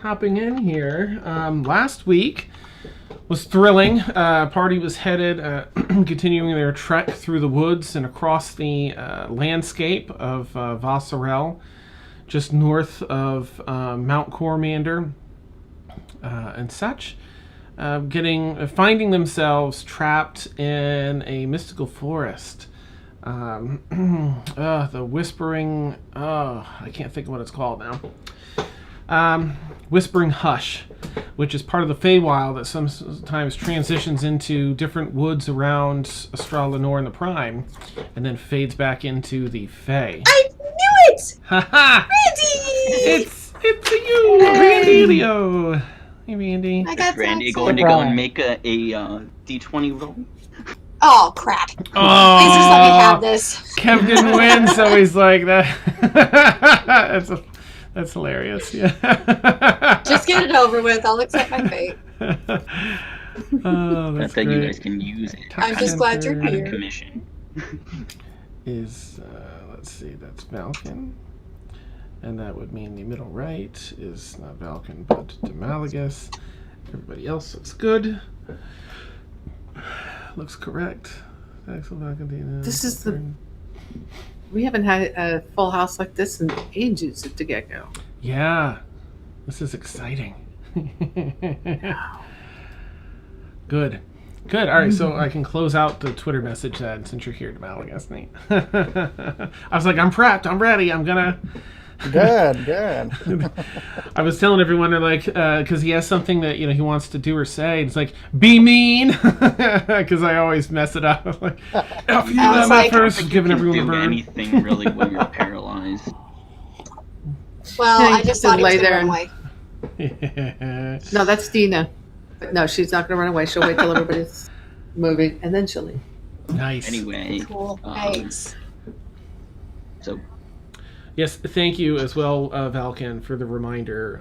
hopping in here. Last week was thrilling. Party was headed, continuing their trek through the woods and across the landscape of Vassarel, just north of Mount Cormanda and such. Finding themselves trapped in a mystical forest. The Whispering... I can't think of what it's called now. Whispering Hush, which is part of the Feywild that sometimes transitions into different woods around Astral Lenore and the Prime, and then fades back into the Fey. I knew it! Ha-ha! Randy! It's you, Randy-lio! Hey, Randy. I got Randy that going to go and make a D20 roll. Oh, crap. Please Oh, just let me have this. Kev didn't win, so he's like that. That's hilarious. Yeah. Just get it over with. I'll accept my fate. Oh, I that's bet great. you guys can use it. I'm just glad you're Center here. Commission. Is let's see, that's Valken, and that would mean the middle right is not Valken but Demalagus. Everybody else looks good. Looks correct. Axel, Valken, Deena. This is we haven't had a full house like this in ages at the get-go. Yeah, this is exciting. Good. All right, so I can close out the Twitter message then, since you're here, Demalagus, Nate. I was like, I'm prepped. I'm ready. I'm gonna. Good. I was telling everyone, they're like, because he has something that he wants to do or say. It's like, be mean, because I always mess it up. Like, F you, I was them like, first, giving everyone a do burn. anything really when you're paralyzed. Well, Yeah, I you just can thought he was lay going to there run and- away. No, that's Deena. But no, she's not going to run away. She'll wait till everybody's moving, and then she'll leave. Nice. Anyway, Cool. Thanks. so Yes, thank you as well, Valken, for the reminder.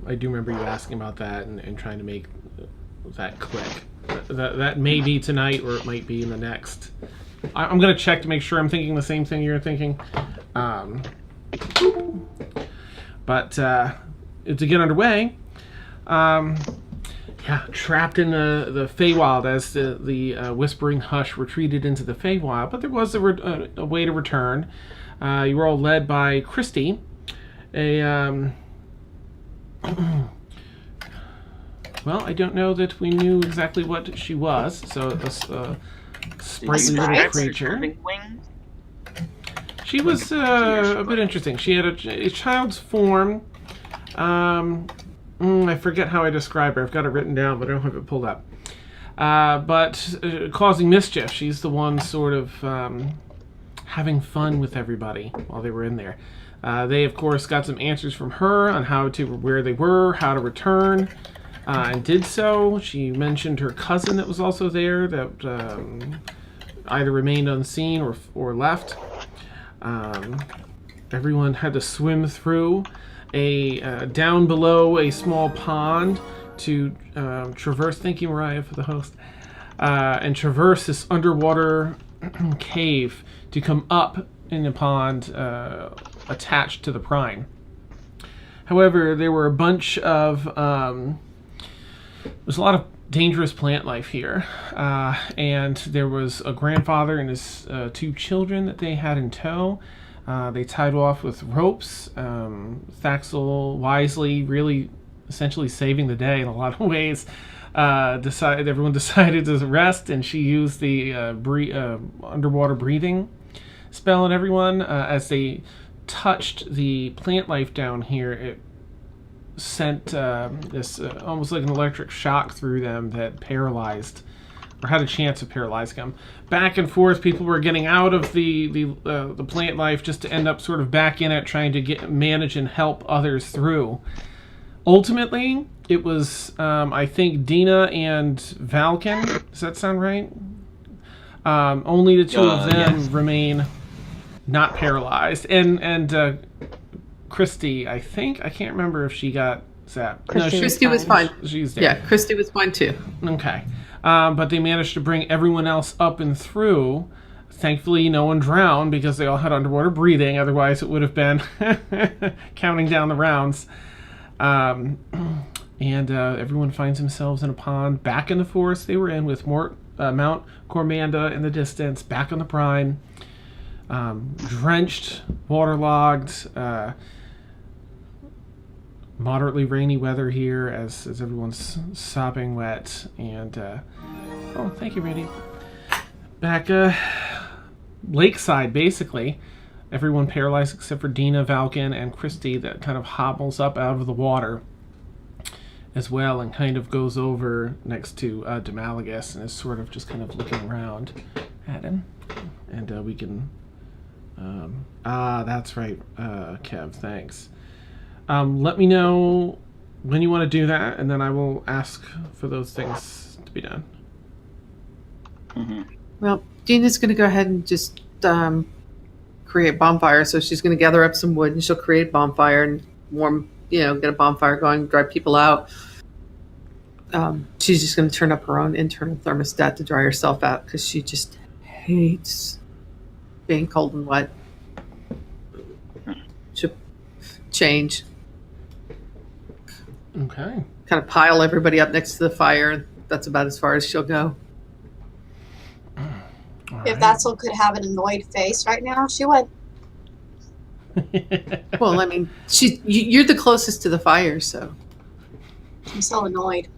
I do remember you asking about that and trying to make that click. That may be tonight, or it might be in the next. I'm going to check to make sure I'm thinking the same thing you're thinking. But to get underway, trapped in the Feywild as the Whispering Hush retreated into the Feywild, but there was a way to return. You were all led by Kristy, well, I don't know that we knew exactly what she was, so a sprightly little creature. Wings? She was a bit interesting. She had a child's form. I forget how I describe her. I've got it written down, but I don't have it pulled up. But causing mischief. She's the one sort of having fun with everybody while they were in there. They, of course, got some answers from her on where they were, how to return, and did so. She mentioned her cousin that was also there that either remained unseen or left. Everyone had to swim through down below a small pond to traverse. Thank you, Mariah, for the host. And traverse this underwater cave to come up in the pond attached to the Prime. However, there were a bunch of... there's a lot of dangerous plant life here. And there was a grandfather and his 2 children that they had in tow. They tied off with ropes. Thaxel wisely, really essentially saving the day in a lot of ways. Everyone decided to rest, and she used the underwater breathing spell on everyone. As they touched the plant life down here, it sent this almost like an electric shock through them that paralyzed, or had a chance of paralyzing them. Back and forth, people were getting out of the plant life just to end up sort of back in it, trying to manage and help others through. Ultimately, it was, I think, Deena and Valken. Does that sound right? Only the 2 of them yes. remain not paralyzed. And Kristy, I think. I can't remember if she got zapped. Kristy was fine. She's dead. Yeah, Kristy was fine too. Okay. But they managed to bring everyone else up and through. Thankfully, no one drowned because they all had underwater breathing. Otherwise, it would have been counting down the rounds. Um, and everyone finds themselves in a pond back in the forest they were in, with more Mount Cormanda in the distance, back on the brine, drenched, waterlogged, moderately rainy weather here as everyone's sopping wet. And oh, thank you, Randy. Back lakeside, basically. Everyone paralyzed except for Deena, Valken, and Kristy, that kind of hobbles up out of the water as well, and kind of goes over next to Demalagus and is sort of just kind of looking around at him. And we can... that's right, Kev, thanks. Let me know when you want to do that, and then I will ask for those things to be done. Mm-hmm. Well, Deena's going to go ahead and just create bonfire. So she's going to gather up some wood and she'll create a bonfire and warm, get a bonfire going, drive people out. She's just going to turn up her own internal thermostat to dry herself out because she just hates being cold and wet. She'll change. Okay. Kind of pile everybody up next to the fire. That's about as far as she'll go. If Thatsel could have an annoyed face right now, she would. Well, I mean, you're the closest to the fire, so. I'm so annoyed.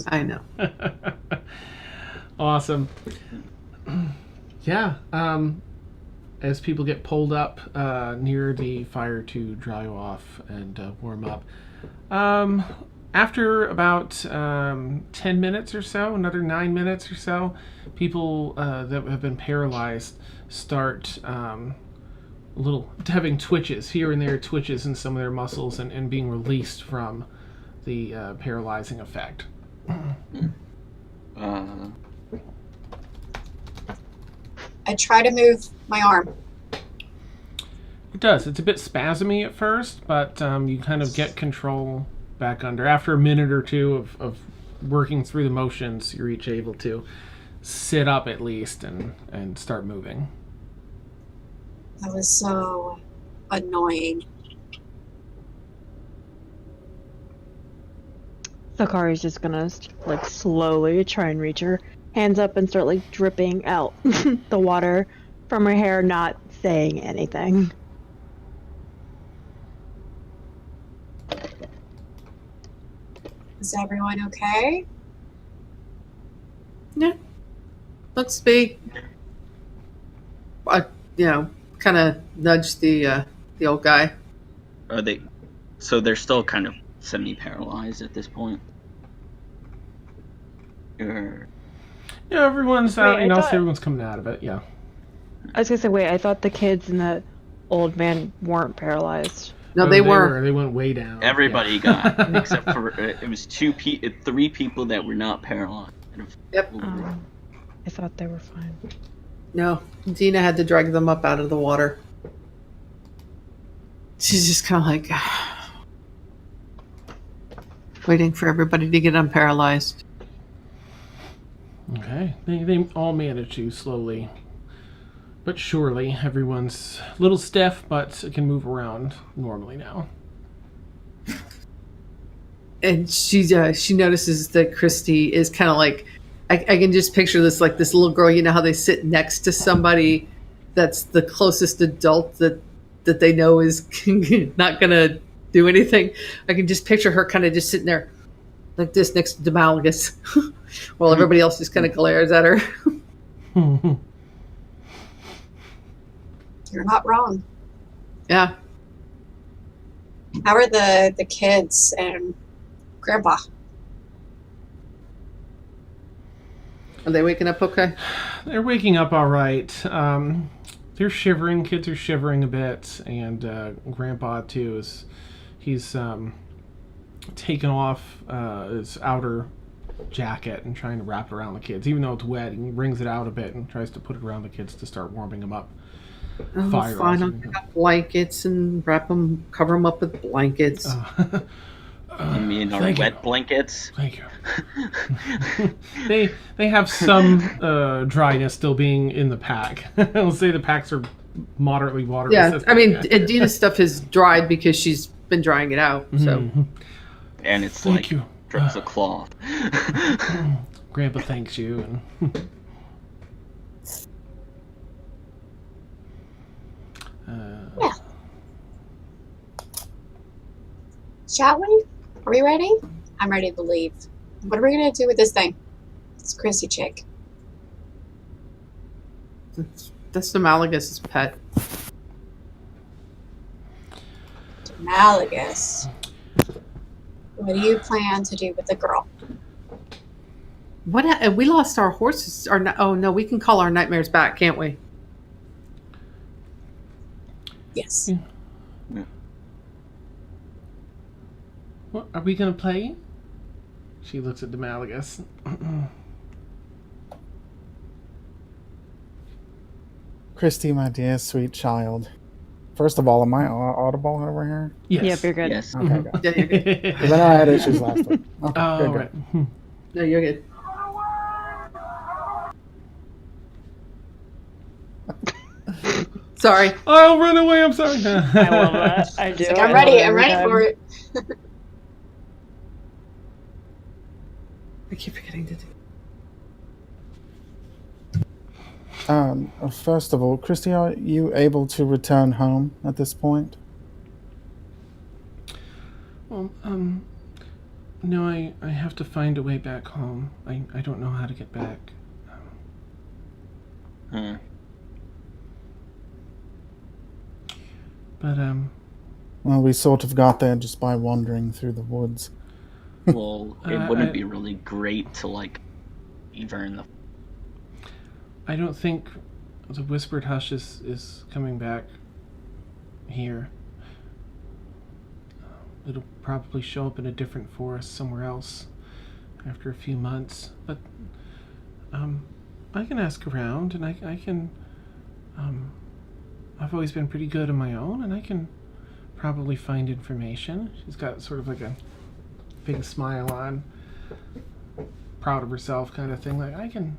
I know. Awesome. Yeah. As people get pulled up near the fire to dry off and warm up. After about 10 minutes or so, another 9 minutes or so, people that have been paralyzed start having twitches, here and there twitches in some of their muscles and being released from the paralyzing effect. I try to move my arm. It does. It's a bit spasmy at first, but you kind of get control back under. After a minute or two of working through the motions, you're each able to sit up at least and start moving. That was so annoying. Sakari's just gonna slowly try and reach her hands up and start dripping out the water from her hair, not saying anything. Is everyone okay? Yeah. Looks be. Kind of nudge the old guy. Are they? So they're still kind of semi-paralyzed at this point. Or... Yeah, everyone's out. Wait, Everyone's coming out of it. Yeah. I was gonna say, wait, I thought the kids and the old man weren't paralyzed. No, they were. They went way down. Everybody got, except for it was 3 people that were not paralyzed. Yep. I thought they were fine. No, Deena had to drag them up out of the water. She's just kind of waiting for everybody to get unparalyzed. Okay. They all manage to slowly but surely. Everyone's a little stiff, but can move around normally now. And she notices that Kristy is kind of I can just picture this this little girl. You know how they sit next to somebody that's the closest adult that they know is not gonna do anything. I can just picture her kind of just sitting there like this next to Demalagus while everybody else just kind of glares at her. You're not wrong. Yeah. How are the kids and Grandpa? Are they waking up okay? They're waking up all right. They're shivering. Kids are shivering a bit, and Grandpa too he's taken off his outer jacket and trying to wrap it around the kids, even though it's wet. He brings it out a bit and tries to put it around the kids to start warming them up. Oh, Fire fine. I'll pick up blankets and cover them up with blankets. I mean, our wet blankets. Thank you. They have some dryness still being in the pack. I'll say the packs are moderately water resistant. I mean, Deena's stuff has dried because she's been drying it out. So Mhm. And it's Thank like you. drips of cloth. Grandpa thanks you. And Yeah. Shall we? Are we ready? I'm ready to leave. What are we gonna do with this thing? This Chrissy chick. that's Malagus' pet. Malagus. What do you plan to do with the girl? What? We lost our horses. Oh no, we can call our nightmares back, can't we? Yes. Yeah. What are we gonna play? She looks at Demalagus. Kristy, my dear sweet child. First of all, am I audible over here? Yes. Yep, you're good. Yes. Okay, good. Yeah, you're good. Because I know I had issues last week. Okay, Oh, good, right. good. No, you're good. Sorry. I'll run away. I'm sorry. I love that. I do. It's like, I I'm love ready. it I'm every ready time. for it. I keep forgetting to do. First of all, Kristy, are you able to return home at this point? Well, no, I have to find a way back home. I don't know how to get back. Hmm. But, Well, we sort of got there just by wandering through the woods. Well, it I- wouldn't be really great to like leave her in the. I don't think the Whispered Hush is coming back here. It'll probably show up in a different forest somewhere else after a few months. But I can ask around, and I can. I've always been pretty good on my own, and I can probably find information. She's got sort of like a big smile on, proud of herself kind of thing. Like I can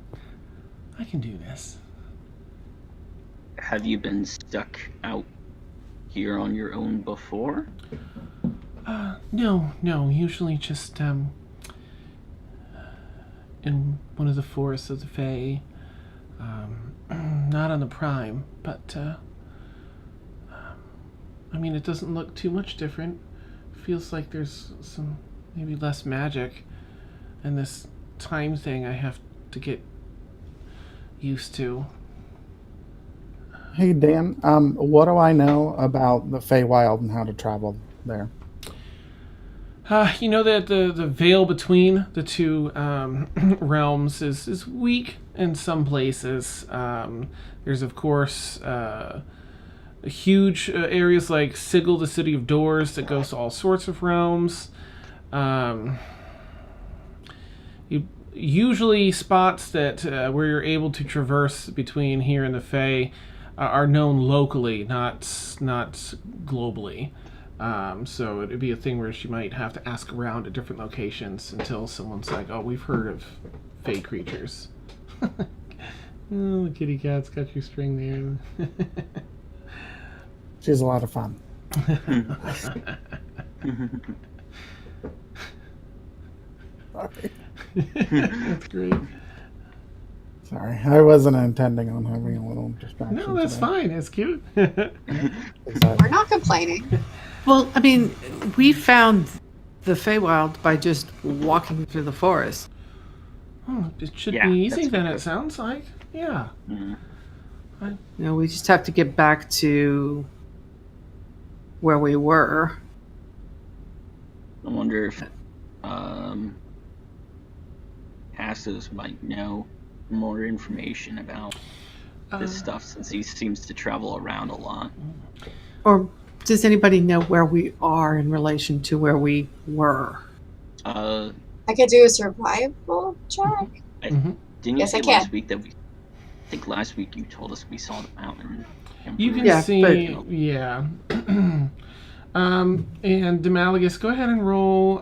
do this. Have you been stuck out here on your own before? No. Usually just in one of the forests of the Fae. Not on the Prime, but I mean, it doesn't look too much different. Feels like there's some maybe less magic, and this time thing I have to get used to. Hey, Dan, what do I know about the Feywild and how to travel there? You know that the veil between the two realms is weak in some places. There's, of course, huge areas like Sigil, the City of Doors, that goes to all sorts of realms. Usually spots that where you're able to traverse between here and the Fae are known locally, not globally. So it'd be a thing where she might have to ask around at different locations until someone's like, "Oh, we've heard of Fae creatures." Oh, the kitty cat's got your string there. She's a lot of fun. Sorry. That's great. Sorry, I wasn't intending on having a little distraction. No, that's today. fine. That's cute. We're not complaining. Well, I mean, we found the Feywild by just walking through the forest. Oh, it should Yeah, be easy that's then, good. it sounds like. Yeah. Mhm. You know, we just have to get back to where we were. I wonder if Passos might know more information about this stuff since he seems to travel around a lot. Or does anybody know where we are in relation to where we were? I I could do a survival check. didn't you Yes, say I can. last week that I think last week you told us we saw the mountain. You can Yeah, see, but- yeah. And Demalagus, go ahead and roll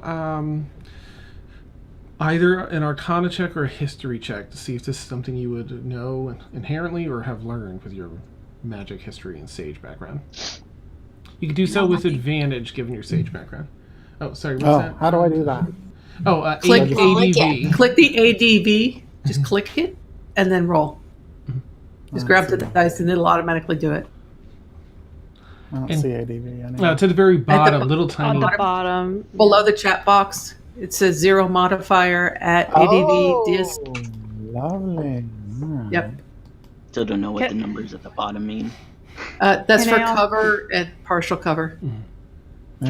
either an Arcana check or a History check to see if this is something you would know inherently or have learned with your magic history and sage background. You can do so No, with nothing. advantage given your sage background. Oh, sorry, what's Oh, that? how do I do that? Oh, Click ADV. Click the ADV. Just click it and then roll. Just grab the dice and it'll automatically do it. I don't And- see ADV anymore. To the very bottom, little On tiny. the bottom. Below the chat box, it says 0 modifier at Oh, ADV DS. lovely. Alright. Yep. Still don't know what Okay. the numbers at the bottom mean. That's Can for I al- cover and partial cover. Can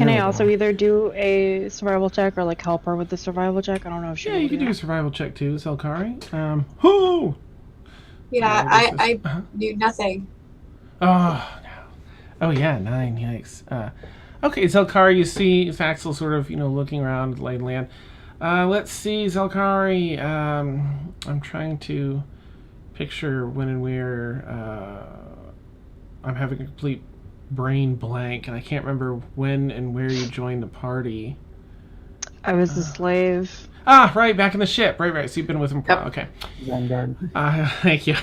There I we also go. either do a survival check or like help her with the survival check? I don't know if she. Yeah, will you can do a that. survival check too, Zelkari. Whoo! Yeah, this is- I uh-huh. knew nothing. Oh, no. Oh, yeah, 9, yikes. Okay, Zelkari, you see Faxel sort of, looking around the lay of the land. Let's see, Zelkari. I'm trying to picture when and where. I'm having a complete brain blank, and I can't remember when and where you joined the party. I was a slave. Ah, right, back in the ship. Right. So you've been with him. Yep. Okay. Vanguard. Thank you.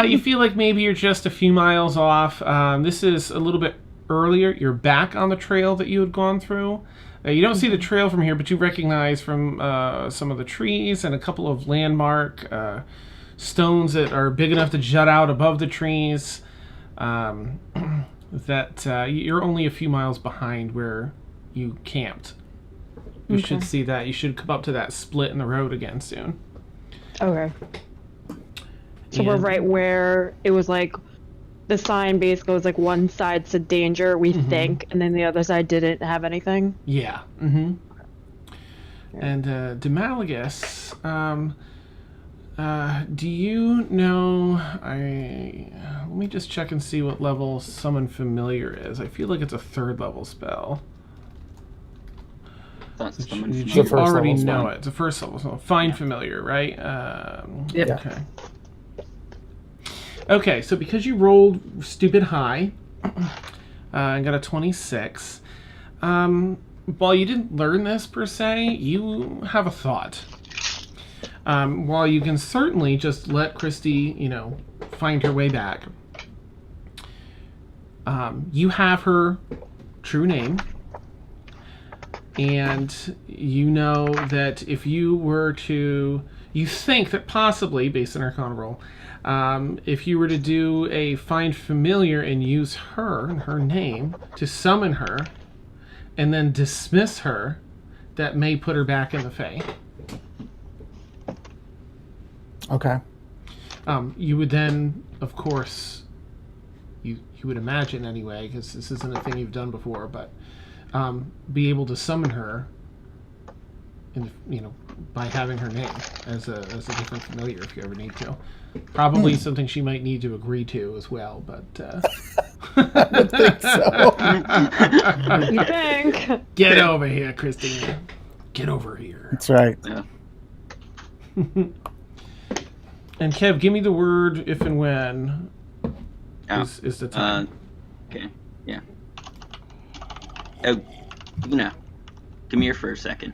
You feel like maybe you're just a few miles off. This is a little bit earlier. You're back on the trail that you had gone through. You don't see the trail from here, but you recognize from some of the trees and a couple of landmark stones that are big enough to jut out above the trees. That you're only a few miles behind where you camped. You should see that. You should come up to that split in the road again soon. Okay. So we're And- right where it was like the sign basically was like one side said danger, we think, and then the other side didn't have anything. Yeah. Mm-hmm. And Demalagus, do you know? Let me just check and see what level Summon Familiar is. I feel like it's a 3rd level spell. That's someone You The first already level's know fine. it. It's a 1st level. So Find Familiar, right? Yep. Okay. Okay, so because you rolled stupid high and got a 26, while you didn't learn this per se, you have a thought. While you can certainly just let Kristy, find her way back, you have her true name. And you know that if you were to, you think that possibly, based on our Arcana roll, if you were to do a Find Familiar and use her and her name to summon her, and then dismiss her, that may put her back in the Fae. Okay. You would then, of course, you would imagine anyway, because this isn't a thing you've done before, but be able to summon her, by having her name as a different familiar if you ever need to. Probably something she might need to agree to as well, but. I would think so. You think? Get over here, Christine. Get over here. That's right. Yeah. And Kev, give me the word if and when Oh, is the time. okay. Yeah. Oh, Deena, come here for a second.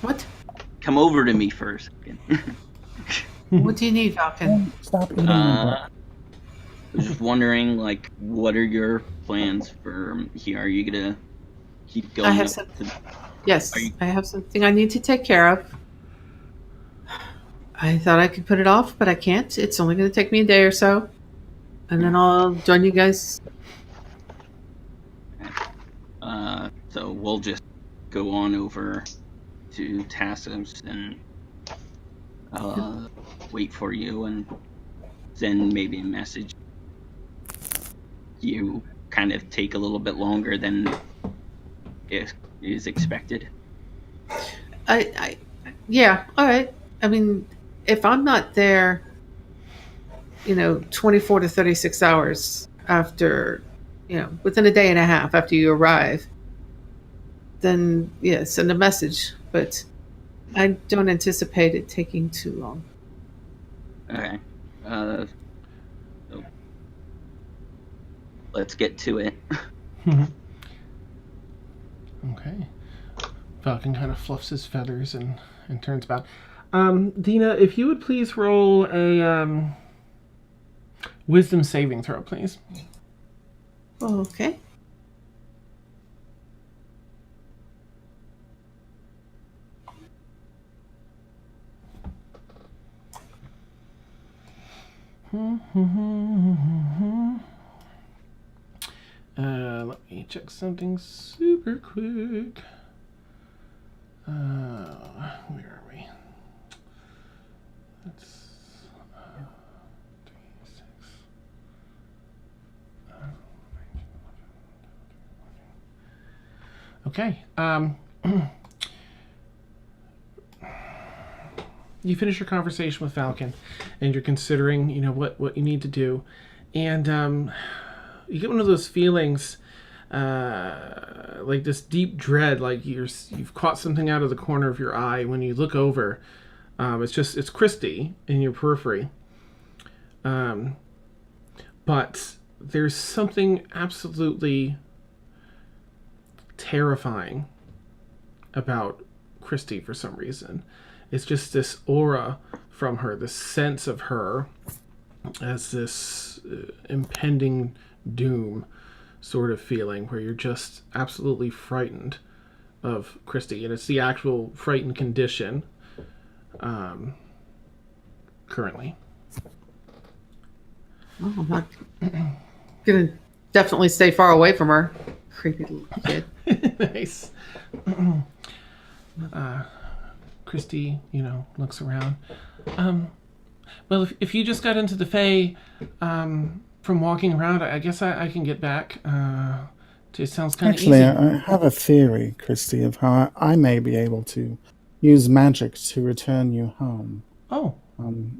What? Come over to me for a second. What do you need, Falcon? Stop eating. I was just wondering, what are your plans for here? Are you gonna keep going? I have up something. to- Yes, Are you- I have something I need to take care of. I thought I could put it off, but I can't. It's only going to take me a day or so. And then I'll join you guys. So we'll just go on over to Tassos and wait for you and send maybe a message. You kind of take a little bit longer than is expected. Yeah, all right. I mean, if I'm not there, 24 to 36 hours after, within a day and a half after you arrive, then yeah, send a message. But I don't anticipate it taking too long. Okay. So let's get to it. Okay. Falcon kind of fluffs his feathers and turns about. Deena, if you would please roll a wisdom saving throw, please. Okay. Let me check something super quick. Where are we? That's 36. Okay. You finish your conversation with Falcon, and you're considering, what you need to do, and you get one of those feelings, like this deep dread, like you've caught something out of the corner of your eye. When you look over, it's Kristy in your periphery, but there's something absolutely terrifying about Kristy for some reason. It's just this aura from her, this sense of her as this impending doom sort of feeling where you're just absolutely frightened of Kristy. And it's the actual frightened condition currently. Oh, I'm not going to definitely stay far away from her. Creepy little kid. Nice. Kristy, looks around. Well, if you just got into the Fae from walking around, I guess I can get back. It sounds kind of easy. Actually, I have a theory, Kristy, of how I may be able to use magic to return you home. Oh.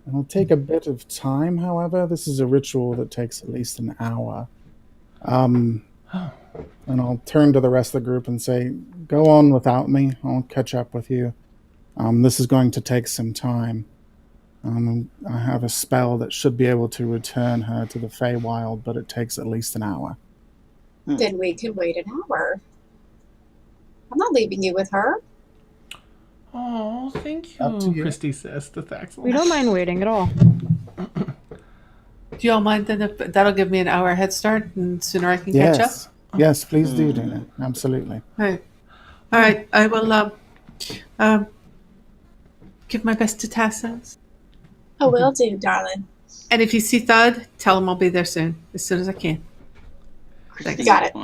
It'll take a bit of time, however. This is a ritual that takes at least an hour. And I'll turn to the rest of the group and say, go on without me. I'll catch up with you. This is going to take some time. I have a spell that should be able to return her to the Feywild, but it takes at least an hour. Then we can wait an hour. I'm not leaving you with her. Oh, thank Up to you, you. Kristy says to Thaxel. We don't mind waiting at all. Do y'all mind then if that'll give me an hour head start and sooner I can catch up? Yes, please do, Deena. Absolutely. All right. I will give my best to Tassos. I will do, darling. And if you see Thud, tell him I'll be there soon as I can. Kristy, Got it.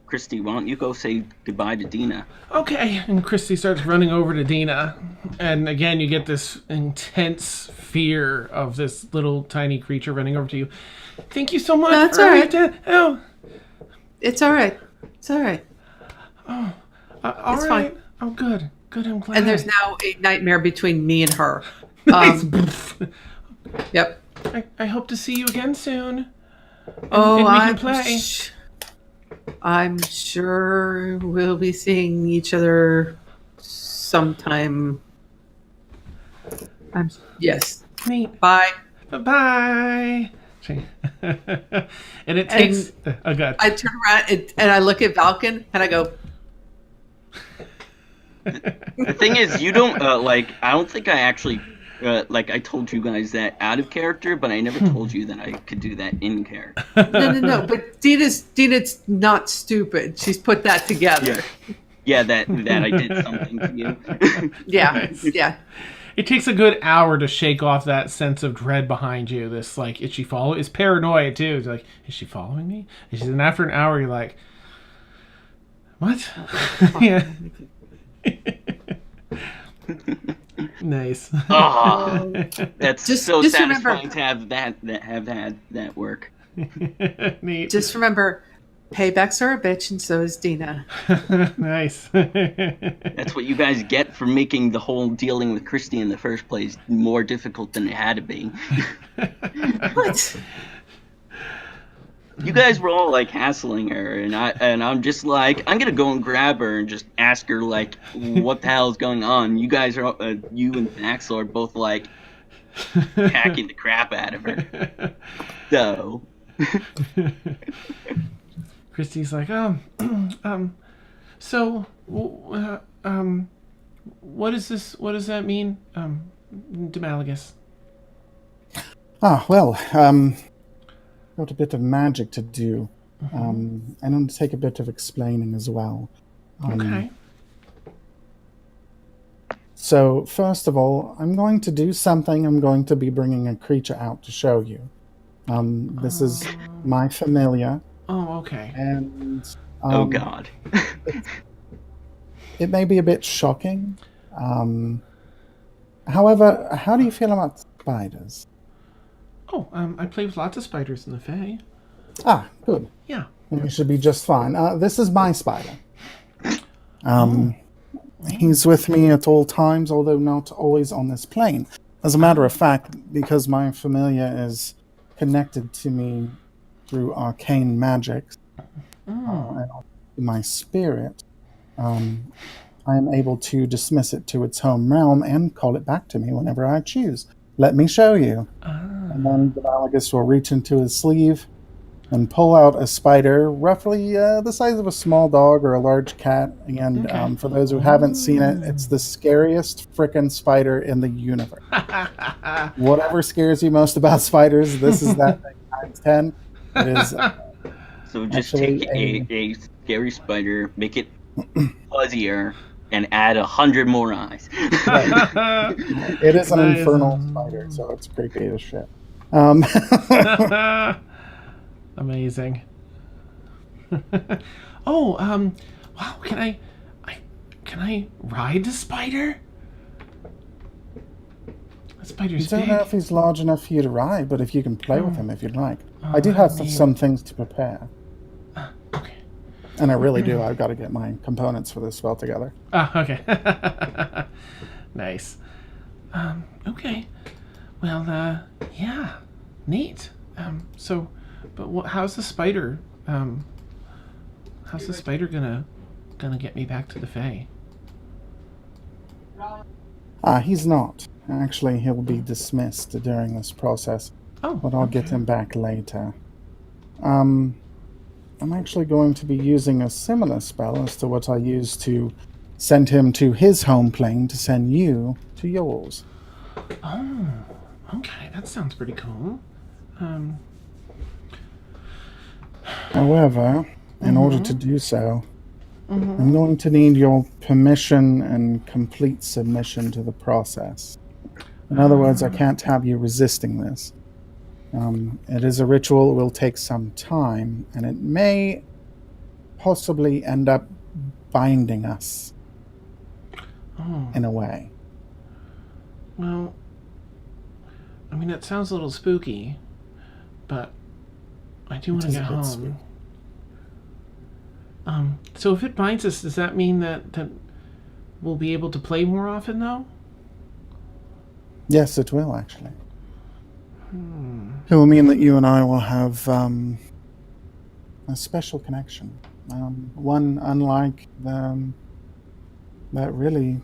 Kristy, why don't you go say goodbye to Deena? Okay, and Kristy starts running over to Deena, and again you get this intense fear of this little tiny creature running over to you. Thank you so much. No, it's all right. Oh, It's all right. It's all right. all It's right. fine. Oh, good. Good. I'm glad. And there's now a nightmare between me and her. Nice. Yep. I hope to see you again soon. Oh, and we can play. I'm sure we'll be seeing each other sometime. Yes. Neat. Bye. Bye. And it takes. Oh, God. I turn around and I look at Valken and I go, The thing is, you don't I don't think I actually I told you guys that out of character, but I never told you that I could do that in character. no. But Deena's not stupid. She's put that together. Yeah, that I did something to you. Yeah. Nice. Yeah. It takes a good hour to shake off that sense of dread behind you. This, is she following? It's paranoia, too. It's like, is she following me? And after an hour, you're like, what? Yeah. Nice. Oh, that's Just so remember- satisfying to have had that work. Neat. Just remember, paybacks are a bitch, and so is Deena. Nice. That's what you guys get for making the whole dealing with Kristy in the first place more difficult than it had to be. What? You guys were all hassling her, and I'm just I'm gonna go and grab her and just ask her what the hell is going on. You guys are you and Axel are both hacking the crap out of her. So Kristy's like, so, what is this? What does that mean, Demalagus? Well, got a bit of magic to do. and it'll take a bit of explaining as well. Okay. So, first of all, I'm going to do something. I'm going to be bringing a creature out to show you. This is my familiar, Oh, okay. and Oh God. it may be a bit shocking. However, how do you feel about spiders? Oh, I play with lots of spiders in the Fae. Ah, good. Yeah. You should be just fine. This is my spider. He's with me at all times, although not always on this plane. As a matter of fact, because my familiar is connected to me through arcane magics, and my spirit, I am able to dismiss it to its home realm and call it back to me whenever I choose. Let me show you. And then the Malagus will reach into his sleeve and pull out a spider, roughly the size of a small dog or a large cat. And for those who haven't seen it, it's the scariest frickin' spider in the universe. Whatever scares you most about spiders, this is that thing times 10. It is So just actually take a scary spider, make it fuzzier, and add 100 more eyes. it is an Nice. infernal spider, so it's creepy as shit. Amazing. Oh, wow, can I ride the spider? The I spider's don't big. know if he's large enough for you to ride, but if you can play with him if you'd like. Oh, I do have man. some things to prepare. Okay. And I really do. I've got to get my components for this spell together. Ah, okay. Nice. Okay. Well, yeah, neat. But how's the spider? How's the spider gonna get me back to the Fae? He's not. Actually, he'll be dismissed during this process, Oh, but I'll get him back later. I'm actually going to be using a similar spell as to what I used to send him to his home plane to send you to yours. Oh, okay. That sounds pretty cool. However, in order to do so, I'm going to need your permission and complete submission to the process. In other words, I can't have you resisting this. It is a ritual. It will take some time, and it may possibly end up binding us Oh, in a way. well, I mean, it sounds a little spooky, but I do want to is get a bit home. spooky. So if it binds us, does that mean that we'll be able to play more often, though? Yes, it will, actually. It will mean that you and I will have a special connection. One unlike that really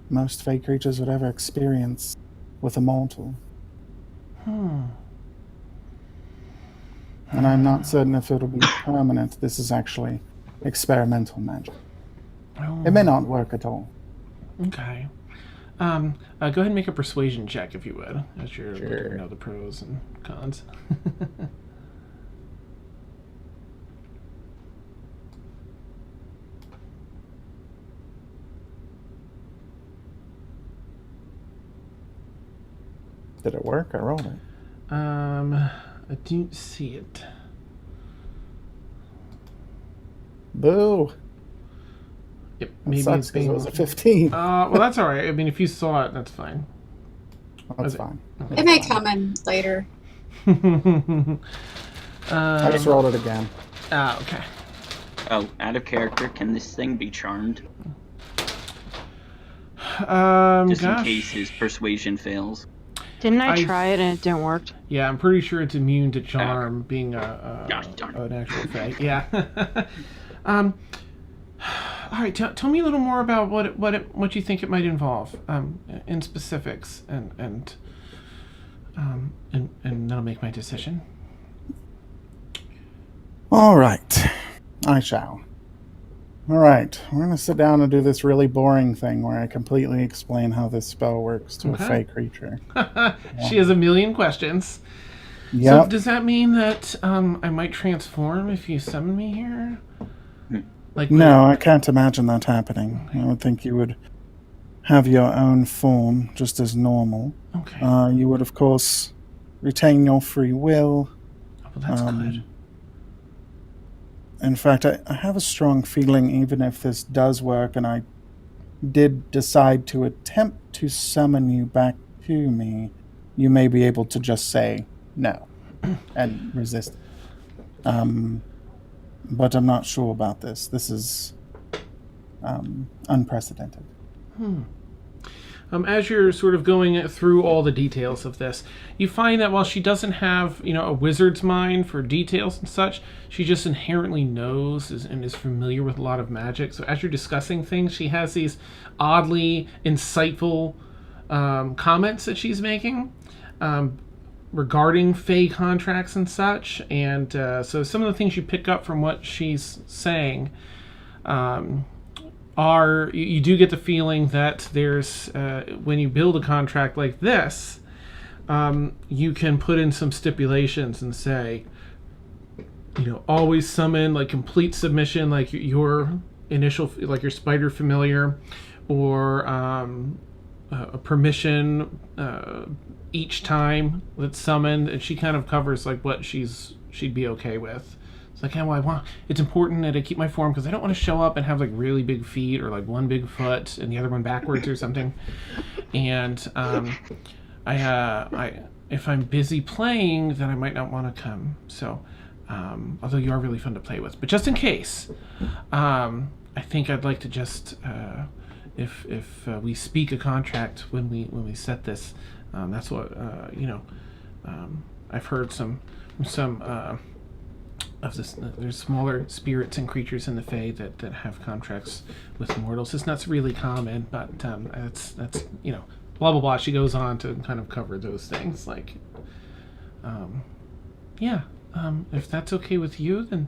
most fey creatures would ever experience with a mortal. And I'm not certain if it'll be permanent. This is actually experimental magic. Oh, It may not work at all. okay. Go ahead and make a persuasion check, if you would, as you're looking Sure. to know the pros and cons. Did it work? I rolled it. I don't see it. Boo! Yep, That maybe sucks it's 'cause being. it was a 15. Well, that's all right. I mean, if you saw it, that's fine. That's it- fine. It may come in later. I just rolled it again. Okay. Oh, out of character, can this thing be charmed? Just in Gosh. case his persuasion fails. Didn't I I- try it and it didn't work? Yeah, I'm pretty sure it's immune to charm, being Gosh darn it. an actual fae. Yeah. All right. Tell me a little more about what you think it might involve, in specifics, and then I'll make my decision. All right. I shall. All right. We're going to sit down and do this really boring thing where I completely explain how this spell works to Okay. a fey creature. She has a million questions. Yep. So does that mean that I might transform if you summon me here? Like No, I can't imagine that happening. I would think you would have your own form just as normal. Okay. You would, of course, retain your free will. Oh, well, that's good. In fact, I have a strong feeling even if this does work and I did decide to attempt to summon you back to me, you may be able to just say no and resist it. But I'm not sure about this. This is unprecedented. As you're sort of going through all the details of this, you find that while she doesn't have, a wizard's mind for details and such, she just inherently knows and is familiar with a lot of magic. So as you're discussing things, she has these oddly insightful comments that she's making regarding Fey contracts and such. And so some of the things you pick up from what she's saying are, you do get the feeling that there's, when you build a contract like this, you can put in some stipulations and say, always summon, like, complete submission, like your initial, like your spider familiar, or a permission each time that's summoned, and she kind of covers like what she'd be okay with. It's like, it's important that I keep my form because I don't want to show up and have like really big feet or like one big foot and the other one backwards or something. And if I'm busy playing, then I might not want to come. So, although you are really fun to play with, but just in case, I think I'd like to just, if we speak a contract when we set this, that's what I've heard some of this. There's smaller spirits and creatures in the Fae that have contracts with mortals. It's not really common, but that's blah blah blah. She goes on to kind of cover those things, like if that's okay with you, then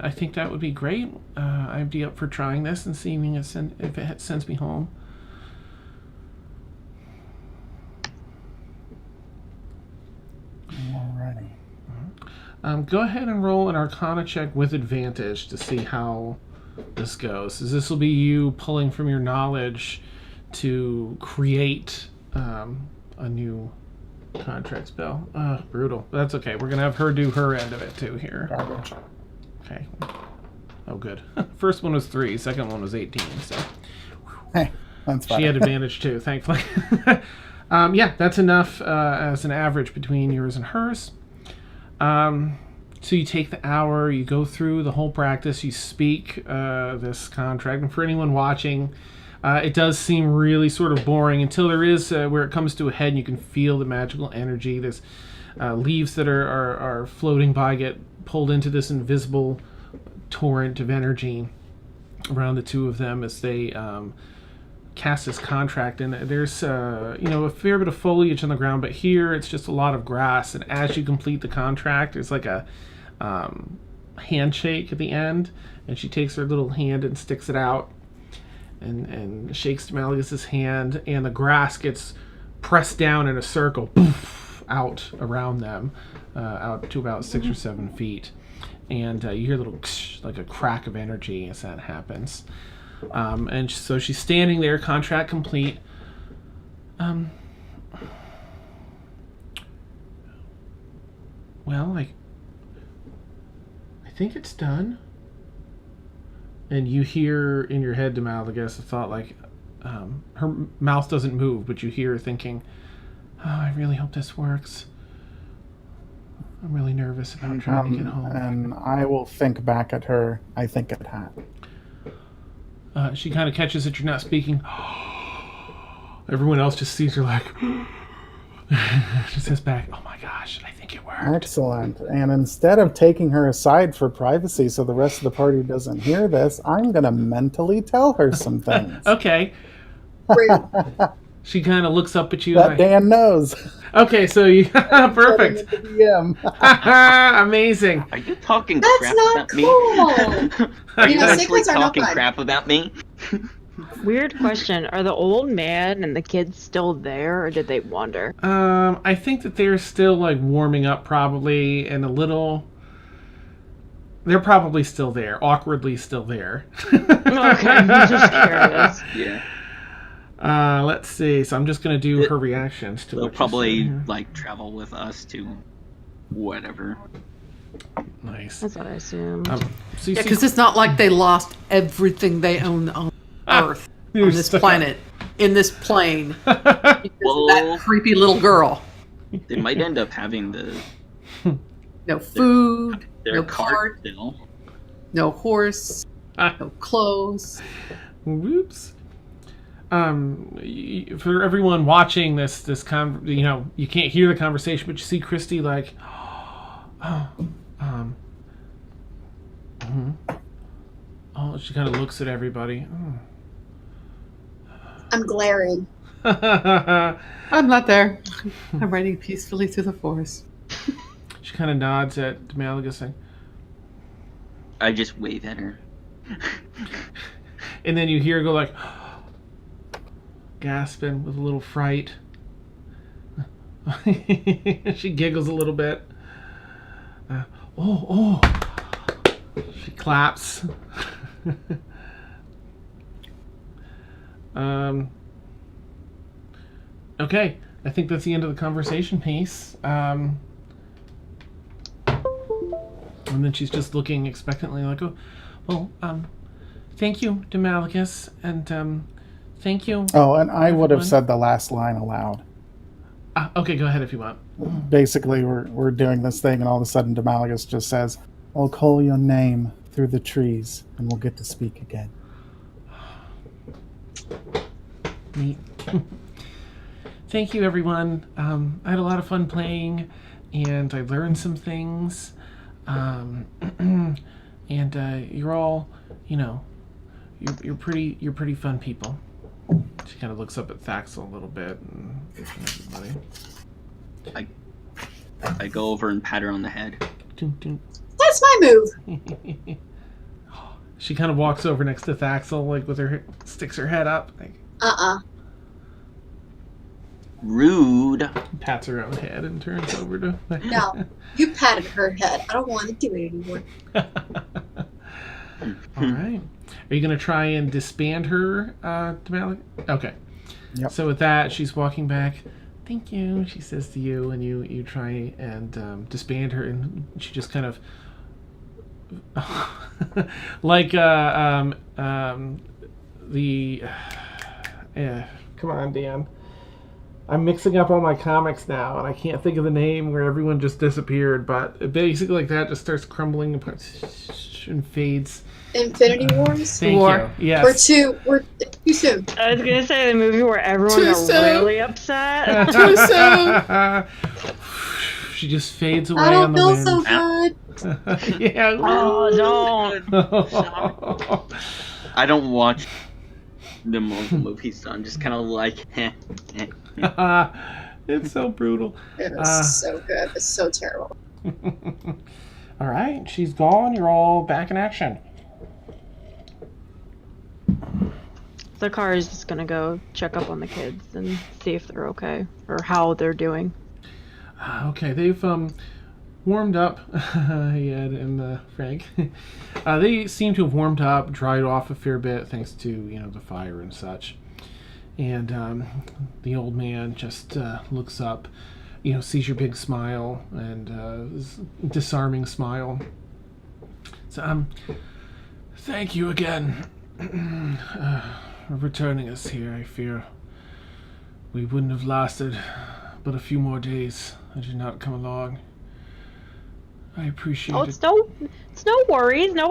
I think that would be great. I'd be up for trying this and seeing if it sends me home. Alrighty. Go ahead and roll an Arcana check with advantage to see how this goes. This will be you pulling from your knowledge to create a new contract spell. Brutal. But that's okay. We're going to have her do her end of it too here. Garbage. Okay. Oh, good. First one was 3. Second one was 18. So Hey, that's fine. she had advantage too, thankfully. That's enough as an average between yours and hers. So you take the hour, you go through the whole practice, you speak this contract, and for anyone watching, it does seem really sort of boring until there is where it comes to a head and you can feel the magical energy. There's leaves that are floating by, get pulled into this invisible torrent of energy around the two of them as they cast this contract. And there's a fair bit of foliage on the ground, but here it's just a lot of grass. And as you complete the contract, there's like a handshake at the end, and she takes her little hand and sticks it out and shakes Malagus's hand, and the grass gets pressed down in a circle out around them, out to about 6 or 7 feet. And you hear a little like a crack of energy as that happens. And so she's standing there, contract complete. Well, I think it's done. And you hear in your head, Demal, I guess, a thought like, her mouth doesn't move, but you hear her thinking, oh, I really hope this works. I'm really nervous about trying to get home. And I will think back at her. I think it had. She kind of catches that you're not speaking. Everyone else just sees her like, she says back, oh my gosh, I think it worked. Excellent. And instead of taking her aside for privacy so the rest of the party doesn't hear this, I'm going to mentally tell her some things. Okay. Rude. She kind of looks up at you. That Dan knows. Okay, so you perfect. Amazing. Are you talking That's crap not about cool. me? Are you actually secrets are not talking fun. crap about me? Weird question. Are the old man and the kids still there, or did they wander? I think that they're still like warming up, probably, and a little. They're probably still there, awkwardly still there. Okay, I'm just curious. Yeah. Let's see. So I'm just gonna do her reactions to. They'll what she probably said here. like travel with us to whatever. Nice. That's what I assumed. So you Yeah, see- because it's not like they lost everything they own on Earth, You're on this stuck planet, in this plane, because of Well, that creepy little girl. they might end up having No food, their no cart cart, still. no horse, no clothes. Whoops. For everyone watching this you can't hear the conversation, but you see Kristy like, oh, she kind of looks at everybody. I'm glaring. I'm not there. I'm riding peacefully through the forest. She kind of nods at Malaga, saying, I just wave at her. and then you hear her go like, gasping with a little fright. She giggles a little bit. Oh. She claps. Okay, I think that's the end of the conversation piece. And then she's just looking expectantly like, oh, well, thank you, Demaligus, and thank you. Oh, and I would have everyone. said the last line aloud. Okay, go ahead if you want. Basically, we're doing this thing, and all of a sudden, Demaligus just says, "I'll call your name through the trees, and we'll get to speak again." Neat. Thank you, everyone. I had a lot of fun playing, and I learned some things. And you're all, you're pretty fun people. She kind of looks up at Thaxel a little bit and everybody. I go over and pat her on the head. Dun, dun. That's my move. She kind of walks over next to Thaxel, like sticks her head up, like Rude. pats her own head and turns over to. No, you patted her head. I don't want to do it anymore. All right. Are you going to try and disband her, Demalic? Okay. Yep. So with that, she's walking back. Thank you, she says to you, and you try and disband her, and she just kind of like come on, Dan. I'm mixing up all my comics now, and I can't think of the name where everyone just disappeared, but basically like that just starts crumbling and fades. Infinity Wars? Thank War. you. Yes. We're too soon. I was gonna say the movie where everyone Too got soon. really upset. Too soon. She just fades away I on don't the feel wind. so good. Yeah. Oh, don't. I don't watch the Marvel movies, so I'm just kind of like, It's so brutal. It was so good. It's so terrible. All right, she's gone. You're all back in action. The car is just gonna go check up on the kids and see if they're okay or how they're doing. Okay, they've warmed up. Ed and Frank. They seem to have warmed up, dried off a fair bit, thanks to the fire and such. And the old man just looks up, sees your big smile and this disarming smile. So, thank you again for returning us here. I fear we wouldn't have lasted but a few more days had you not come along. I appreciate it. It's no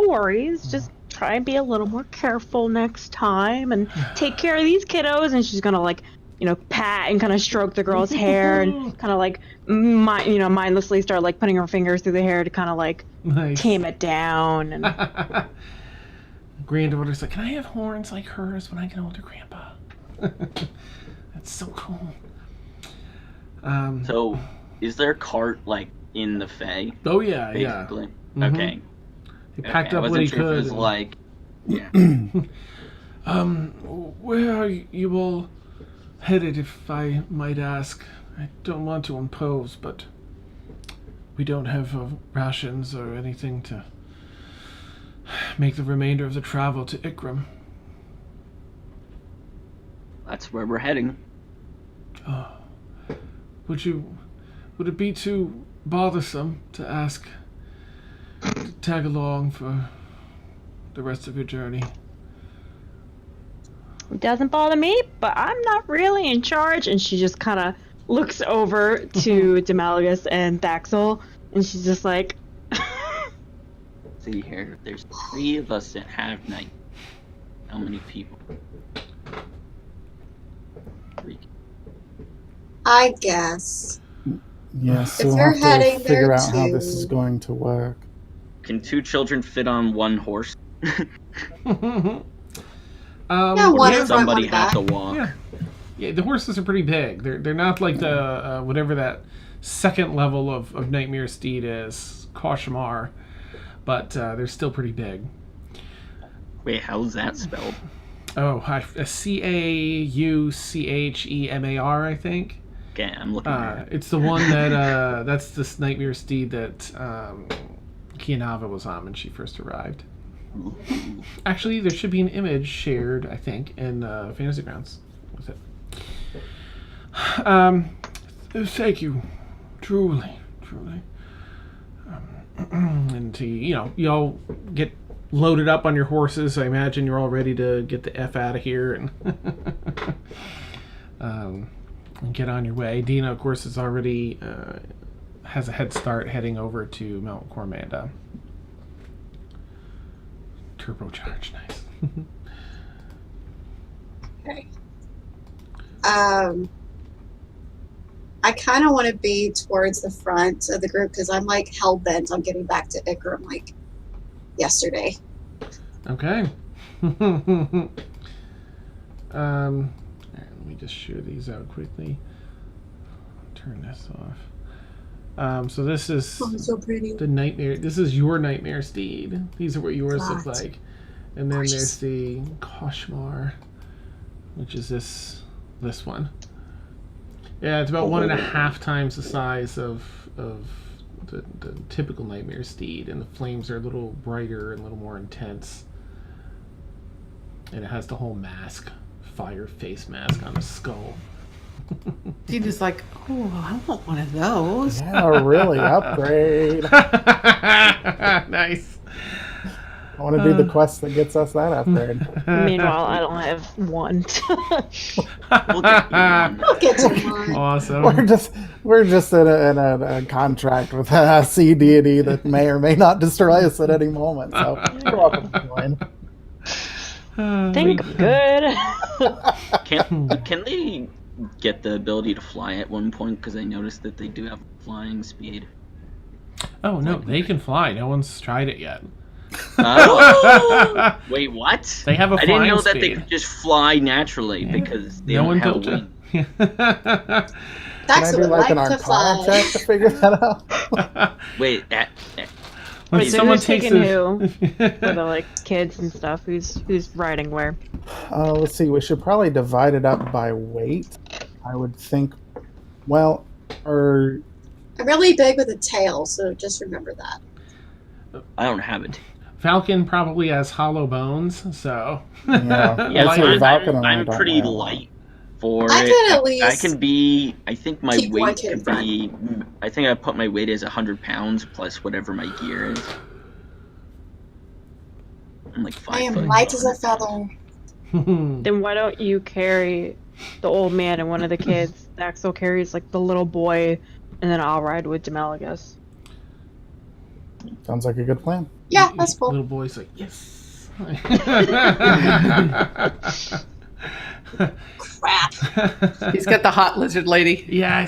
worries. Just try and be a little more careful next time and take care of these kiddos. And she's gonna pat and kind of stroke the girl's hair and kind of mindlessly start putting her fingers through the hair to kind of Nice. tame it down. And Granddaughter's like, can I have horns like hers when I get older, Grandpa? That's so cool. So, is there a cart in the Fae? Oh yeah, Basically. Mhm. Okay. He packed I up what wasn't he sure if it could. was and- like, yeah. Where are you all headed, if I might ask? I don't want to impose, but we don't have rations or anything to make the remainder of the travel to Ikram. That's where we're heading. Would it be too bothersome to ask to tag along for the rest of your journey? It doesn't bother me, but I'm not really in charge. And she just kind of looks over to Demalagus and Thaxel, and she's just like, See here, there's 3 of us that have night. How many people? 3. I guess. Yeah, so If we'll you're have to heading figure there out how too. this is going to work. Can 2 children fit on 1 horse? Yeah, one yeah, in front, Somebody one has back. to walk. Yeah, the horses are pretty big. They're not like the whatever that second level of Nightmare Steed is, Kashmar, but they're still pretty big. Wait, how's that spelled? Oh, Cauchemar, I think. Okay, I'm looking at it. It's the one that that's this Nightmare Steed that Kianava was on when she first arrived. Actually, there should be an image shared, I think, in Fantasy Grounds with it. Thank you, truly. And you all get loaded up on your horses. I imagine you're all ready to get the F out of here and and get on your way. Deena, of course, is already has a head start heading over to Mount Cormanda. Turbocharge, nice. Okay. I kind of want to be towards the front of the group because I'm like hell bent on getting back to Ikram like yesterday. Okay. Let me just share these out quickly. Turn this off. So this is Oh, it's so pretty. the nightmare. This is your Nightmare Steed. These are what yours look Hot. like. And then Gorgeous. there's the Kashmar, which is this one. Yeah, it's about 1.5 times the size of the typical Nightmare Steed, and the flames are a little brighter and a little more intense. And it has the whole mask, fire face mask on the skull. Deena's like, oh, I want one of those. Yeah, really, upgrade. Nice. I want to do the quest that gets us that upgrade. meanwhile, I don't have one. We'll get you one. I'll get to mine. Awesome. We're just in a contract with a sea deity that may or may not destroy us at any moment. So you're welcome to join. Think I'm good. Can they get the ability to fly at one point? Because I noticed that they do have flying speed. Oh no, they can fly. No one's tried it yet. Oh! Wait, what? They have a I didn't flying know that they speed. could just fly naturally because they No don't one have built wings. it. That's Can I do what like an I like to Arcana fly. check to figure that out? Wait, When Wait, so someone who's takes taking this- who? For the like kids and stuff. Who's riding where? Let's see. We should probably divide it up by weight. I would think. Well, or I'm really big with a tail, so just remember that. I don't have it. Falcon probably has hollow bones, so yeah, Yeah, that's Light- what Falcon and I I'm don't pretty have. light for I it. can at least I can be. I think my keep one weight kid in could be. I think I put my weight as 100 pounds plus whatever my gear is. I'm like 5 I am foot. light as a feather. Then why don't you carry the old man and one of the kids? Axel carries like the little boy, and then I'll ride with Demalagus. Sounds like a good plan. Yeah, that's cool. Little boy's like, yes. Crap. He's got the hot lizard lady. Yeah.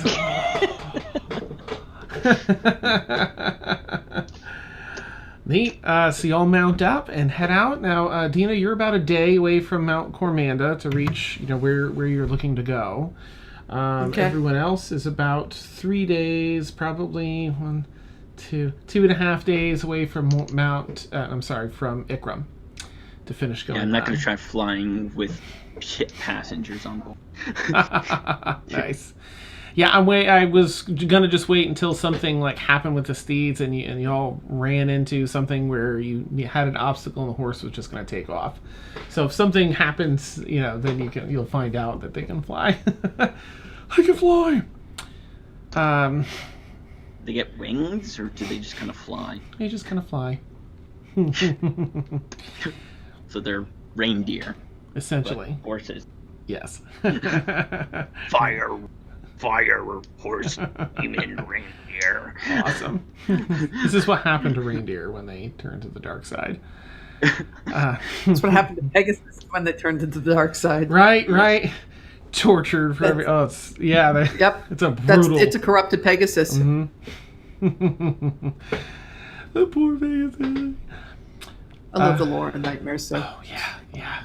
Neat. So y'all mount up and head out. Now, Deena, you're about a day away from Mount Cormanda to reach, where you're looking to go. Okay. Everyone else is about 3 days, probably 2.5 days away from from Ikram. finish going. Yeah, I'm not going on. to try flying with passengers on board. Nice. Yeah, I was gonna just wait until something like happened with the steeds, and you all ran into something where you had an obstacle and the horse was just gonna take off. So if something happens, then you'll find out that they can fly. I can fly. They get wings, or do they just kind of fly? They just kind of fly. So they're reindeer, Essentially. but horses. Yes. Fire, horse, human reindeer. Awesome. This is what happened to reindeer when they turned to the dark side. That's what happened to Pegasus when they turned into the dark side. Right. Tortured for Yep. It's a brutal. It's a corrupted Pegasus. Mhm. The poor Pegasus. I love the lore and nightmares. So Oh yeah.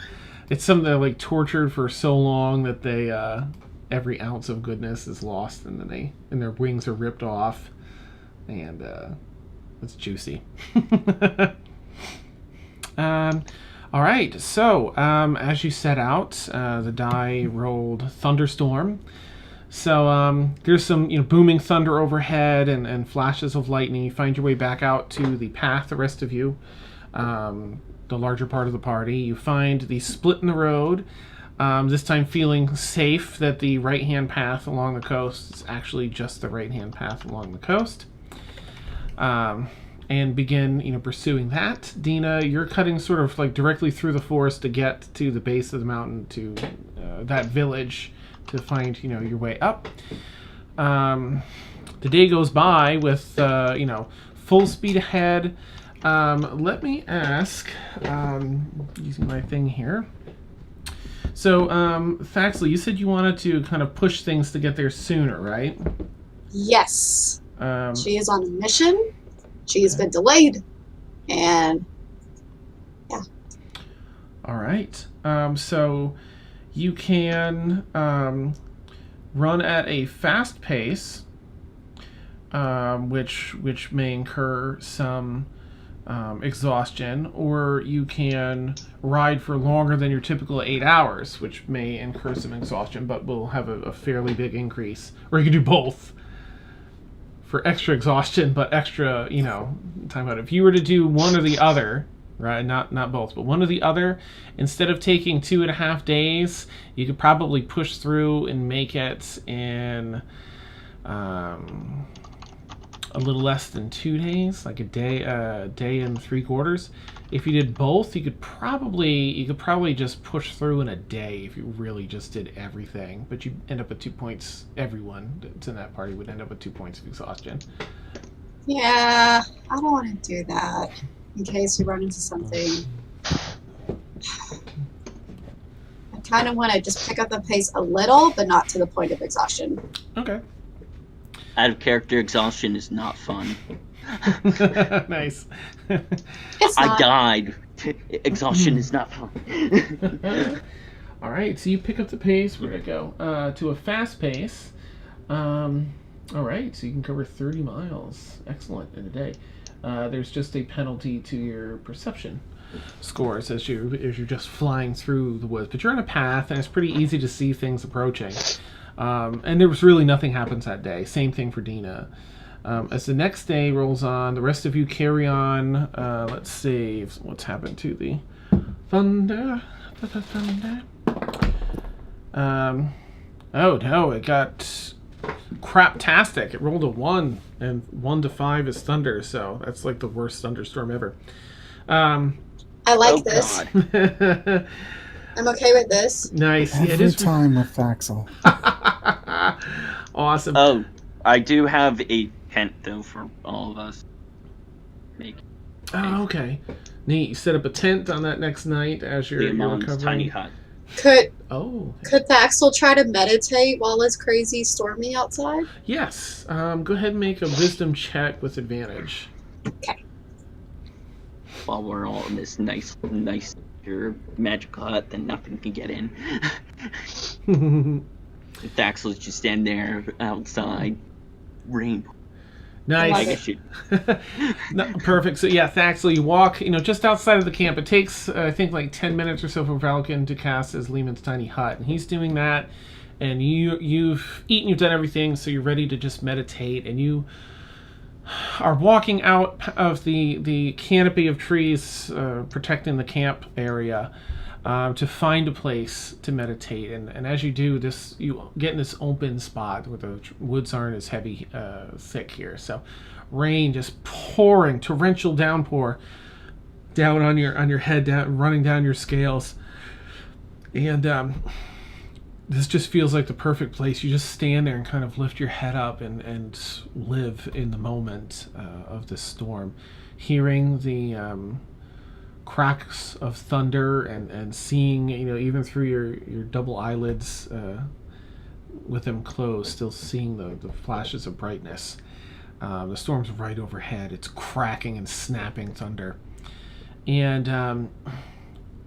It's something that like tortured for so long that they every ounce of goodness is lost, and then their wings are ripped off, and it's juicy. All right, so as you set out, the die rolled thunderstorm. So there's some booming thunder overhead and flashes of lightning. You find your way back out to the path, the rest of you, the larger part of the party. You find the split in the road, this time feeling safe that the right-hand path along the coast is actually just the right-hand path along the coast. And begin, pursuing that. Deena, you're cutting sort of like directly through the forest to get to the base of the mountain, to that village, to find, your way up. The day goes by with, full speed ahead. Let me ask, using my thing here. So, Thaxley, you said you wanted to kind of push things to get there sooner, right? Yes. She is on a mission. She's been delayed. And yeah. All right. So you can run at a fast pace, which may incur some exhaustion, or you can ride for longer than your typical 8 hours, which may incur some exhaustion, but will have a fairly big increase. Or you can do both for extra exhaustion, but extra, time out. If you were to do one or the other, right, not both, but one or the other, instead of taking 2.5 days, you could probably push through and make it in a little less than 2 days, like a day and 3/4. If you did both, you could probably just push through in a day if you really just did everything. But you end up with 2 points. Everyone that's in that party would end up with 2 points of exhaustion. Yeah, I don't want to do that in case we run into something. I kind of want to just pick up the pace a little, but not to the point of exhaustion. Okay. Out of character exhaustion is not fun. Nice. It's I not. died. Exhaustion is not fun. All right, so you pick up the pace. Where'd it go? To a fast pace. All right, so you can cover 30 miles. Excellent, in a day. There's just a penalty to your perception scores as you're just flying through the woods. But you're on a path, and it's pretty easy to see things approaching. And there was really nothing happens that day. Same thing for Deena. As the next day rolls on, the rest of you carry on. Let's see what's happened to the thunder. Oh no, it got craptastic. It rolled a 1, and 1 to 5 is thunder, so that's like the worst thunderstorm ever. I like this. God. I'm okay with this. Nice. Yeah, it Every is. time with Thaxel. Awesome. Oh, I do have a tent though for all of us. Oh, okay. Neat. You set up a tent on that next night as you're Mom's recovering. tiny hut. Could Oh. Thaxel try to meditate while it's crazy stormy outside? Yes. Go ahead and make a wisdom check with advantage. Okay. While we're all in this nice magical hut, then nothing can get in. Thaxel's just standing there outside, rain. Nice. I guess you. No, perfect. So yeah, Thaxel, you walk, just outside of the camp. It takes, I think, like 10 minutes or so for Valken to cast as Lemon's tiny hut, and he's doing that. And you've eaten, you've done everything, so you're ready to just meditate. And you are walking out of the canopy of trees protecting the camp area to find a place to meditate. And as you do this, you get in this open spot where the woods aren't as heavy, thick here. So rain just pouring, torrential downpour down on your head, down running down your scales. And this just feels like the perfect place. You just stand there and kind of lift your head up and live in the moment of this storm, hearing the cracks of thunder and seeing, even through your double eyelids with them closed, still seeing the flashes of brightness. The storm's right overhead. It's cracking and snapping thunder. And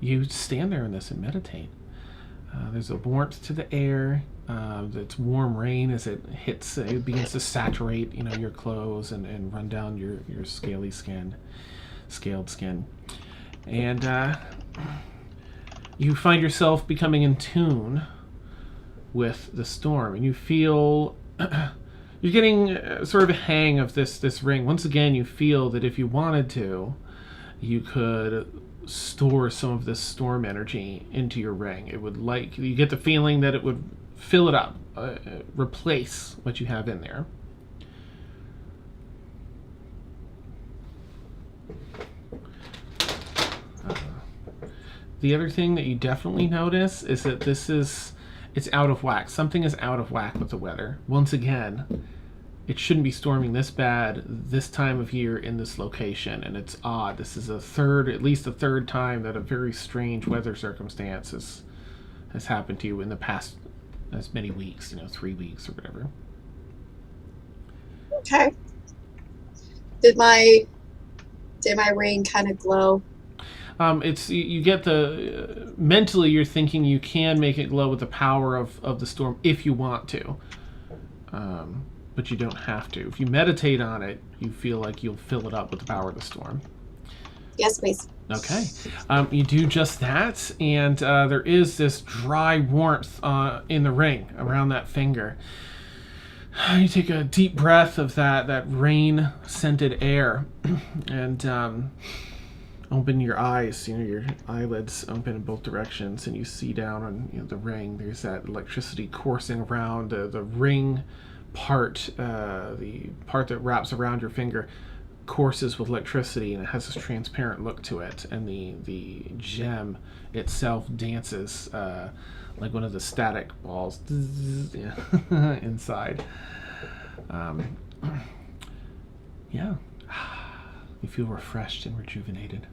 you stand there in this and meditate. There's a warmth to the air. It's warm rain as it hits. It begins to saturate, your clothes and run down your scaled skin. And you find yourself becoming in tune with the storm, and you feel you're getting sort of a hang of this ring. Once again, you feel that if you wanted to, you could store some of this storm energy into your ring. It would you get the feeling that it would fill it up, replace what you have in there. The other thing that you definitely notice is that it's out of whack. Something is out of whack with the weather. Once again, it shouldn't be storming this bad this time of year in this location, and it's odd. This is at least the third time that a very strange weather circumstance has happened to you in the past as many weeks, 3 weeks or whatever. Okay. Did my ring kind of glow? It's you get mentally you're thinking you can make it glow with the power of the storm if you want to. But you don't have to. If you meditate on it, you feel like you'll fill it up with the power of the storm. Yes, please. Okay. You do just that, and there is this dry warmth in the ring around that finger. You take a deep breath of that rain-scented air, and open your eyes. Your eyelids open in both directions, and you see down on the ring. There's that electricity coursing around the ring part, the part that wraps around your finger courses with electricity, and it has this transparent look to it, and the gem itself dances like one of the static balls inside. Yeah, you feel refreshed and rejuvenated.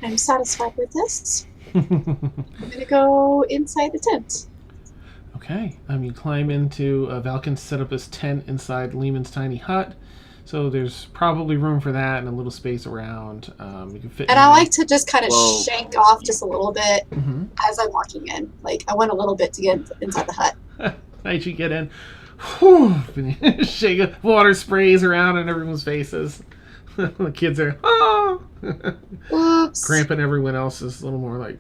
I'm satisfied with this. I'm gonna go inside the tent. Okay, you climb into Valken's set up his tent inside Lehman's tiny hut, so there's probably room for that and a little space around. You can fit. And I like to just kind of shank off just a little bit as I'm walking in. Like I want a little bit to get inside the hut. As you get in, whew, shake it, water sprays around in everyone's faces. The kids are Oops. cramping everyone else is a little more like.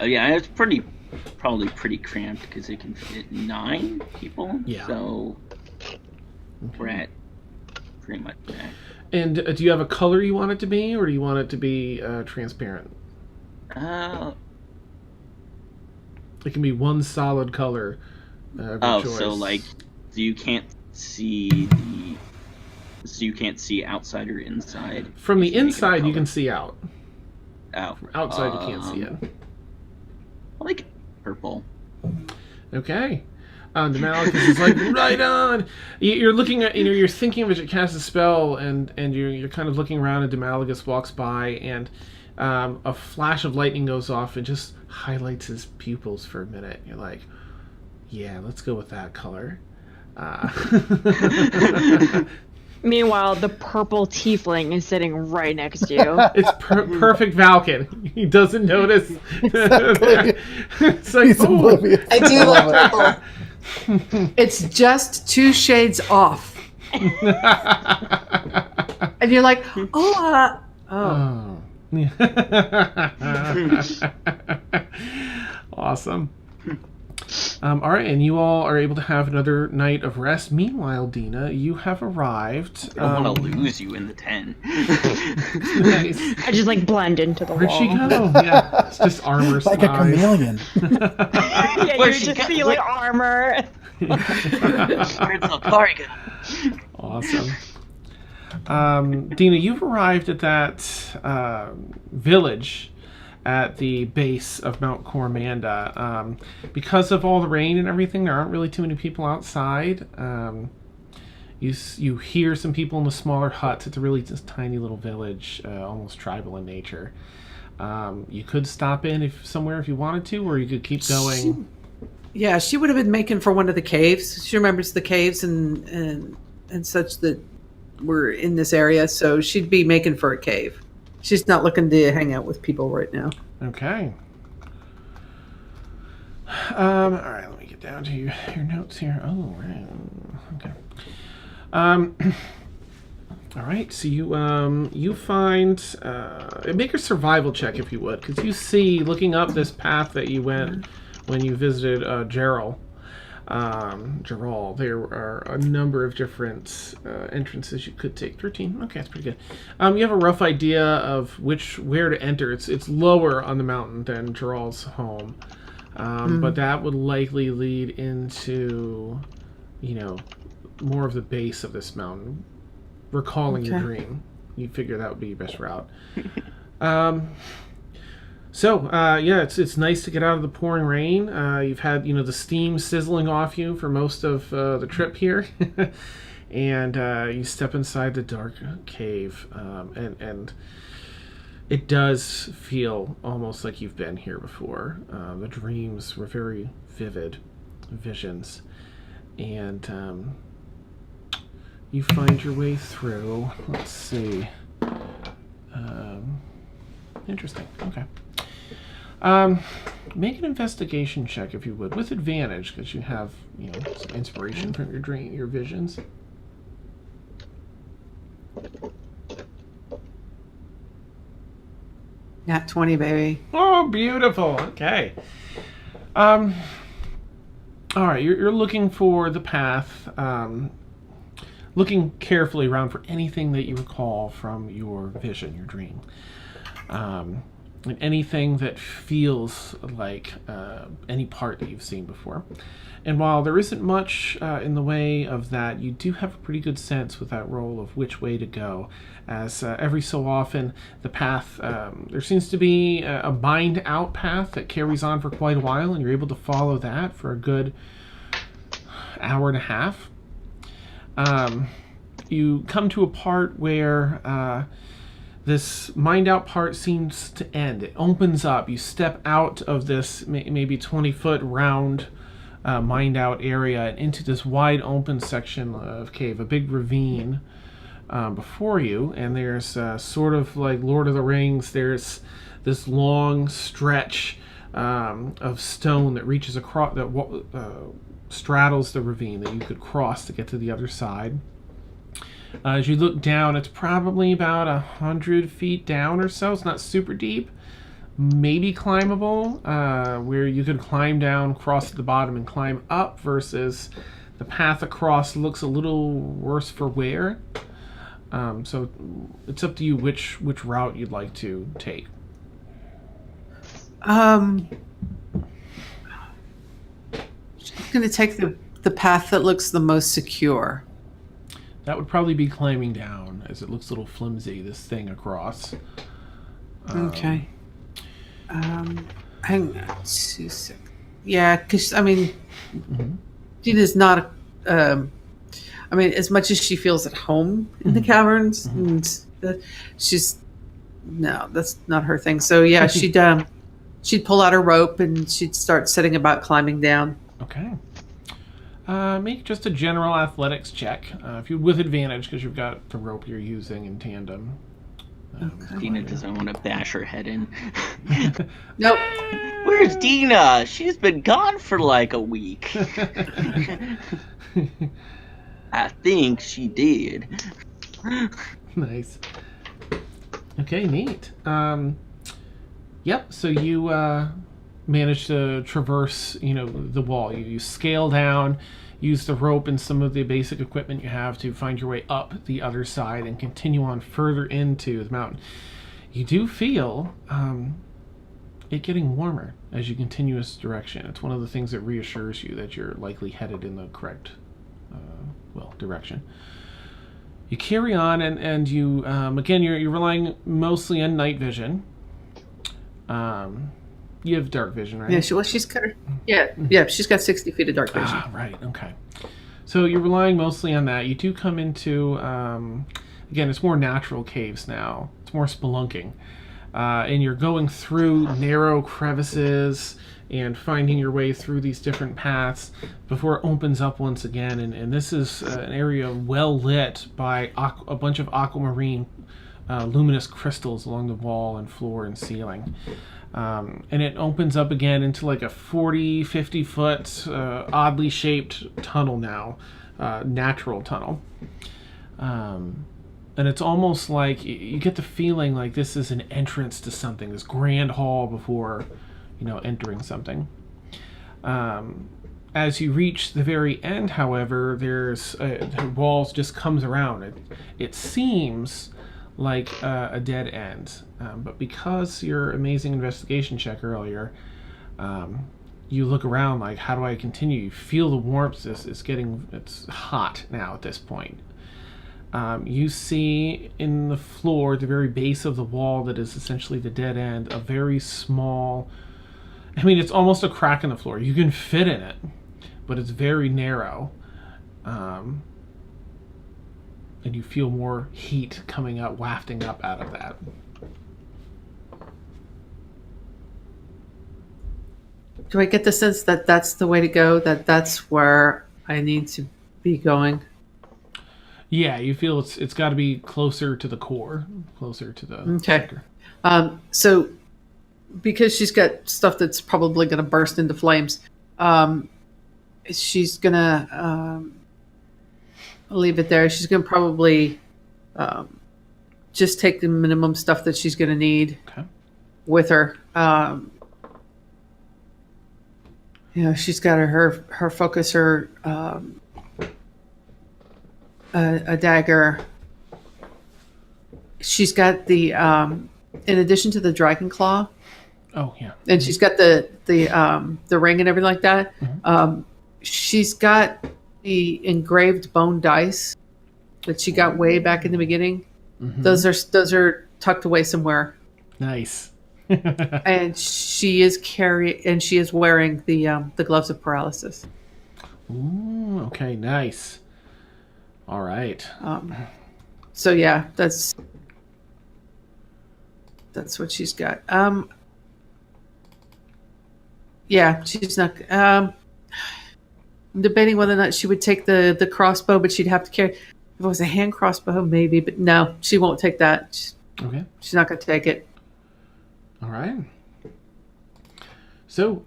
Yeah, it's probably pretty cramped because it can fit 9 people. Yeah. So we're at pretty much that. And do you have a color you want it to be, or do you want it to be transparent? It can be one solid color. Choice. So you can't see outside or inside. From the inside, you can see out. Out. From outside, you can't see it. I like purple. Okay. Demalacus is like, right on. You're looking at, you're thinking of it to cast a spell, and you're kind of looking around, and Demalacus walks by, and a flash of lightning goes off and just highlights his pupils for a minute. You're like, yeah, let's go with that color. Meanwhile, the purple tiefling is sitting right next to you. It's perfect Valken. He doesn't notice. Exactly. It's like, He's oblivious. I do love purple. It's just 2 shades off. And you're like, oh. Awesome. All right, and you all are able to have another night of rest. Meanwhile, Deena, you have arrived. I don't want to lose you in the 10. Nice. I just like blend into the Where'd wall. she go? Yeah, it's just armor Like a size. chameleon. Yeah, you Where's she just go- see like armor. Where'd Zalkari go? Awesome. Deena, you've arrived at that village at the base of Mount Cormanda. Because of all the rain and everything, there aren't really too many people outside. You hear some people in the smaller huts. It's a really just tiny little village, almost tribal in nature. You could stop in somewhere if you wanted to, or you could keep going. She would have been making for one of the caves. She remembers the caves and such that were in this area, so she'd be making for a cave. She's not looking to hang out with people right now. Okay. All right, let me get down to your notes here. Oh, right. Okay. All right, so you find make a survival check if you would, because you see, looking up this path that you went when you visited Gerald, there are a number of different entrances you could take. 13. Okay, that's pretty good. You have a rough idea of where to enter. It's lower on the mountain than Gerald's home, but that would likely lead into, more of the base of this mountain. Recalling your dream, you figure that would be your best route. It's nice to get out of the pouring rain. You've had, the steam sizzling off you for most of the trip here. And you step inside the dark cave, and it does feel almost like you've been here before. The dreams were very vivid visions. And you find your way through. Let's see. Interesting. Okay. Make an investigation check if you would, with advantage, because you have, some inspiration from your visions. Nat 20, baby. Oh, beautiful. Okay. All right. You're looking for the path. Looking carefully around for anything that you recall from your vision, your dream. And anything that feels like any part that you've seen before. And while there isn't much in the way of that, you do have a pretty good sense with that roll of which way to go, as every so often the path, there seems to be a mined out path that carries on for quite a while, and you're able to follow that for a good hour and a half. You come to a part where this mined out part seems to end. It opens up. You step out of this maybe 20-foot round mined out area and into this wide open section of cave, a big ravine before you. And there's sort of like Lord of the Rings, there's this long stretch of stone that reaches across, that straddles the ravine that you could cross to get to the other side. As you look down, it's probably about 100 feet down or so. It's not super deep. Maybe climbable, where you could climb down, cross to the bottom, and climb up, versus the path across looks a little worse for wear. So it's up to you which route you'd like to take. I'm going to take the path that looks the most secure. That would probably be climbing down, as it looks a little flimsy, this thing across. Okay. Hang on 2 seconds. Yeah, because, Deena's not, as much as she feels at home in the caverns, and that's not her thing. So, yeah, she'd pull out her rope and she'd start setting about climbing down. Okay. Make just a general athletics check, if you with advantage, because you've got the rope you're using in tandem. Deena doesn't want to bash her head in. Nope. Where's Deena? She's been gone for like a week. I think she did. Nice. Okay, neat. Yep. So you managed to traverse, the wall. You scale down, use the rope and some of the basic equipment you have to find your way up the other side and continue on further into the mountain. You do feel it getting warmer as you continue this direction. It's one of the things that reassures you that you're likely headed in the correct, direction. You carry on, and you again you're relying mostly on night vision. You have dark vision, right? Yeah, she's got she's got 60 feet of dark vision. Ah, right. Okay. So you're relying mostly on that. You do come into again, it's more natural caves now. It's more spelunking, and you're going through narrow crevices and finding your way through these different paths before it opens up once again. And this is an area well lit by a bunch of aquamarine luminous crystals along the wall and floor and ceiling. And it opens up again into like a 40, 50 foot oddly shaped tunnel now, natural tunnel. And it's almost like you get the feeling like this is an entrance to something, this grand hall before entering something. As you reach the very end, however, there's the walls just comes around. It seems like a dead end, but because your amazing investigation check earlier, you look around like, how do I continue? You feel the warmth. It's hot now at this point. You see in the floor, at the very base of the wall that is essentially the dead end, a very small, it's almost a crack in the floor. You can fit in it, but it's very narrow. And you feel more heat coming up, wafting up out of that. Do I get the sense that that's the way to go? That's where I need to be going? Yeah, you feel it's got to be closer to the core, closer to the Okay. center. So because she's got stuff that's probably going to burst into flames, she's going to leave it there. She's going to probably just take the minimum stuff that she's going to need with her. She's got her focuser, a dagger. She's got the in addition to the dragon claw. Oh yeah. And she's got the ring and everything like that. Mm-hmm. She's got the engraved bone dice that she got way back in the beginning. Mm-hmm. Those are tucked away somewhere. Nice. And she is wearing the gloves of paralysis. Ooh, okay, nice. All right. So yeah, that's what she's got. Yeah, she's not. I'm debating whether or not she would take the crossbow, but she'd have to carry. If it was a hand crossbow, maybe, but no, she won't take that. Okay. She's not going to take it. All right. So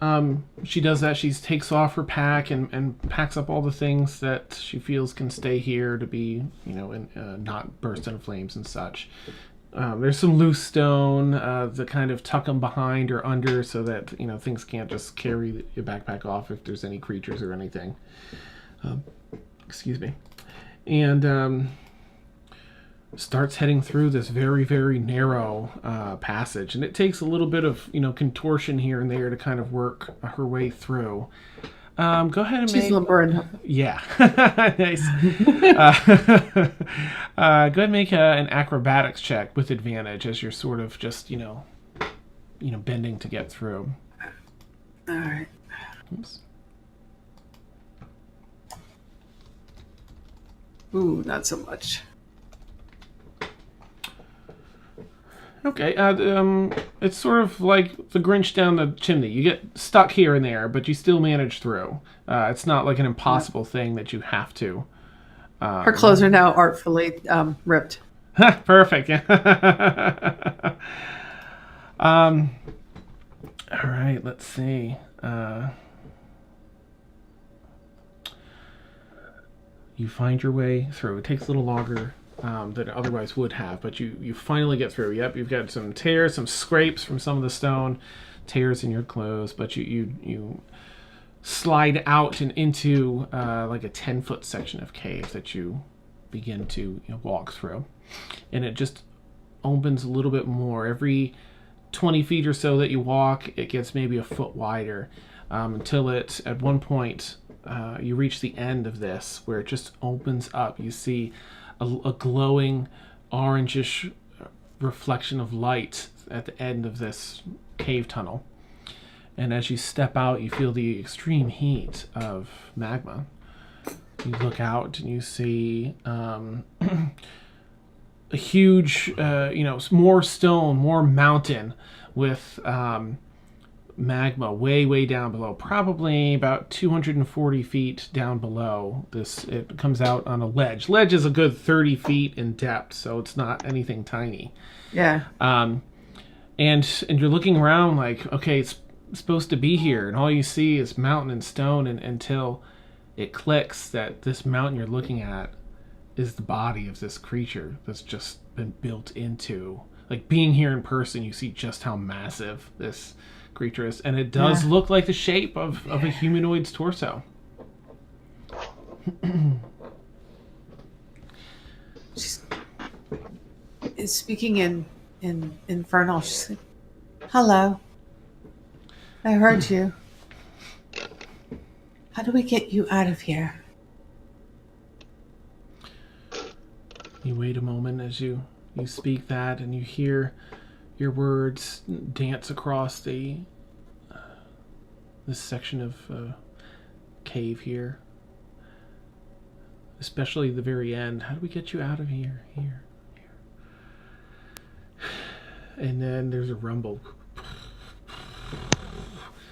she does that. She takes off her pack and packs up all the things that she feels can stay here to be, not burst into flames and such. There's some loose stone that kind of tuck them behind or under so that, things can't just carry your backpack off if there's any creatures or anything. Excuse me. And starts heading through this very, very narrow passage. And it takes a little bit of, contortion here and there to kind of work her way through. Go ahead and She's limber enough. Yeah. Nice. Go ahead and make an acrobatics check with advantage as you're sort of just, bending to get through. All right. Oops. Ooh, not so much. Okay, it's sort of like the Grinch down the chimney. You get stuck here and there, but you still manage through. It's not like an impossible thing that you have to. Her clothes are now artfully ripped. Perfect. All right, let's see. You find your way through. It takes a little longer than it otherwise would have, but you finally get through. Yep, you've got some tears, some scrapes from some of the stone, tears in your clothes, but you slide out and into like a 10-foot section of cave that you begin to walk through. And it just opens a little bit more. Every 20 feet or so that you walk, it gets maybe a foot wider until it, at one point, you reach the end of this where it just opens up. You see a glowing orangish reflection of light at the end of this cave tunnel. And as you step out, you feel the extreme heat of magma. You look out and you see a huge, more stone, more mountain with magma way down below, probably about 240 feet down below. It comes out on a ledge. Ledge is a good 30 feet in depth, so it's not anything tiny. Yeah. And you're looking around like, okay, it's supposed to be here, and all you see is mountain and stone, and until it clicks that this mountain you're looking at is the body of this creature that's just been built into, like, being here in person, you see just how massive this creature is, and it does look like the shape of a humanoid's torso. She's speaking in Infernal. She's like, "Hello, I heard you. How do we get you out of here?" You wait a moment as you speak that, and you hear your words dance across this section of cave here. Especially the very end. How do we get you out of here? Here. And then there's a rumble.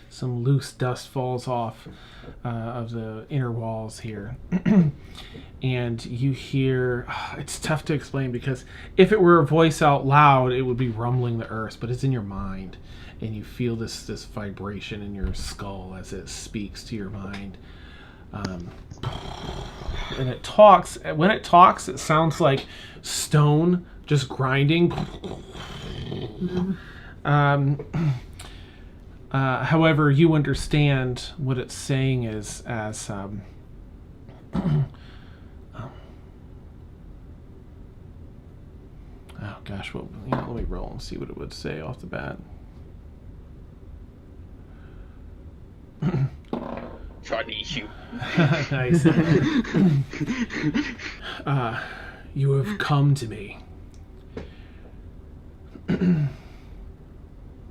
Some loose dust falls off of the inner walls here. And you hear, it's tough to explain because if it were a voice out loud, it would be rumbling the earth, but it's in your mind. And you feel this vibration in your skull as it speaks to your mind. And it talks. When it talks, it sounds like stone just grinding. However, you understand what it's saying is as oh gosh, well, let me roll and see what it would say off the bat. Tradition. Nice. You have come to me.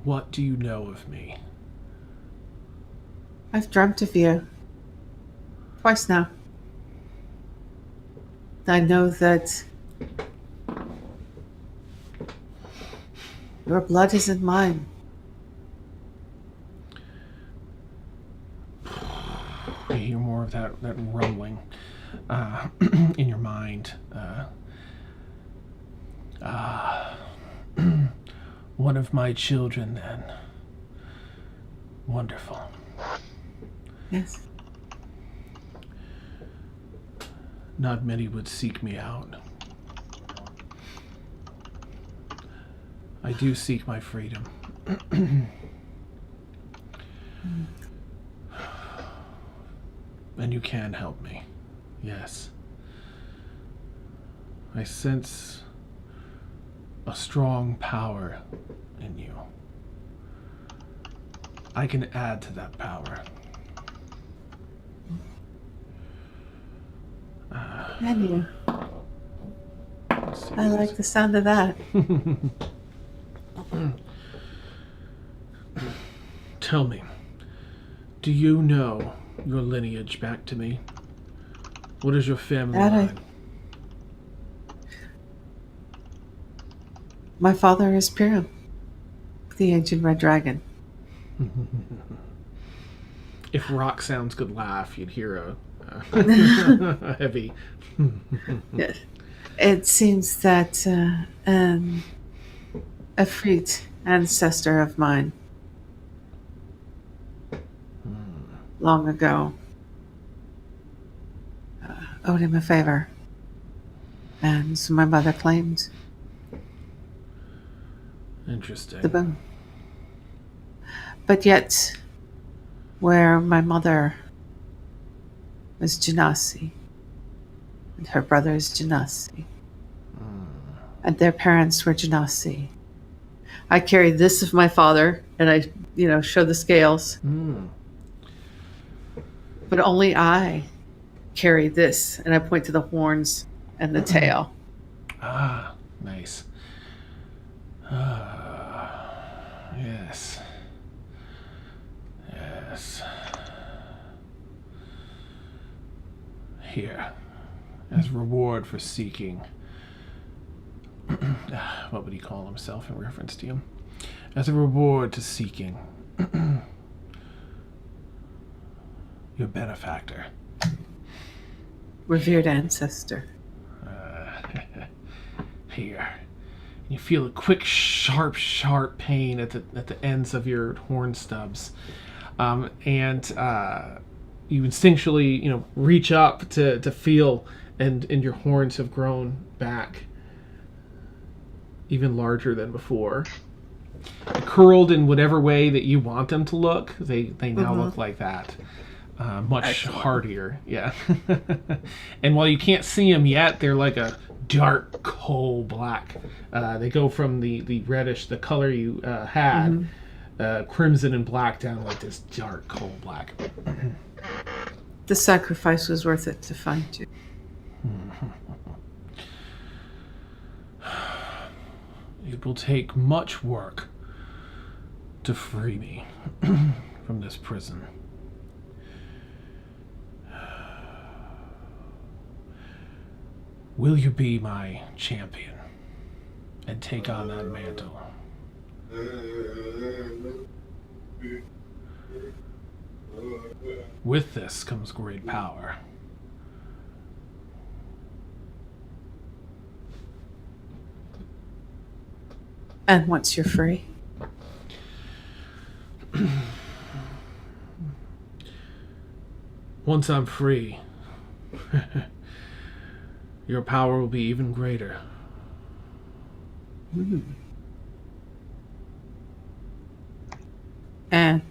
What do you know of me? I've dreamt of you twice now. I know that your blood isn't mine. You hear more of that rumbling in your mind. One of my children, then. Wonderful. Yes. Not many would seek me out. I do seek my freedom. And you can help me. Yes. I sense a strong power in you. I can add to that power. And you. I like the sound of that. Tell me, do you know your lineage back to me? What is your family line? My father is Ikram, the ancient red dragon. If rock sounds could laugh, you'd hear a heavy. Yes. It seems that a freed ancestor of mine long ago owed him a favor. And so my mother claimed Interesting. the bone. But yet, where my mother was Genasi, and her brother is Genasi, and their parents were Genasi, I carry this of my father, and I, show the scales. But only I carry this, and I point to the horns and the tail. Ah, nice. Yes. Yes. Here, as reward for seeking. What would he call himself in reference to you? As a reward to seeking your benefactor. Revered ancestor. Here. You feel a quick, sharp pain at the ends of your horn stubs. And you instinctually, reach up to feel, and your horns have grown back even larger than before. Curled in whatever way that you want them to look, they now look like that. Much Excellent. hardier, yeah. And while you can't see them yet, they're like a dark coal black. They go from the reddish, the color you had, crimson and black, down like this dark coal black. The sacrifice was worth it to find you. It will take much work to free me from this prison. Will you be my champion and take on that mantle? With this comes great power. And once you're free, Once I'm free, your power will be even greater. and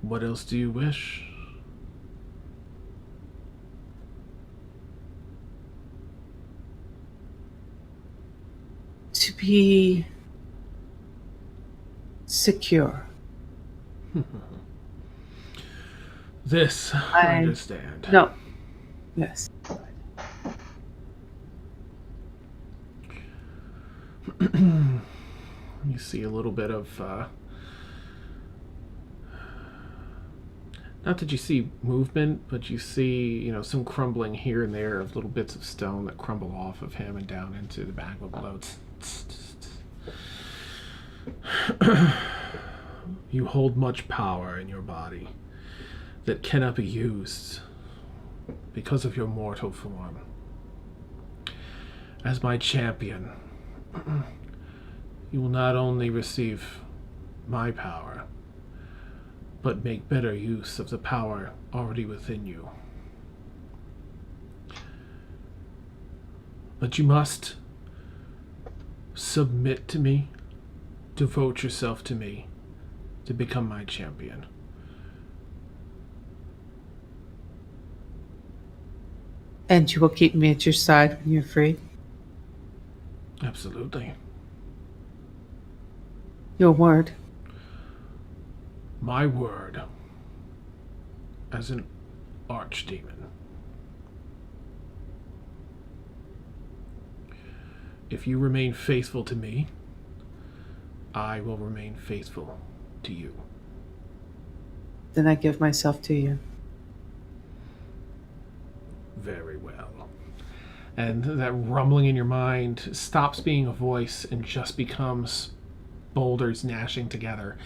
What else do you wish? to be secure. This, I understand. No. Yes. You see a little bit of, not that you see movement, but you see, some crumbling here and there of little bits of stone that crumble off of him and down into the magma below. You hold much power in your body that cannot be used because of your mortal form. As my champion, you will not only receive my power, but make better use of the power already within you. But you must submit to me, devote yourself to me, to become my champion. And you will keep me at your side when you're free? Absolutely. Your word. My word as an archdemon. If you remain faithful to me, I will remain faithful to you. Then I give myself to you. Very well. And that rumbling in your mind stops being a voice and just becomes boulders gnashing together.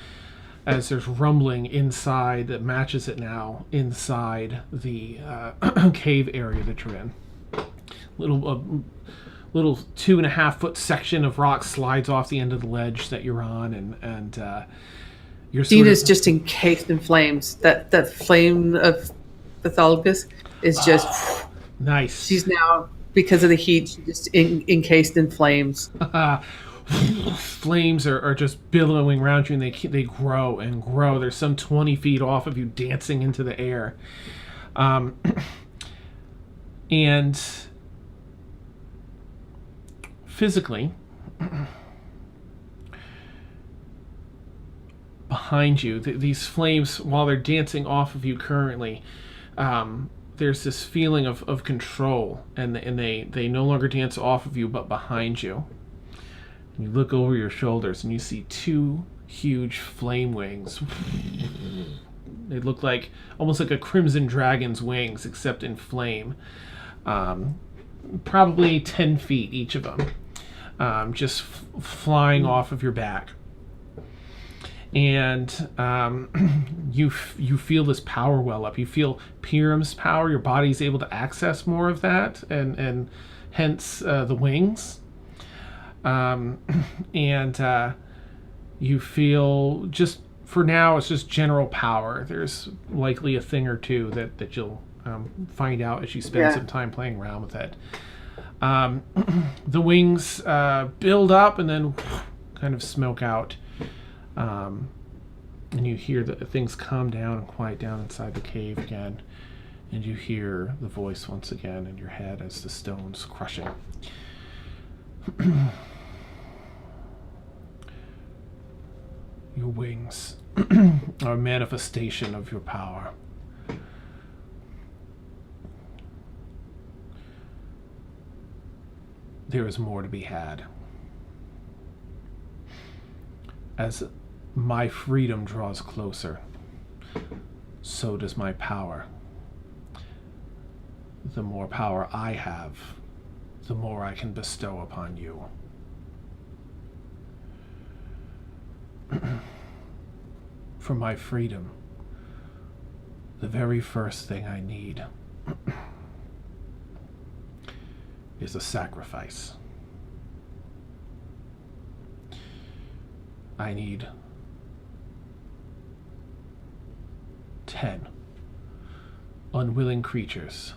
as there's rumbling inside that matches it now inside the cave area that you're in. Little 2.5-foot section of rock slides off the end of the ledge that you're on, and you're sort Deena's of, just encased in flames. That flame of Pathologous is just nice. She's now, because of the heat, she's just encased in flames. Flames are just billowing around you, and they grow and grow. There's some 20 feet off of you, dancing into the air. And physically, behind you, these flames, while they're dancing off of you currently, there's this feeling of control, and they no longer dance off of you, but behind you. And you look over your shoulders, and you see 2 huge flame wings. They look like almost like a crimson dragon's wings, except in flame. Probably 10 feet each of them, just flying off of your back. And you feel this power well up. You feel Piram's power. Your body's able to access more of that, and hence the wings. And you feel, just for now, it's just general power. There's likely a thing or two that you'll find out as you spend some time playing around with it. The wings build up and then kind of smoke out. And you hear that things calm down and quiet down inside the cave again. And you hear the voice once again in your head as the stone's crushing. Your wings are a manifestation of your power. There is more to be had. As my freedom draws closer, so does my power. The more power I have, the more I can bestow upon you. For my freedom, the very first thing I need is a sacrifice. I need 10 unwilling creatures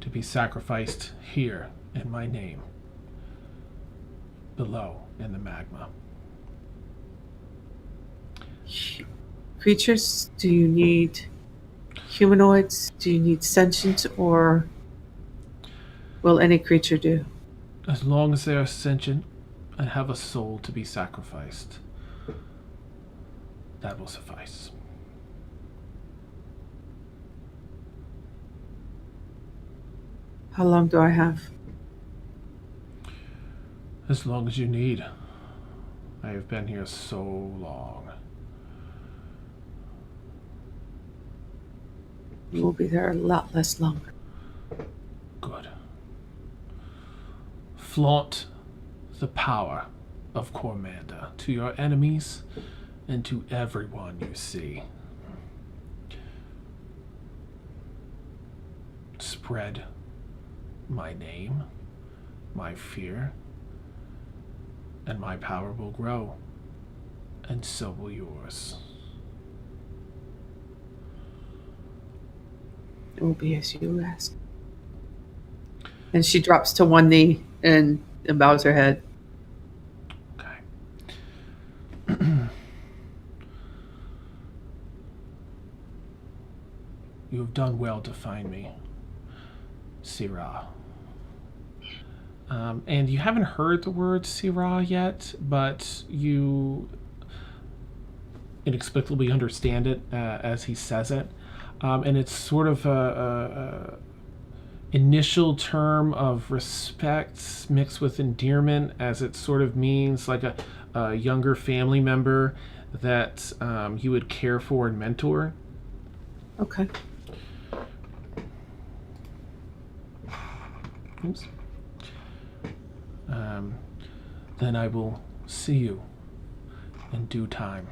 to be sacrificed here in my name, below in the magma. Creatures? Do you need humanoids? Do you need sentient, or will any creature do? As long as they are sentient and have a soul to be sacrificed, that will suffice. How long do I have? As long as you need. I have been here so long. We'll be there a lot less longer. Good. Flaunt the power of Cormanda to your enemies and to everyone you see. Spread my name, my fear, and my power will grow, and so will yours. It will be as you ask. And she drops to one knee and bows her head. Okay. You have done well to find me, Sirah. And you haven't heard the word Sirah yet, but you inexplicably understand it as he says it. And it's sort of a initial term of respect mixed with endearment, as it sort of means like a younger family member that you would care for and mentor. Okay. Oops. Then I will see you in due time.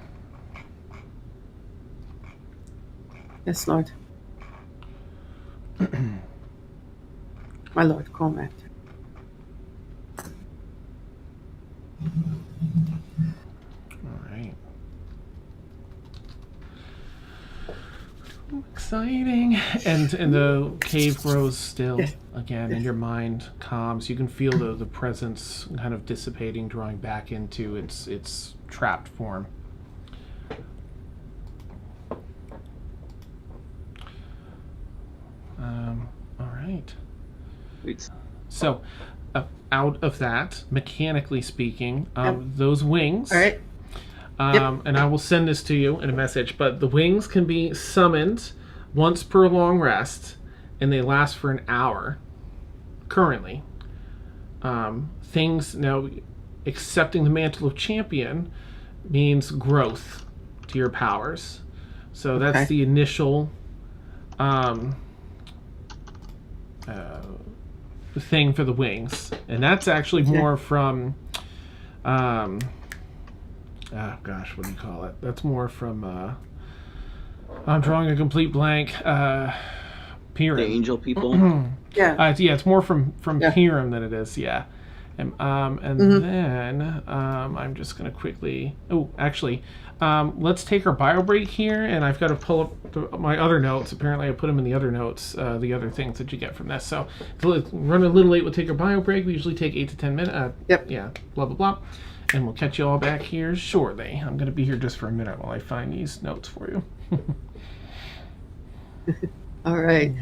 Yes, Lord. My Lord, Cormac. All right. Exciting. And the cave grows still again, and your mind calms. You can feel the presence kind of dissipating, drawing back into its trapped form. All right. So, out of that, mechanically speaking, those wings. All right. And I will send this to you in a message, but the wings can be summoned once per long rest, and they last for an hour, currently. Things, now, accepting the mantle of champion means growth to your powers. So that's the initial thing for the wings. And that's actually more from... oh gosh, what do you call it? That's more from I'm drawing a complete blank. Piram. The angel people. Yeah. It's more from Piram than it is. Yeah. And then I'm just gonna quickly. Oh, actually, let's take our bio break here, and I've got to pull up my other notes. Apparently, I put them in the other notes. The other things that you get from this. So, run a little late. We'll take our bio break. We usually take 8 to 10 minutes. Yeah. Blah blah blah. And we'll catch you all back here shortly. I'm going to be here just for a minute while I find these notes for you. All right.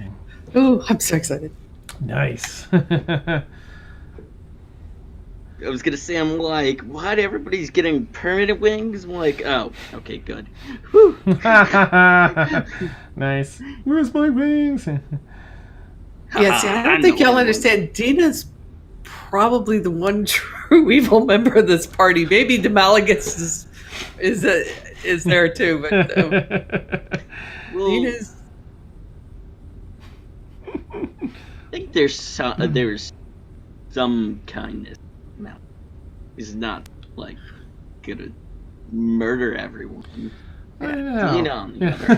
Oh, I'm so excited. Nice. I was gonna say, I'm like, what? Everybody's getting permanent wings? I'm like, oh, okay, good. Whew. Nice. Where's my wings? Yeah, see, I don't think y'all understand. Deena's probably the one true evil member of this party. Maybe Demalagus is there too, but Deena's. I think there's some kindness. He's not like gonna murder everyone. I know. Deena, on the other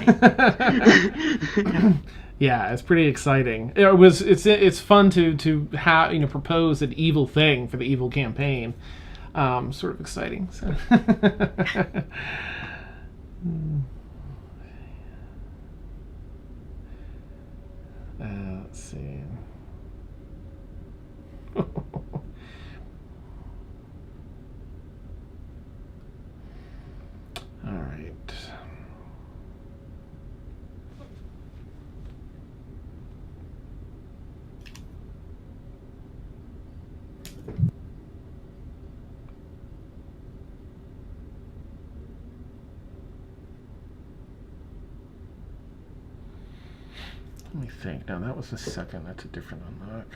hand. Yeah, it's pretty exciting. It's fun to have propose an evil thing for the evil campaign. Sort of exciting. So. Let's see. All right. Let me think. Now that was the second. That's a different unlock.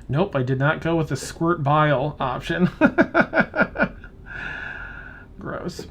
Nope, I did not go with the squirt bile option. Gross.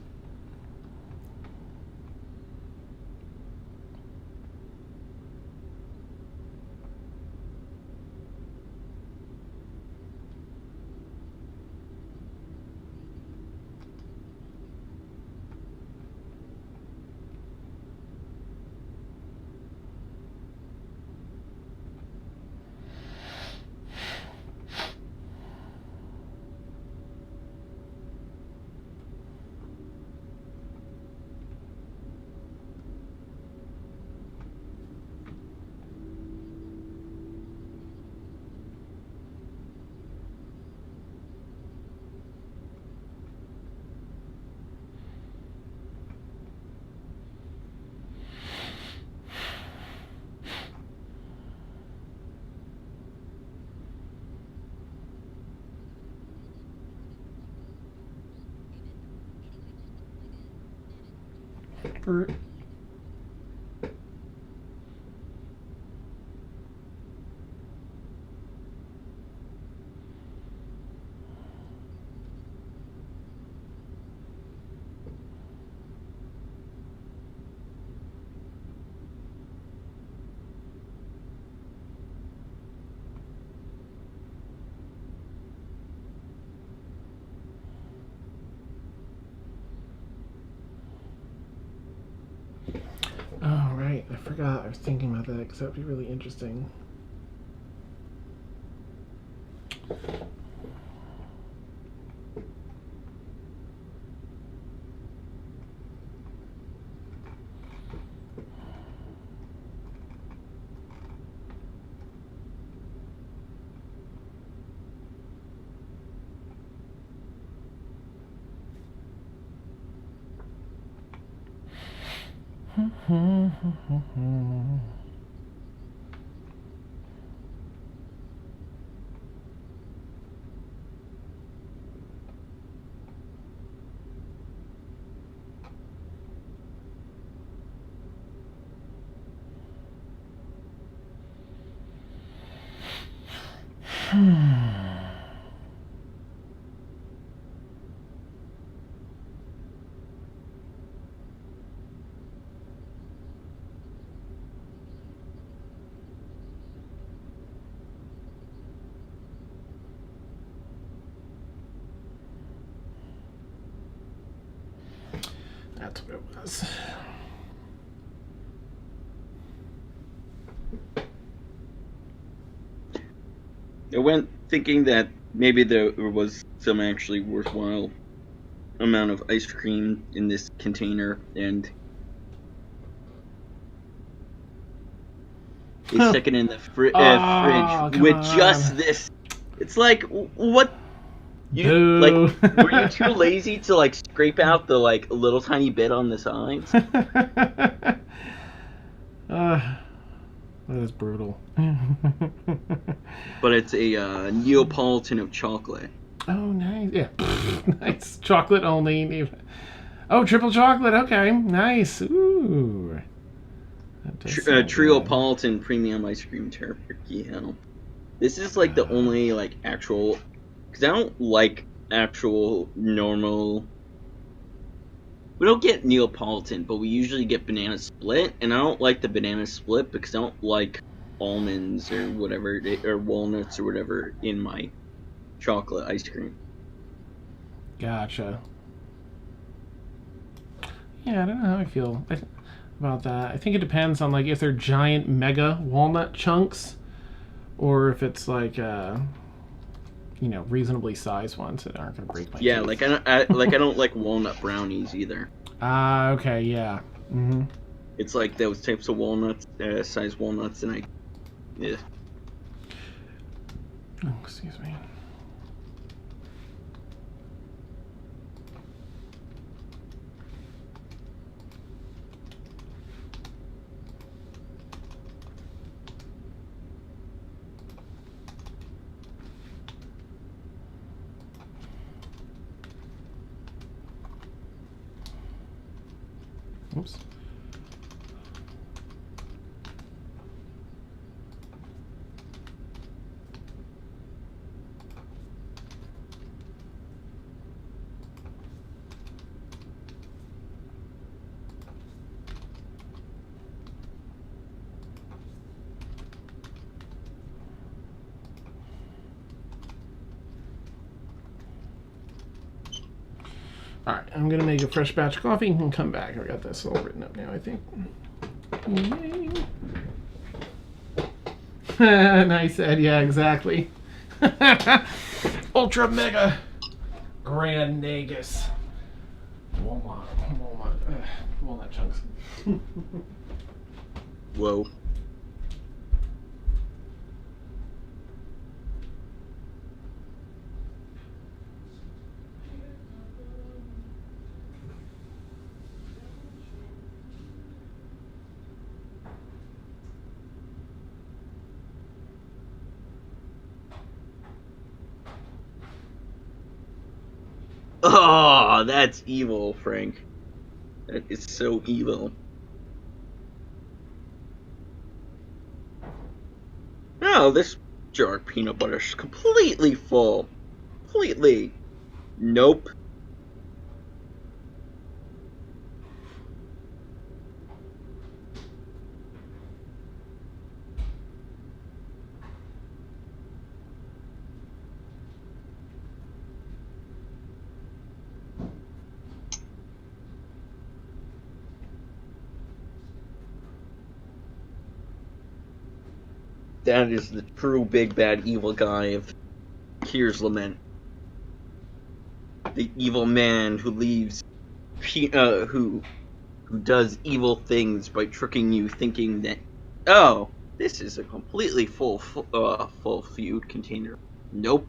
forgot. I was thinking about that because that would be really interesting. That's what it was. I went thinking that maybe there was some actually worthwhile amount of ice cream in this container, and they stuck it in the fridge with just this. It's like, what? You like, were you too lazy to like scrape out the like little tiny bit on the sides? That is brutal. But it's a Neapolitan of chocolate. Oh, nice. Yeah. Nice. Chocolate only. Oh, triple chocolate. Okay. Nice. Ooh. Triopolitan premium ice cream turkey. This is like the only like actual, because I don't like actual normal. We don't get Neapolitan, but we usually get banana split, and I don't like the banana split because I don't like almonds or whatever, or walnuts or whatever in my chocolate ice cream. Gotcha. Yeah, I don't know how I feel about that. I think it depends on like if they're giant mega walnut chunks, or if it's like reasonably sized ones that aren't gonna break my teeth. Like I don't like walnut brownies either. Okay, yeah. Mm-hmm. It's like those types of walnuts, size walnuts, and yeah. Oh, excuse me. Oops. Alright, I'm gonna make a fresh batch of coffee and come back. I got this all written up now, I think. Nice, Ed. Yeah, exactly. Ultra mega grand nagus. Walnut chunks. Whoa. Oh, that's evil, Frank. That is so evil. No, this jar of peanut butter is completely full. Completely. Nope. That is the true big bad evil guy of Here's Lament. The evil man who leaves, who does evil things by tricking you, thinking that, oh, this is a completely full food container. Nope.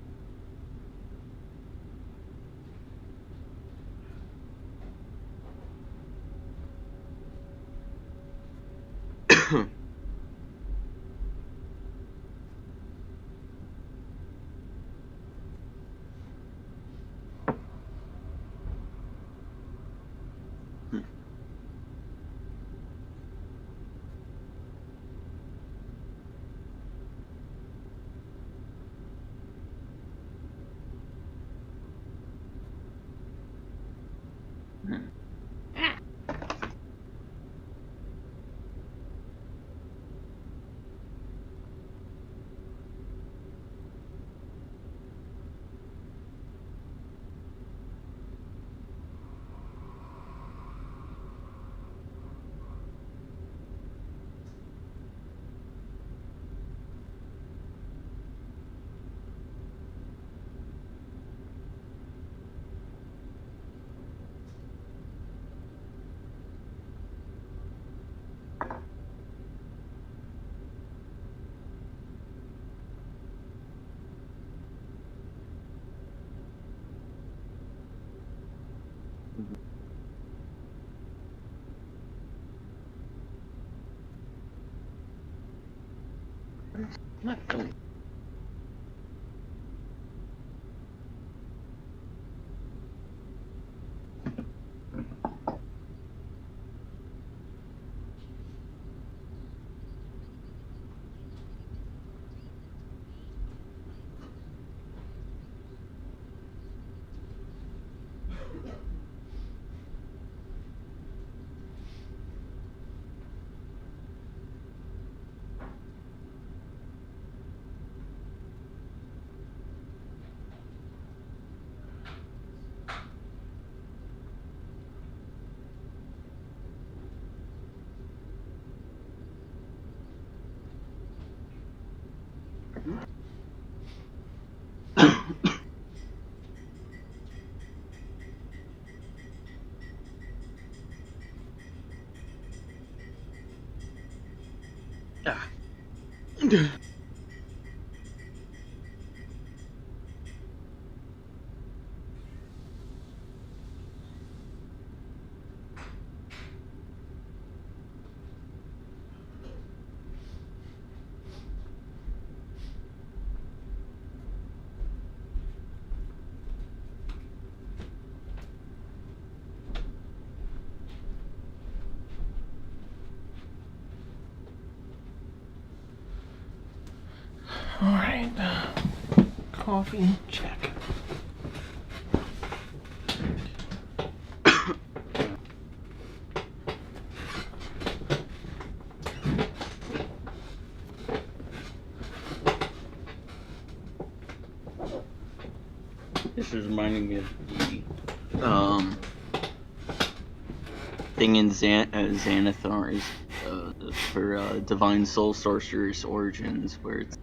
Not really. All right. Coffee, check. This is reminding me of the thing in Xanathar's for Divine Soul Sorcerer's Origins, where it's,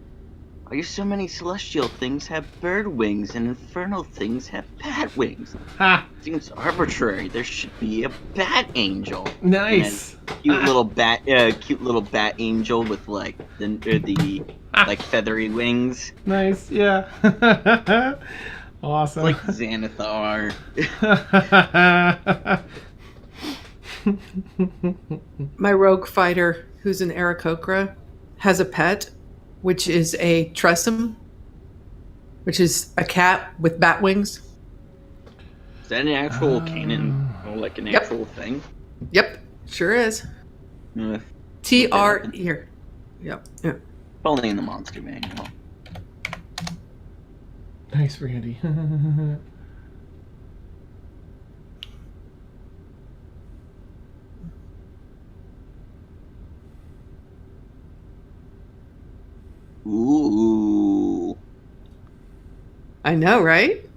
why do so many celestial things have bird wings and infernal things have bat wings? Ha! Seems arbitrary. There should be a bat angel. Nice. Cute little bat angel with like the like feathery wings. Nice. Yeah. Awesome. Like Xanathar. My rogue fighter, who's an Aarakocra, has a pet, which is a Tressum, which is a cat with bat wings. Is that an actual canon? Or like an actual thing? Yep, sure is. Uh, TR here. Yep. Only in the monster manual. Nice, Randy. Ooh. I know, right?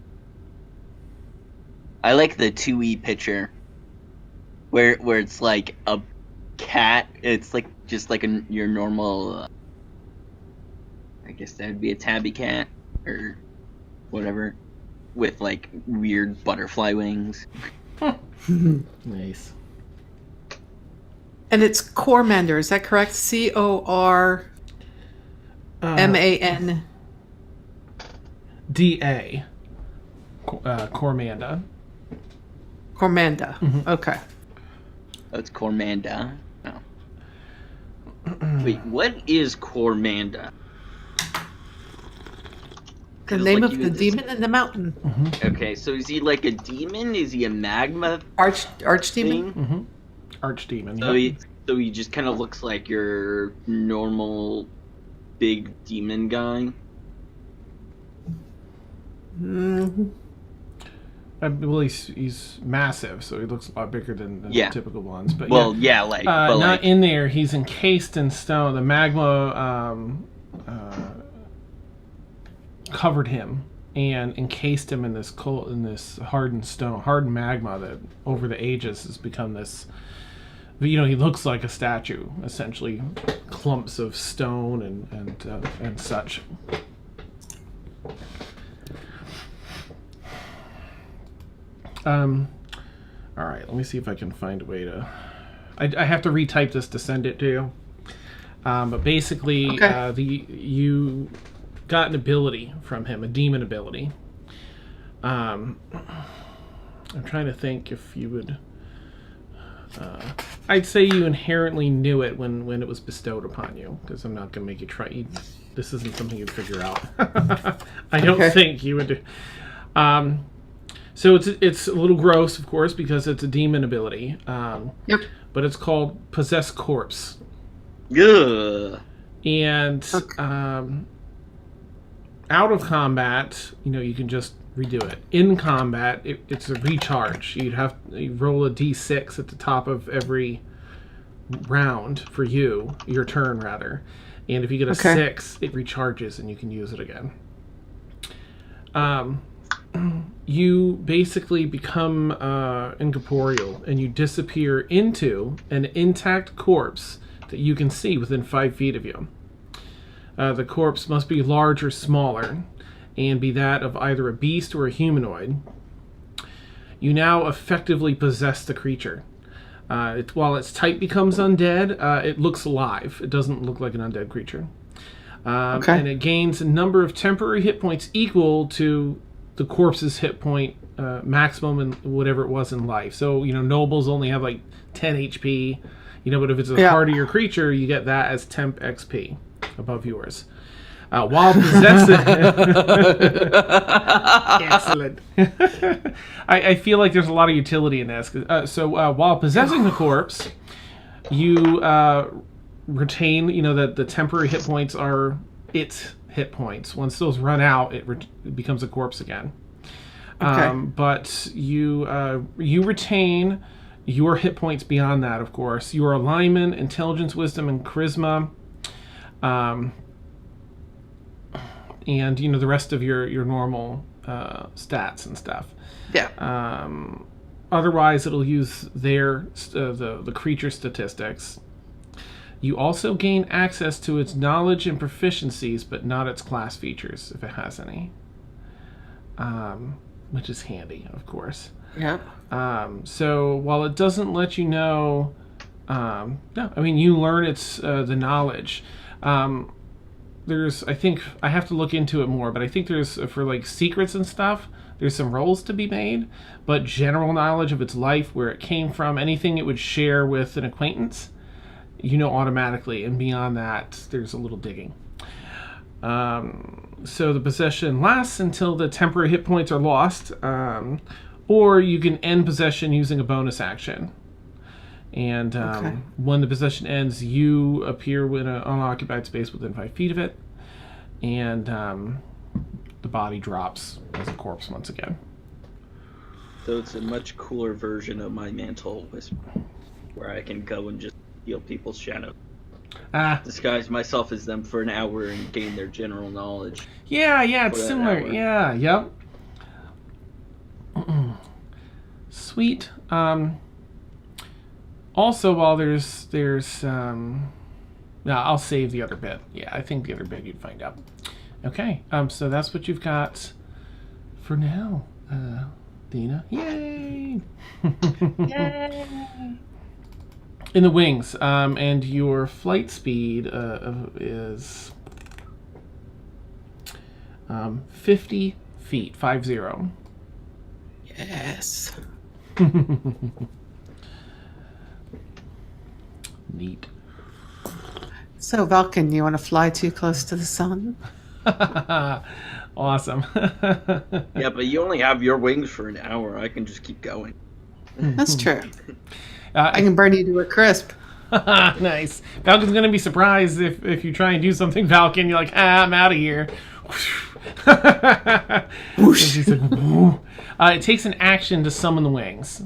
I like the 2E picture. Where it's like a cat. It's like just like your normal I guess that'd be a tabby cat or whatever, with like weird butterfly wings. Nice. And it's Cormanda, is that correct? Corman. DA. Cormanda. Cormanda. Okay. Oh, it's Cormanda. Oh. Wait, what is Cormanda? The 'Cause, name like, of you the had demon in the mountain. Okay, so is he like a demon? Is he a magma Archdemon? thing? Archdemon. So Yep. he just kind of looks like your normal big demon guy. Mhm. Well, he's massive, so he looks a lot bigger than the Yeah. typical ones. But Well, yeah, like, but not like, in there. He's encased in stone. The magma covered him and encased him in this hardened stone, hardened magma that over the ages has become this. He looks like a statue, essentially, clumps of stone and such. All right, let me see if I can find a way to. I have to retype this to send it to you. But basically, Okay. You got an ability from him, a demon ability. I'm trying to think if you would. I'd say you inherently knew it when it was bestowed upon you, because I'm not going to make you try. This isn't something you'd figure out. I don't think you would do. So it's a little gross, of course, because it's a demon ability. Yep. But it's called Possess Corpse. ugh. And out of combat, you can just redo it. In combat, it's a recharge. You roll a d6 at the top of every round for your turn rather. And if you get a 6, it recharges and you can use it again. You basically become incorporeal and you disappear into an intact corpse that you can see within 5 feet of you. The corpse must be large or smaller and be that of either a beast or a humanoid. You now effectively possess the creature. While its type becomes undead, it looks alive. It doesn't look like an undead creature. And it gains a number of temporary hit points equal to the corpse's hit point maximum and whatever it was in life. So, nobles only have like 10 HP, but if it's a hardier creature, you get that as temp XP above yours. While possessing... Excellent. I feel like there's a lot of utility in this. So while possessing the corpse, you retain, that the temporary hit points are its hit points. Once those run out, it becomes a corpse again. But you retain your hit points beyond that, of course. Your alignment, intelligence, wisdom, and charisma. And the rest of your normal stats and stuff. Yeah. Otherwise, it'll use the creature statistics. You also gain access to its knowledge and proficiencies, but not its class features, if it has any. Which is handy, of course. Yep. So while it doesn't let you know, you learn its the knowledge. I think I have to look into it more, but I think there's for like secrets and stuff. There's some rolls to be made, but general knowledge of its life, where it came from, anything it would share with an acquaintance, automatically, and beyond that, there's a little digging. So the possession lasts until the temporary hit points are lost, or you can end possession using a bonus action. And when the possession ends, you appear in an unoccupied space within 5 feet of it, and the body drops as a corpse once again. So it's a much cooler version of my mantle whisper, where I can go and just steal people's shadows. Disguise myself as them for an hour and gain their general knowledge. Yeah, it's similar. Hour. Yeah, yep. Sweet. Also, while there's No, I'll save the other bit. Yeah, I think the other bit you'd find out. Okay, so that's what you've got for now, Deena. Yay! Yay! In the wings, and your flight speed is 50 feet, 50. Yes. Neat. So, Vulcan, you want to fly too close to the sun? Awesome. Yeah, but you only have your wings for an hour. I can just keep going. That's true. I can burn you to a crisp. Nice. Falcon's gonna be surprised if you try and do something, Falcon. You're like, I'm out of here. Whoosh. He's like, woo. It takes an action to summon the wings.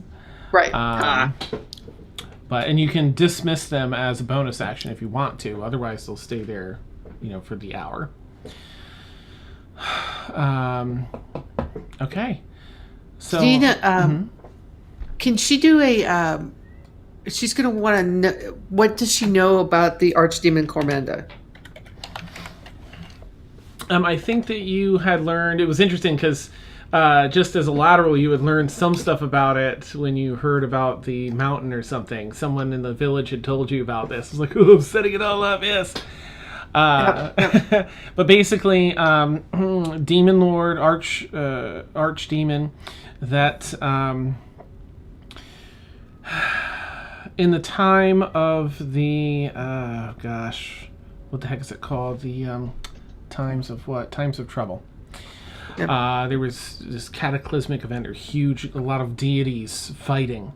Right. And you can dismiss them as a bonus action if you want to. Otherwise, they'll stay there, for the hour. Okay. So, Deena, can she do a? She's going to want to know. What does she know about the Archdemon Cormanda? I think that you had learned. It was interesting because just as a lateral, you had learned some stuff about it when you heard about the mountain or something. Someone in the village had told you about this. It was like, oh, I'm setting it all up. Yes. Yep. But basically, demon lord, archdemon, that in the time of the what the heck is it called? The times of what? Times of trouble. Yep. There was this cataclysmic event, or a lot of deities fighting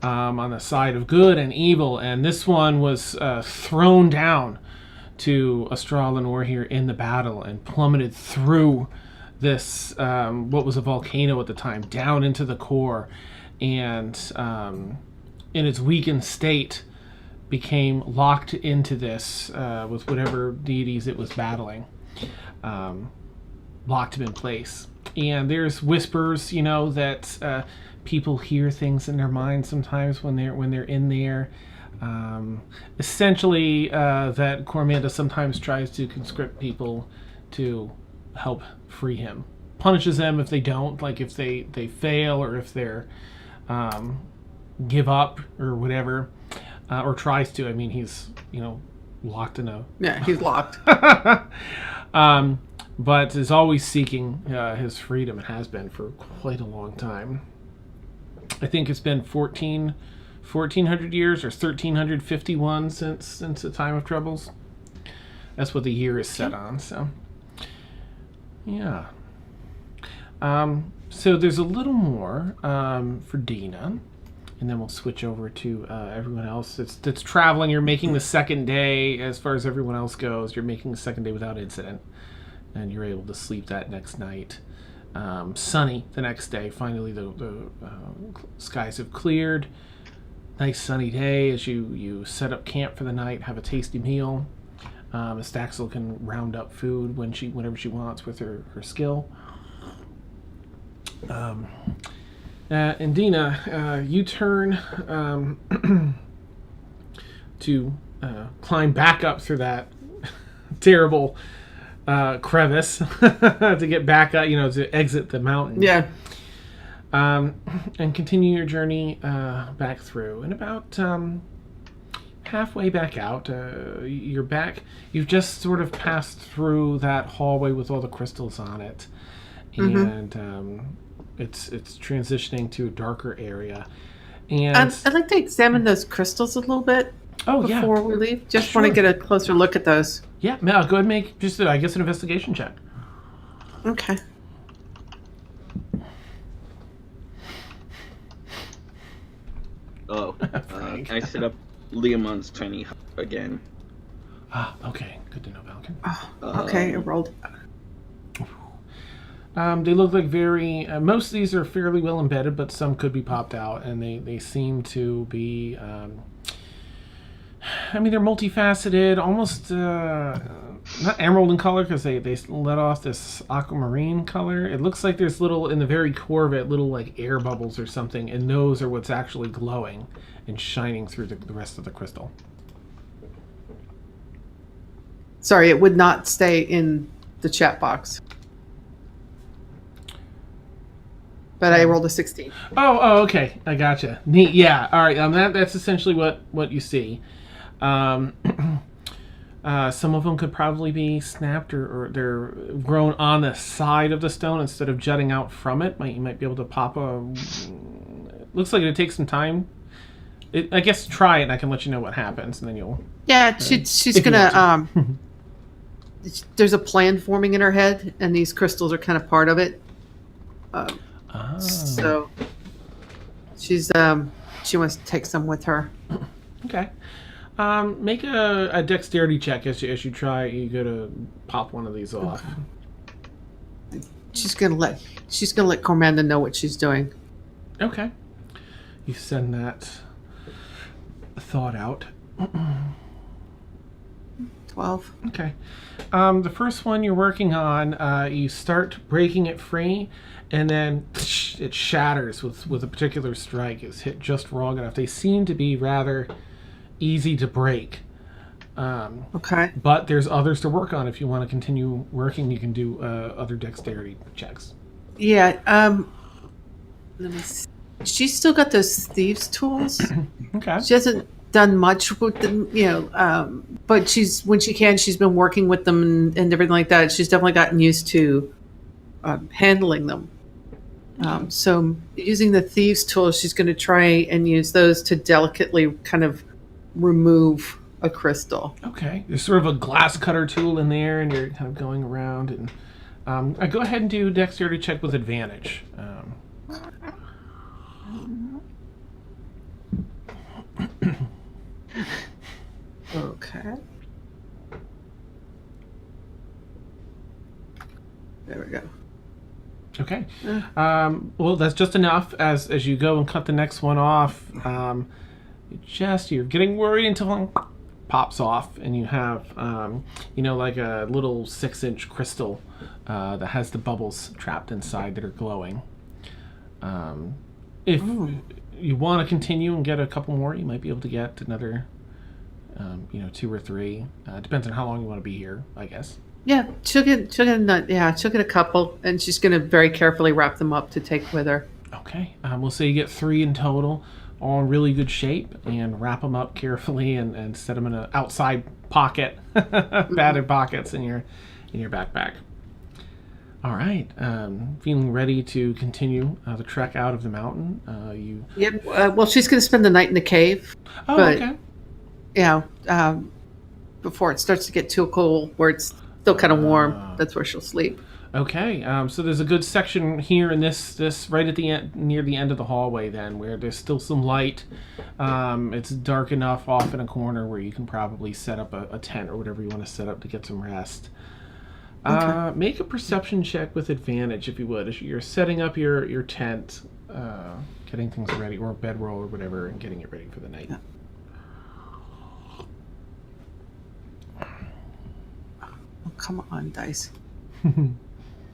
on the side of good and evil, and this one was thrown down to Astral Lenore here in the battle and plummeted through this, what was a volcano at the time, down into the core, and in its weakened state became locked into this with whatever deities it was battling, locked him in place. And there's whispers, that people hear things in their minds sometimes when they're in there. Essentially, that Cormanda sometimes tries to conscript people to help free him. Punishes them if they don't, like if they fail or if they're give up or whatever, or tries to. I mean, he's locked in a he's locked. But is always seeking his freedom and has been for quite a long time. I think it's been 1400 years or 1351 since the time of troubles. That's what the year is set on. So yeah. So there's a little more for Deena, and then we'll switch over to everyone else that's traveling. You're making the second day, as far as everyone else goes. You're making the second day without incident, and you're able to sleep that next night. Sunny the next day. Finally, the skies have cleared. Nice sunny day as you set up camp for the night, have a tasty meal. Staxel can round up food whenever she wants with her skill. And Deena, you turn to climb back up through that terrible crevice to get back up, to exit the mountain. Yeah. And continue your journey back through. And about halfway back out, you're back. You've just sort of passed through that hallway with all the crystals on it. And it's transitioning to a darker area. And I'd like to examine those crystals a little bit before we leave. Just want to get a closer look at those. Yeah, Mel, go ahead and make just, an investigation check. Okay. Oh, I set up Leomon's tiny hut again. Okay. Good to know, Falcon. Okay, it rolled. They look like most of these are fairly well embedded, but some could be popped out, and they seem to be, they're multifaceted, almost, not emerald in color, because they let off this aquamarine color. It looks like there's in the very core of it, little like air bubbles or something, and those are what's actually glowing and shining through the rest of the crystal. Sorry, it would not stay in the chat box. But I rolled a 16. Oh, okay. I gotcha. Neat. Yeah. All right. That's essentially what you see. Some of them could probably be snapped, or they're grown on the side of the stone instead of jutting out from it. You might be able to pop a. Looks like it takes some time. I guess try it, and I can let you know what happens, and then you'll. Yeah, she's gonna. There's a plan forming in her head, and these crystals are kind of part of it. So she's she wants to take some with her. Okay. Make a dexterity check as you try. You go to pop one of these off. Okay. She's gonna let Cormanda know what she's doing. Okay. You send that thought out. 12. Okay. The first one you're working on, you start breaking it free, and then it shatters with a particular strike. It's hit just wrong enough. They seem to be rather easy to break. Okay. But there's others to work on. If you want to continue working, you can do other dexterity checks. Yeah. Let me see. She's still got those thieves' tools. Okay. She hasn't done much with them, but when she can, she's been working with them and everything like that. She's definitely gotten used to handling them. So using the thieves' tools, she's going to try and use those to delicately kind of remove a crystal. Okay. There's sort of a glass cutter tool in there, and you're kind of going around. And I go ahead and do dexterity check with advantage. Okay. There we go. Okay. Well, that's just enough. As you go and cut the next one off, you're getting worried until one pops off, and you have, like a little 6-inch crystal that has the bubbles trapped inside that are glowing. If you want to continue and get a couple more, you might be able to get another, 2 or 3. Depends on how long you want to be here, I guess. Yeah, she'll get a couple, and she's going to very carefully wrap them up to take with her. Okay. We'll say you get 3 in total, all in really good shape, and wrap them up carefully and set them in an outside pocket, padded pockets in your backpack. All right. Feeling ready to continue the trek out of the mountain. Yep. Well, she's going to spend the night in the cave. Oh, but, okay. Before it starts to get too cold, where it's still kind of warm, that's where she'll sleep. Okay. So there's a good section here in this right at the end, near the end of the hallway, then, where there's still some light. It's dark enough off in a corner where you can probably set up a tent or whatever you want to set up to get some rest. Okay. Make a perception check with advantage, if you would, as you're setting up your tent, getting things ready, or a bedroll or whatever, and getting it ready for the night. Yeah. Oh, come on, dice.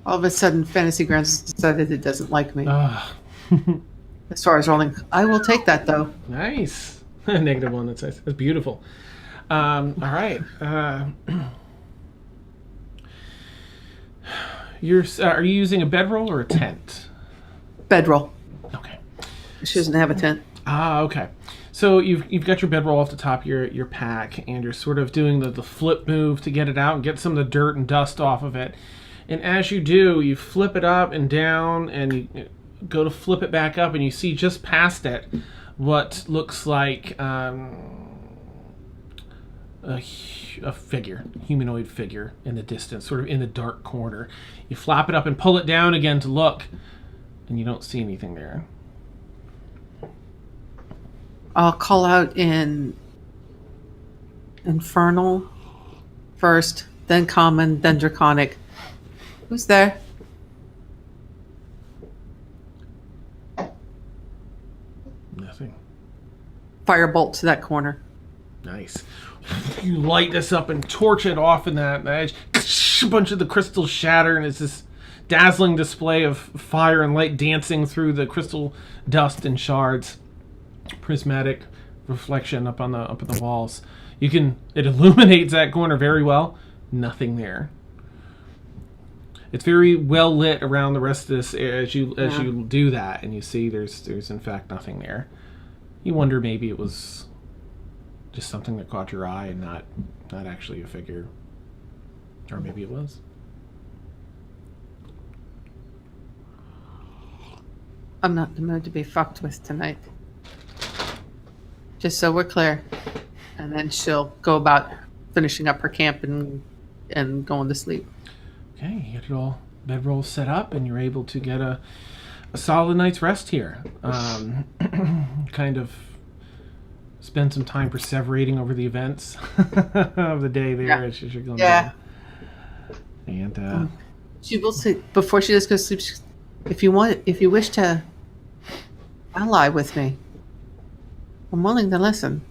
All of a sudden, Fantasy Grounds decided it doesn't like me. As far as rolling, I will take that, though. Nice. -1, that's nice. That's beautiful. All right. Are you using a bedroll or a tent? Bedroll. Okay. She doesn't have a tent. Okay. So you've got your bedroll off the top of your pack, and you're sort of doing the flip move to get it out and get some of the dirt and dust off of it. And as you do, you flip it up and down, and you go to flip it back up, and you see just past it what looks like a humanoid figure in the distance, sort of in the dark corner. You flap it up and pull it down again to look, and you don't see anything there. I'll call out in Infernal first, then Common, then Draconic. Who's there? Nothing. Firebolt to that corner. Nice. You light this up and torch it off in that edge. A bunch of the crystals shatter, and it's this dazzling display of fire and light dancing through the crystal dust and shards. Prismatic reflection up on the walls. It illuminates that corner very well. nothing there. It's very well lit around the rest of this as you do that, and you see there's in fact nothing there. You wonder maybe it was just something that caught your eye and not actually a figure, or maybe it was. I'm not in the mood to be fucked with tonight. Just so we're clear. And then she'll go about finishing up her camp and going to sleep. Okay, you get it all bedroll set up, and you're able to get a solid night's rest here. Kind of spend some time perseverating over the events of the day there as you're going down. And she will say before she just goes to sleep, if you wish to ally with me, I'm willing to listen.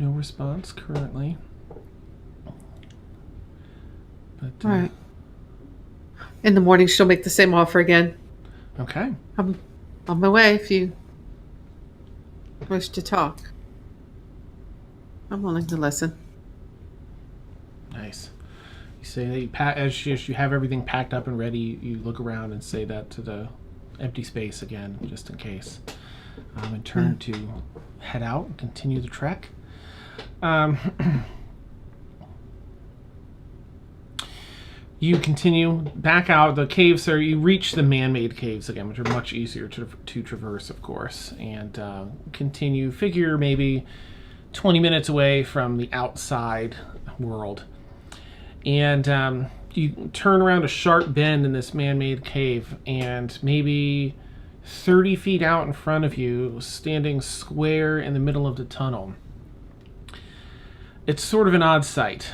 no response currently. But, all right. In the morning, she'll make the same offer again. Okay. I'm on my way if you wish to talk. I'm willing to listen. Nice. You say that as you have everything packed up and ready, you look around and say that to the empty space again, just in case. And turn to head out and continue the trek. You continue back out. The caves you reach the man-made caves again, which are much easier to traverse, of course, and continue. Figure maybe 20 minutes away from the outside world. And you turn around a sharp bend in this man-made cave, and maybe 30 feet out in front of you, standing square in the middle of the tunnel. It's sort of an odd sight.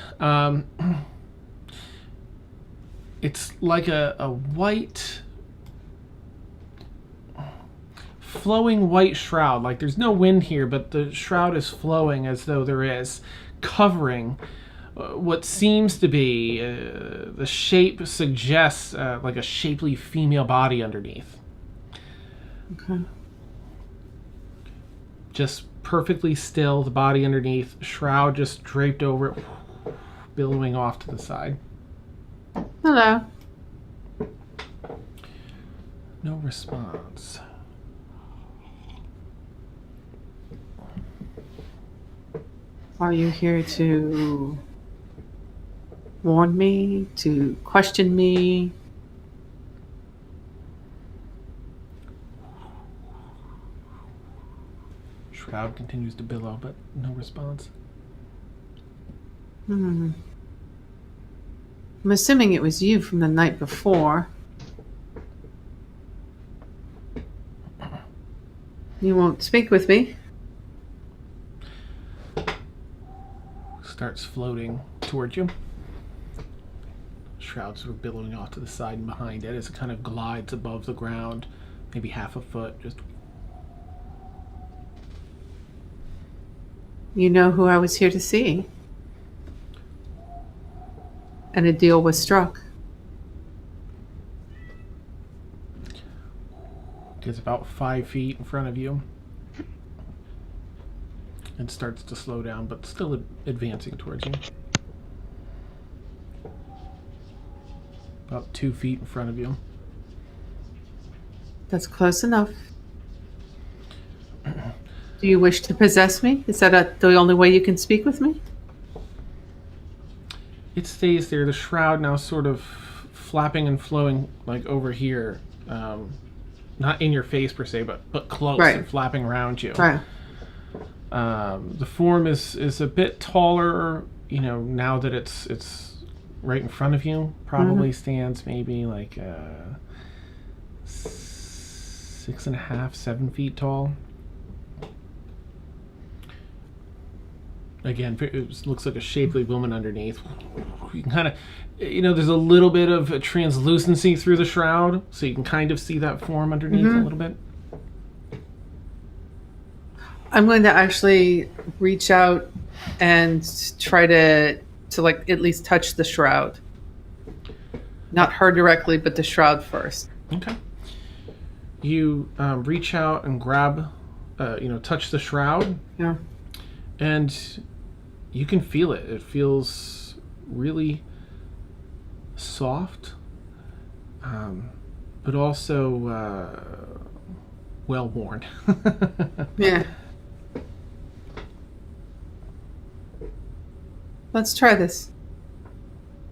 It's like a white, flowing white shroud. Like there's no wind here, but the shroud is flowing as though there is, covering what seems to be, the shape suggests like a shapely female body underneath. Okay. Just perfectly still, the body underneath, shroud just draped over it, billowing off to the side. Hello. No response. Are you here to warn me, to question me? Shroud continues to billow, but no response. I'm assuming it was you from the night before. You won't speak with me. Starts floating towards you. Shroud's sort of billowing off to the side and behind it as it kind of glides above the ground, maybe half a foot, just. You know who I was here to see. And a deal was struck. Gets about 5 feet in front of you and starts to slow down, but still advancing towards you. About 2 feet in front of you. That's close enough. Do you wish to possess me? Is that the only way you can speak with me? It stays there. The shroud now sort of flapping and flowing like over here. Not in your face per se, but close, right, and flapping around you. Right. The form is a bit taller, now that it's right in front of you. Probably stands maybe like 6.5, 7 feet tall. Again, it looks like a shapely woman underneath. You can kind of, there's a little bit of a translucency through the shroud, so you can kind of see that form underneath a little bit. I'm going to actually reach out and try to like at least touch the shroud. Not her directly, but the shroud first. Okay. you reach out and grab, touch the shroud, Yeah. and you can feel it. It feels really soft, but also well worn. Yeah. Let's try this.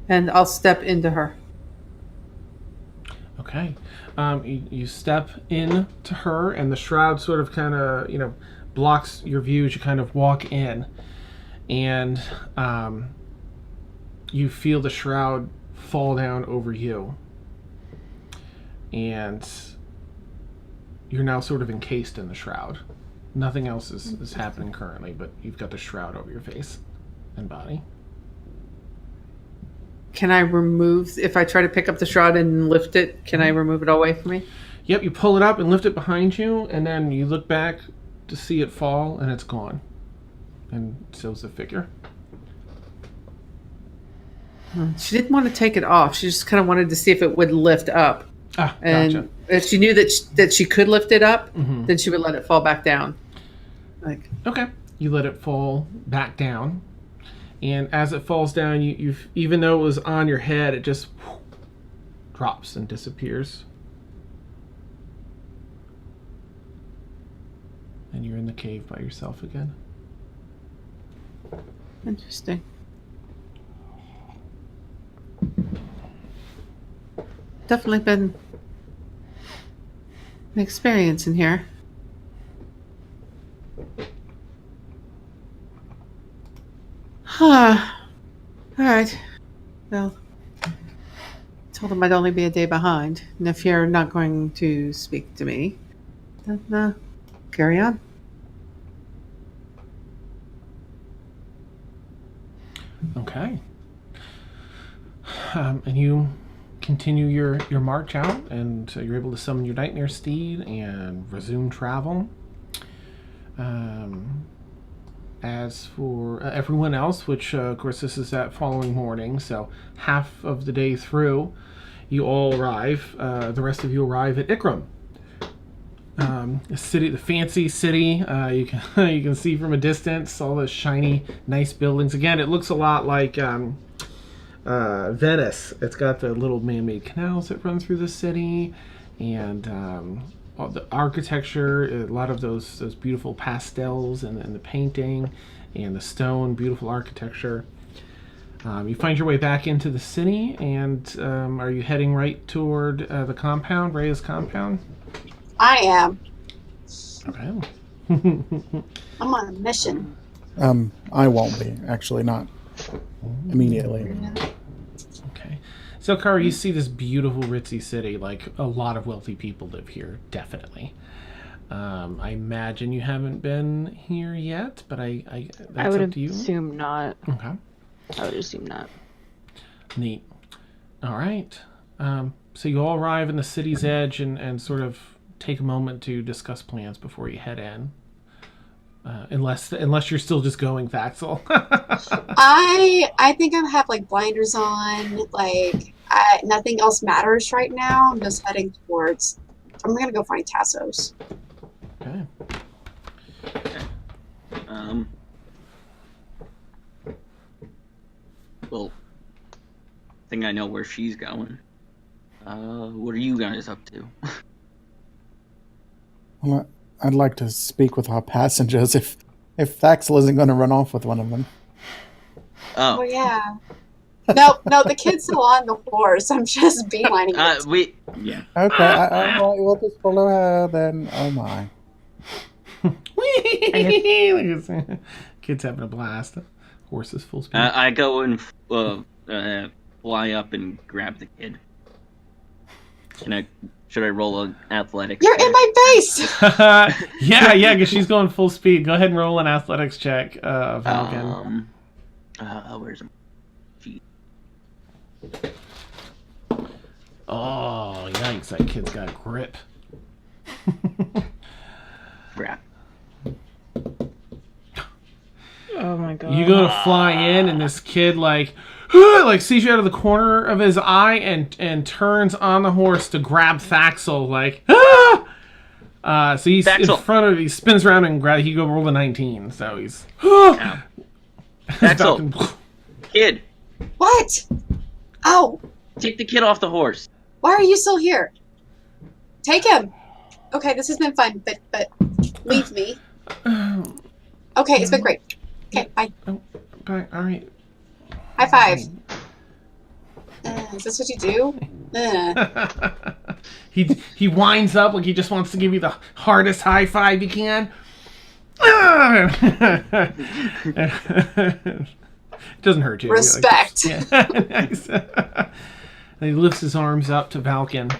And I'll step into her. Okay. You step in to her, and the shroud sort of kind of, blocks your view as you kind of walk in. And you feel the shroud fall down over you. And you're now sort of encased in the shroud. Nothing else is happening currently, but you've got the shroud over your face and body. Can I remove, if I try to pick up the shroud and lift it, can I remove it away from me? Yep, you pull it up and lift it behind you, and then you look back to see it fall, and it's gone. And so's the figure. She didn't want to take it off. She just kind of wanted to see if it would lift up. Ah, And gotcha. if she knew that she could lift it up, then she would let it fall back down. Like, Okay. You let it fall back down. And as it falls down, you've even though it was on your head, it just drops and disappears. And you're in the cave by yourself again. interesting. Definitely been an experience in here. All right. Well, told him I'd only be a day behind. And if you're not going to speak to me, then carry on. Okay. And you continue your march out, and you're able to summon your nightmare steed and resume travel. As for everyone else, which of course this is that following morning, so half of the day through, you all arrive. The rest of you arrive at Ikram, the fancy city. You can see from a distance all the shiny, nice buildings. Again, it looks a lot like Venice. It's got the little man-made canals that run through the city, and all the architecture, a lot of those beautiful pastels and the painting and the stone, beautiful architecture. You find your way back into the city, and are you heading right toward the compound, Rhea's compound? I am. Okay. I'm on a mission. I won't be, actually, not immediately. Okay. So, Kara, you see this beautiful ritzy city. Like, a lot of wealthy people live here, definitely. I imagine you haven't been here yet, but that's I would up to you. assume not. Okay. I would assume not. Neat. All right. So you all arrive in the city's edge and sort of take a moment to discuss plans before you head in. Unless you're still just going, Thaxel. I think I have like blinders on. Like nothing else matters right now. I'm just heading towards. I'm gonna go find Tassos. Okay. Well, I think I know where she's going. What are you guys up to? Well, I'd like to speak with our passengers if Thaxel isn't going to run off with one of them. Oh Oh, yeah. No, the kid's still on the horse. I'm just beelining it. yeah. Okay, all right, we'll just follow her then. Oh my. Kids having a blast. Horses full speed. I go and fly up and grab the kid. Should I roll an athletics? You're check? in my face. yeah, because she's going full speed. Go ahead and roll an athletics check, Valgan. Where's him? Oh, yikes! That kid's got a grip. Crap. Oh my god. You go to fly in, and this kid like sees you out of the corner of his eye and turns on the horse to grab Thaxel. Like, So he's Daxel. in front of. He spins around and he go roll a 19. So he's. Ow. he's Daxel. about to- Kid, What? Oh, take the kid off the horse. why are you still here? Take him. Okay, this has been fun, but leave me. Okay, it's been great. Okay, bye. Oh, all right. High five. Is this what you do? He winds up like he just wants to give you the hardest high five he can. Doesn't hurt you. Respect. Yeah. Nice. And he lifts his arms up to Valken.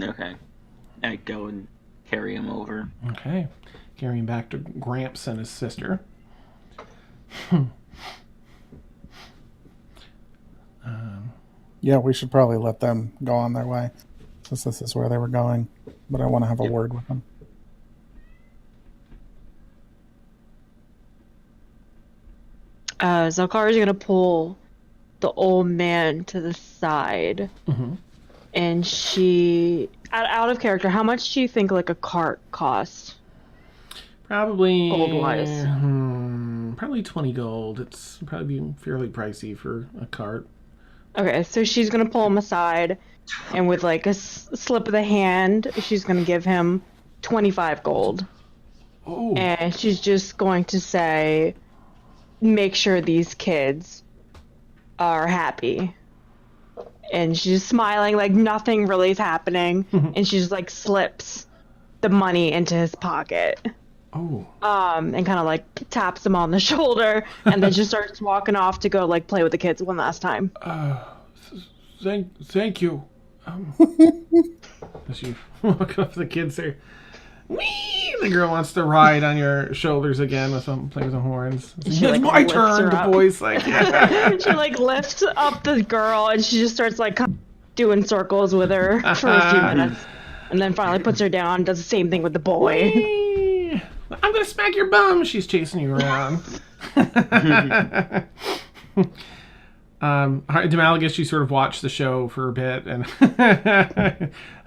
Okay. I go and carry him over. Okay. Carrying him back to Gramps and his sister. Yeah, we should probably let them go on their way, since this is where they were going. But I want to have a word with them. Zalkari's gonna pull the old man to the side, and she, out of character, how much do you think like a cart costs? Probably Gold-wise. Probably 20 gold. It's probably fairly pricey for a cart. Okay, so she's gonna pull him aside, and with like a slip of the hand, she's gonna give him 25 gold. Oh. And she's just going to say, make sure these kids are happy. And she's smiling like nothing really is happening. And she just like slips the money into his pocket. Oh. And kind of like taps him on the shoulder and then just starts walking off to go like play with the kids one last time. Thank you. As you walk up to the kids there. Whee! The girl wants to ride on your shoulders again with some playing with the horns. It's She, like, my lifts turn. her The up. boy's like, yeah. She like lifts up the girl and she just starts like doing circles with her for a few minutes. And then finally puts her down, does the same thing with the boy. Whee! I'm gonna smack your bum. She's chasing you around. Demalagus, you sort of watch the show for a bit, and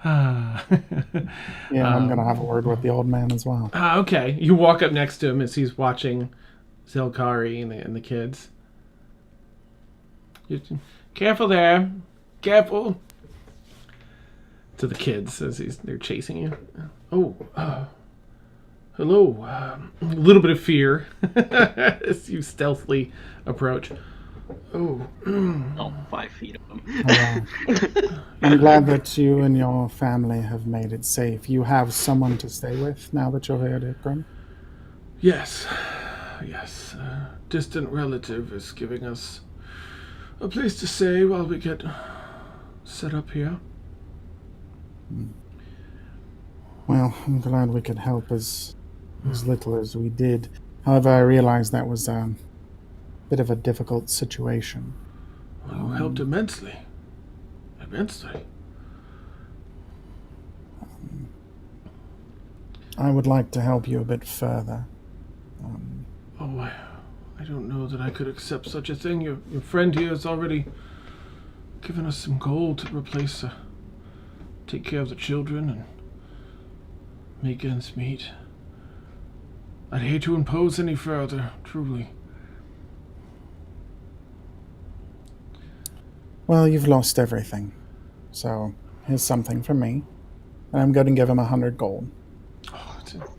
Yeah, I'm going to have a word with the old man as well. okay. You walk up next to him as he's watching Zelkari and the kids. Careful there, careful. To the kids as they're chasing you. Oh, hello. A little bit of fear as you stealthily approach. Oh. All 5 feet of him. I'm glad that you and your family have made it safe. You have someone to stay with now that you're here at Ikram? Yes. Distant relative is giving us a place to stay while we get set up here. Well, I'm glad we could help as little as we did. However, I realized that was a bit of a difficult situation. Well, helped immensely. I would like to help you a bit further. I don't know that I could accept such a thing. Your friend here has already given us some gold to replace, take care of the children and make ends meet. I'd hate to impose any further, truly. Well, you've lost everything. So, here's something from me. And I'm going to give him 100 gold.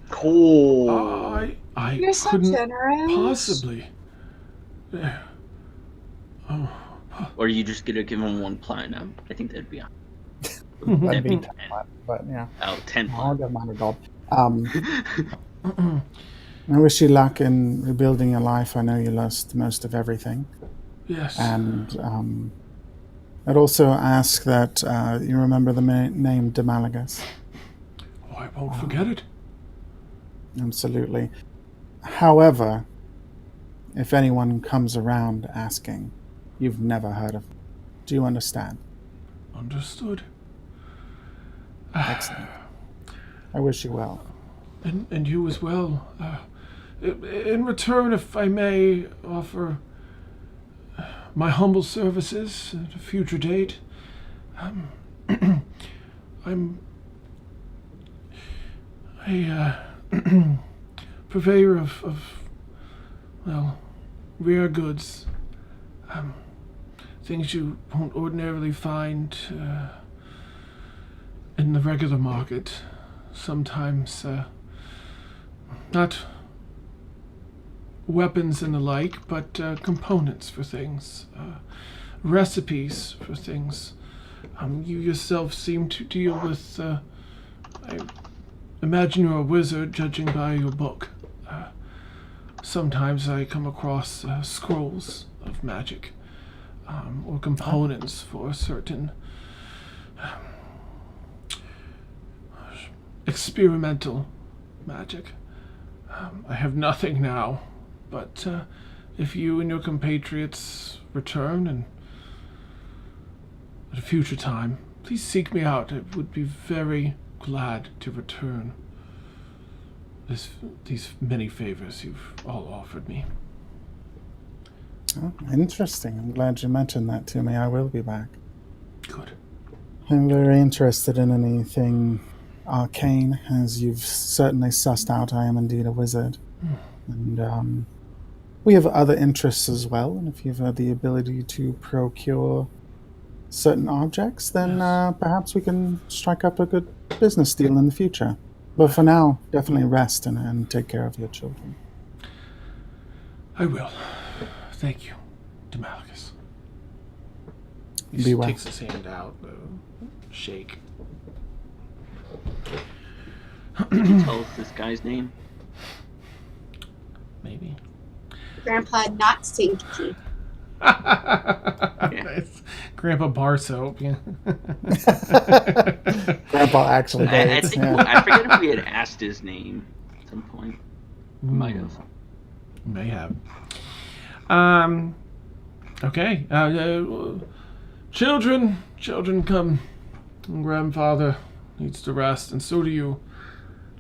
Cool. I You're so couldn't generous. possibly. Or you just gonna give him 1 platinum. I think that'd be That'd be 10, but yeah. 10 I'll platinum. give him 100 gold. I wish you luck in rebuilding your life. I know you lost most of everything. Yes. And I'd also ask that you remember the name Demalagus. Oh, I won't forget it. Absolutely. However, if anyone comes around asking, you've never heard of him. Do you understand? Understood. Excellent. I wish you well. And you as well. In return, if I may offer my humble services at a future date, I'm purveyor of rare goods. Things you won't ordinarily find in the regular market. Sometimes, not weapons and the like, but components for things, recipes for things. You yourself seem to deal with, I imagine you're a wizard, judging by your book. Sometimes I come across scrolls of magic, or components for certain experimental magic. I have nothing now, but if you and your compatriots return and at a future time, please seek me out. I would be very glad to return these many favors you've all offered me. Oh, interesting. I'm glad you mentioned that to me. I will be back. Good. I'm very interested in anything arcane, as you've certainly sussed out I am indeed a wizard. And we have other interests as well, and if you've had the ability to procure certain objects, then perhaps we can strike up a good business deal in the future. But for now, definitely rest and take care of your children. I will. Thank you, Demalacus. He Be well. takes his hand out, shake. Did you tell us this guy's name? Maybe. Grandpa, not stinky. Nice. Grandpa Bar Soap. Yeah. Grandpa actually I does. think Yeah. I forget if we had asked his name at some point. We might have. May have. Okay. Children, come. Grandfather needs to rest, and so do you.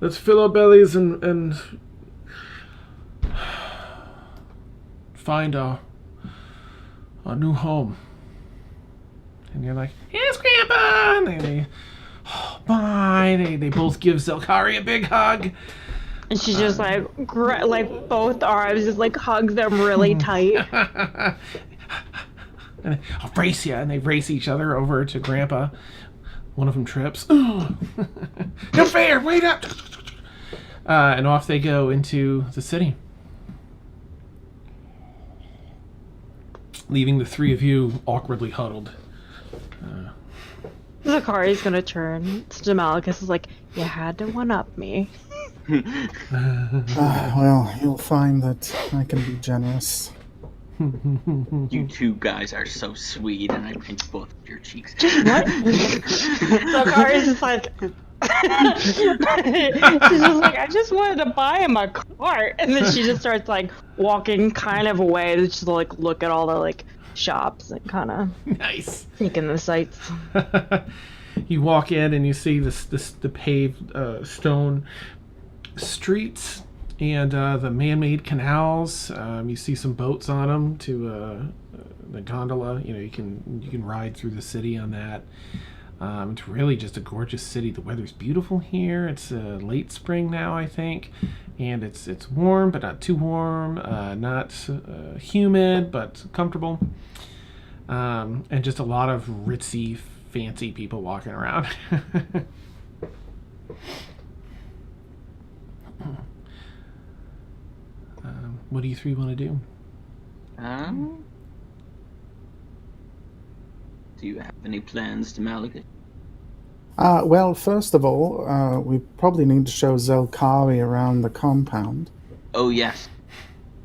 Let's fill our bellies and find our new home. And you're like, yes, Grandpa! And they bye. They both give Zelkari a big hug. And she just like both arms just like hugs them really tight. And I'll race you, and they race each other over to Grandpa. One of them trips. No fair! Wait up! And off they go into the city, leaving the three of you awkwardly huddled. Zakari's gonna turn to Demalacus is like, you had to one-up me. Well, you'll find that I can be generous. You two guys are so sweet, and I pinch both of your cheeks. What? Zakari's just like, she's just like, I just wanted to buy him a cart, and then she just starts like walking kind of away to just like look at all the like shops and kind of Nice. taking the sights. You walk in and you see the paved stone streets and the man-made canals. You see some boats on them to the gondola. You know, you can ride through the city on that. It's really just a gorgeous city. The weather's beautiful here. It's late spring now, I think, and it's warm but not too warm. Not humid but comfortable. And just a lot of ritzy, fancy people walking around. What do you three want to do? Do you have any plans to Malika? Well, first of all, we probably need to show Zelkari around the compound. Oh, yes.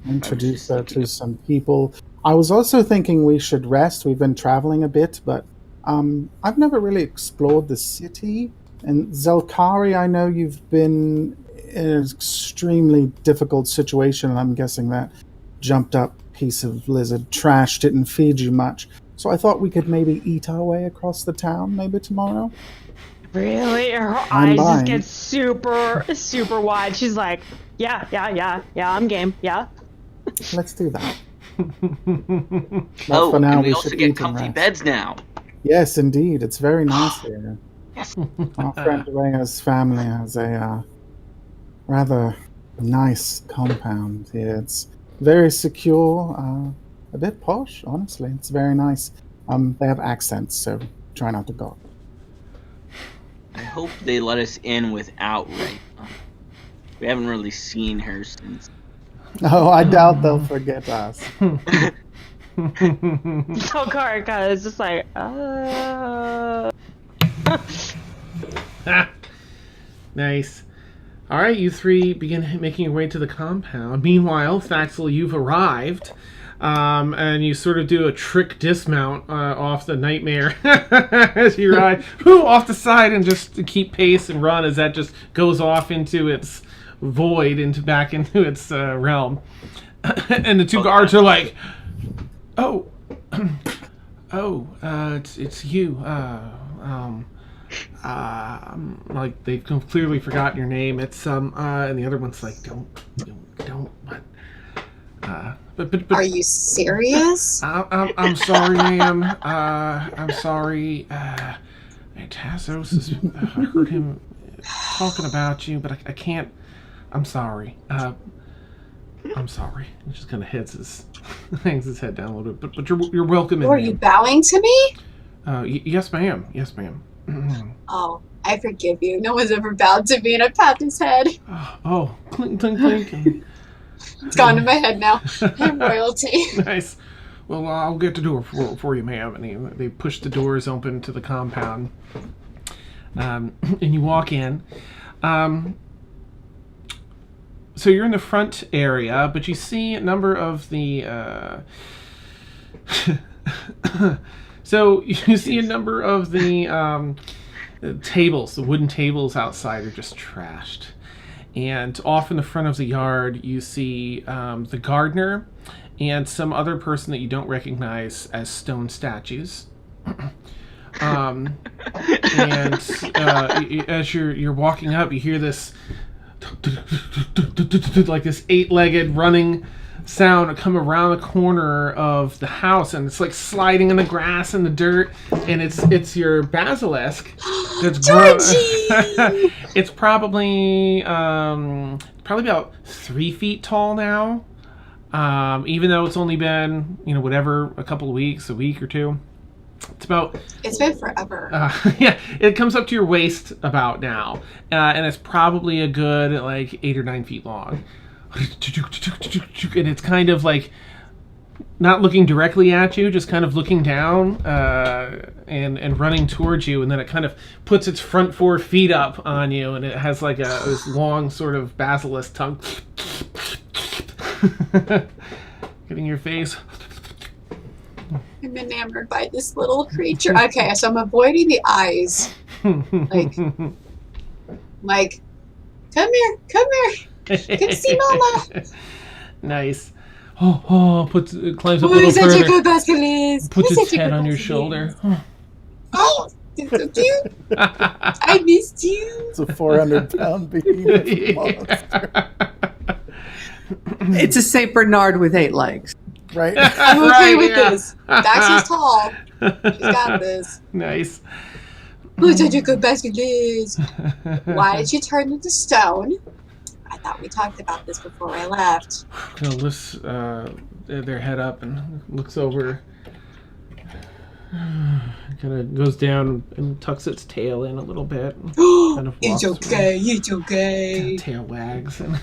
Introduce her to some people. I was also thinking we should rest. We've been traveling a bit, but I've never really explored the city. And Zelkari, I know you've been in an extremely difficult situation, and I'm guessing that jumped up piece of lizard trash didn't feed you much. So I thought we could maybe eat our way across the town maybe tomorrow. Really? Her I'm eyes just buying. get super, super wide. She's like, yeah, I'm game, yeah. Let's do that. But Oh, for now, and we we also should get eat and comfy rest. beds now. Yes, indeed. It's very nice here. Yes. Our friend Rhea's family has a rather nice compound here. It's very secure, a bit posh, honestly. It's very nice. They have accents, so try not to gawk. I hope they let us in without Ray. We haven't really seen her since. Oh, I doubt they'll forget us. So Karaka is just like, Nice. All right, you three begin making your way to the compound. Meanwhile, Thaxel, you've arrived, and you sort of do a trick dismount off the Nightmare as you ride off the side and just to keep pace and run as that just goes off into its void, back into its realm. And the two guards are like, "Oh, it's you." Like they've clearly forgotten your name. It's and the other one's like, don't. But Are you serious? I'm sorry, ma'am. I'm sorry. Tassos has heard him talking about you, but I can't. I'm sorry. I'm sorry. He just kind of hangs his head down a little bit. But you're welcome in. Are you bowing to me? Yes, ma'am. Yes, ma'am. Oh, I forgive you. No one's ever bowed to me, and I pat his head. Oh, clink, clink, clink. It's gone to my head now. I'm royalty. Nice. Well, I'll get the door for you, ma'am. And they push the doors open to the compound. And you walk in. So you're in the front area, but you see a number of the... So you see a number of the tables, the wooden tables outside are just trashed. And off in the front of the yard, you see the gardener and some other person that you don't recognize as stone statues. And as you're walking up, you hear this like this 8-legged running sound come around the corner of the house, and it's like sliding in the grass and the dirt, and it's your basilisk that's Georgie! It's probably about 3 feet tall now, even though it's only been a couple of weeks, a week or two. It's been forever. Yeah, it comes up to your waist about now, and it's probably a good 8 or 9 feet long. And it's kind of like not looking directly at you, just kind of looking down and running towards you, and then it kind of puts its front 4 feet up on you, and it has this long sort of basilisk tongue getting your face. I'm enamored by this little creature. Okay, so I'm avoiding the eyes. Like, come here. Come see Mama. Nice. Climbs up a little such further. a good basilisk. Puts its head on your shoulder. Oh, it's so cute. I missed you. It's a 400-pound behemoth monster. It's a Saint Bernard with 8 legs. Right? I'm okay with this. Daxy's tall. She's got this. Nice. Who's such a good basilisk? Why did you turn into stone? I thought we talked about this before I left. Kind of lifts their head up and looks over. Kind of goes down and tucks its tail in a little bit. Kind of It's okay. It's okay. Tail wags and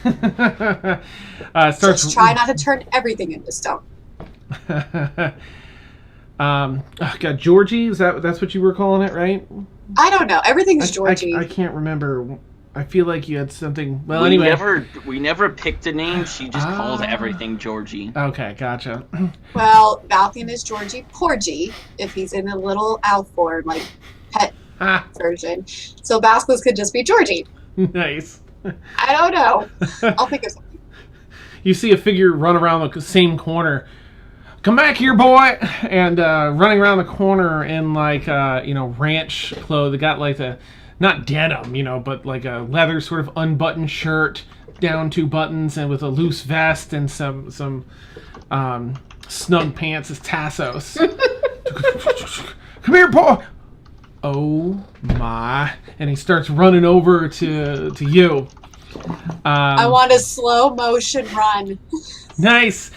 starts. Just try not to turn everything into stone. God, Georgie, that's what you were calling it, right? I don't know. Everything's Georgie. I can't remember. I feel like you had something. Well, we anyway, we never picked a name. She just called everything Georgie. Okay, gotcha. Well, Falcon is Georgie Porgy if he's in a little owl form, like pet version. So Basilisk could just be Georgie. Nice. I don't know. I'll think of something. You see a figure run around the same corner. Come back here, boy! And running around the corner in ranch clothes. They got the not denim, but like a leather sort of unbuttoned shirt, down 2 buttons, and with a loose vest and some snug pants. Is Tassos. Come here, boy! Oh my! And he starts running over to you. I want a slow motion run. Nice.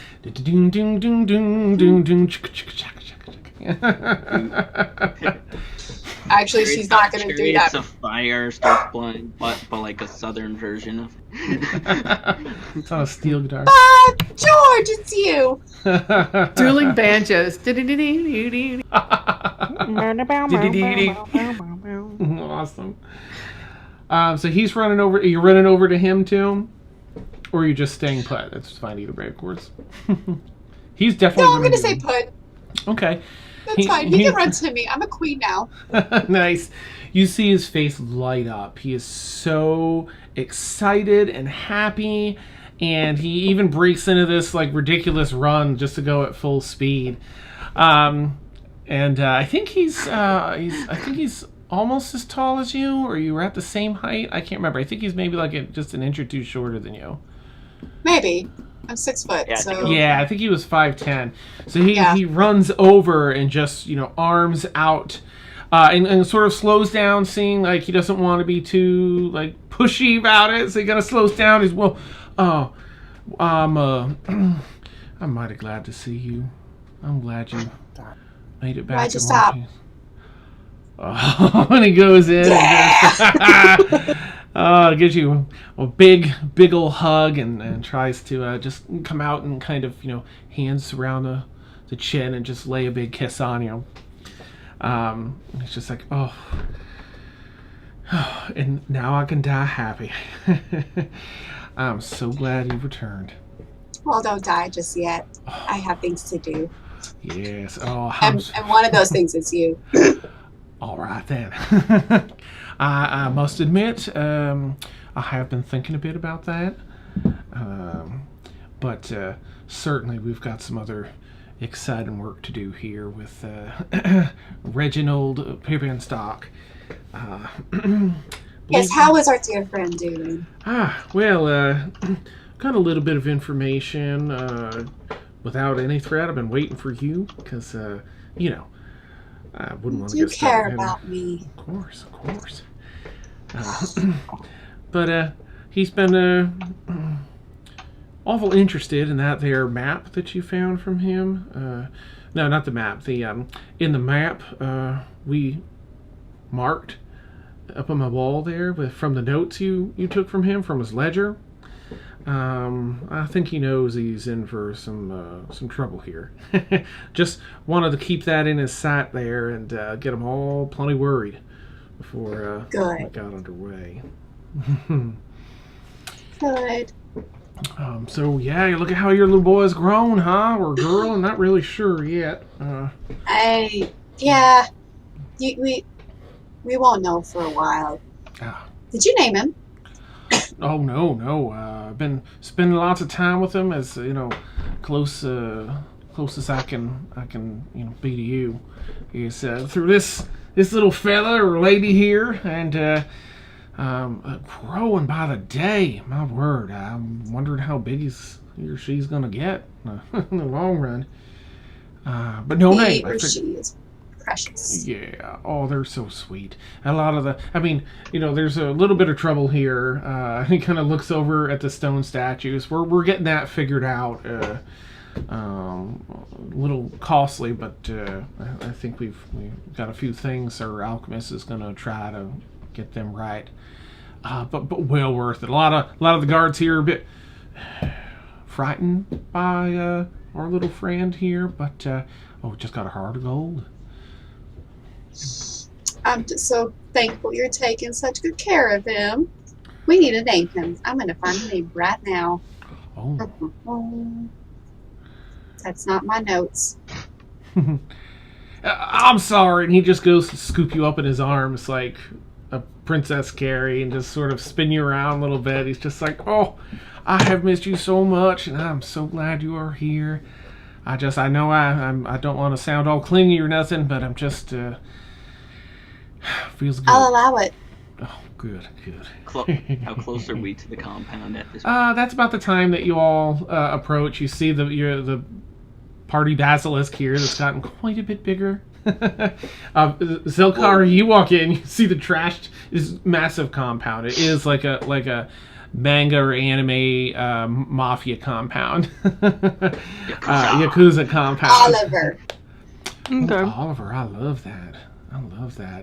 Actually, she's not going to do that. Chariots of Fire starts playing, but like a southern version of. It's on a steel guitar. George, it's you. Dueling banjos. Awesome. So he's running over. Are you running over to him too, or are you just staying put? That's fine either way, of course. He's definitely. No, I'm going to say put. Okay. That's fine. He can run to me. I'm a queen now. Nice. You see his face light up. He is so excited and happy, and he even breaks into this like ridiculous run just to go at full speed. I think he's almost as tall as you, or you were at the same height. I can't remember. I think he's maybe like just an inch or two shorter than you. Maybe. I'm 6 foot, Yeah, so... Yeah, I think he was 5'10". So he runs over and just, arms out and sort of slows down, seeing like he doesn't want to be too like pushy about it. So he kind of slows down. He's, I'm mighty glad to see you. I'm glad you made it back. Why'd you stop? Oh, and he goes in and just, gives you a big ol' hug and tries to just come out and kind of, hands around the chin and just lay a big kiss on you. It's just like, oh, and now I can die happy. I'm so glad you returned. Well, don't die just yet. I have things to do. Yes. Oh, and one of those things is you. All right, then. I must admit, I have been thinking a bit about that. But certainly we've got some other exciting work to do here with Reginald Pippenstock. Yes, how is our dear friend doing? Well, got a little bit of information. Without any threat, I've been waiting for you because, I wouldn't want to get started. You care about me. Of course. But he's been awful interested in that there map that you found from him. No, not the map. In the map we marked up on my wall there from the notes you took from him from his ledger. I think he knows he's in for some trouble here. Just wanted to keep that in his sight there and get them all plenty worried before it got underway. Good. So yeah, you look at how your little boy's grown, huh? Or girl? I'm not really sure yet. We won't know for a while. Did you name him? Oh no. I've been spending lots of time with him, as close as I can be to you. Is through this little fella or lady here, and growing by the day. My word, I'm wondering how big he or she's gonna get in the long run. But no name. He or she is precious. Yeah. Oh, they're so sweet. And a lot of there's a little bit of trouble here. He kind of looks over at the stone statues. We're getting that figured out. A little costly, but I think we've got a few things our alchemist is going to try to get them right. But well worth it. A lot of the guards here are a bit frightened by our little friend here, but just got a heart of gold. I'm just so thankful you're taking such good care of him. We need to name him. I'm going to find a name right now. Oh. That's not my notes. I'm sorry. And he just goes to scoop you up in his arms like a Princess Carrie and just sort of spin you around a little bit. He's just like, oh, I have missed you so much, and I'm so glad you are here. I know I don't want to sound all clingy or nothing, but I'm just feels good. I'll allow it. Oh, good. How close are we to the compound at this point? That's about the time that you all approach. You see the party basilisk here that's gotten quite a bit bigger. Zilkar, you walk in, you see the trashed, this massive compound. It is like a manga or anime mafia compound. Yakuza compound. Oliver. Okay. Oliver, I love that.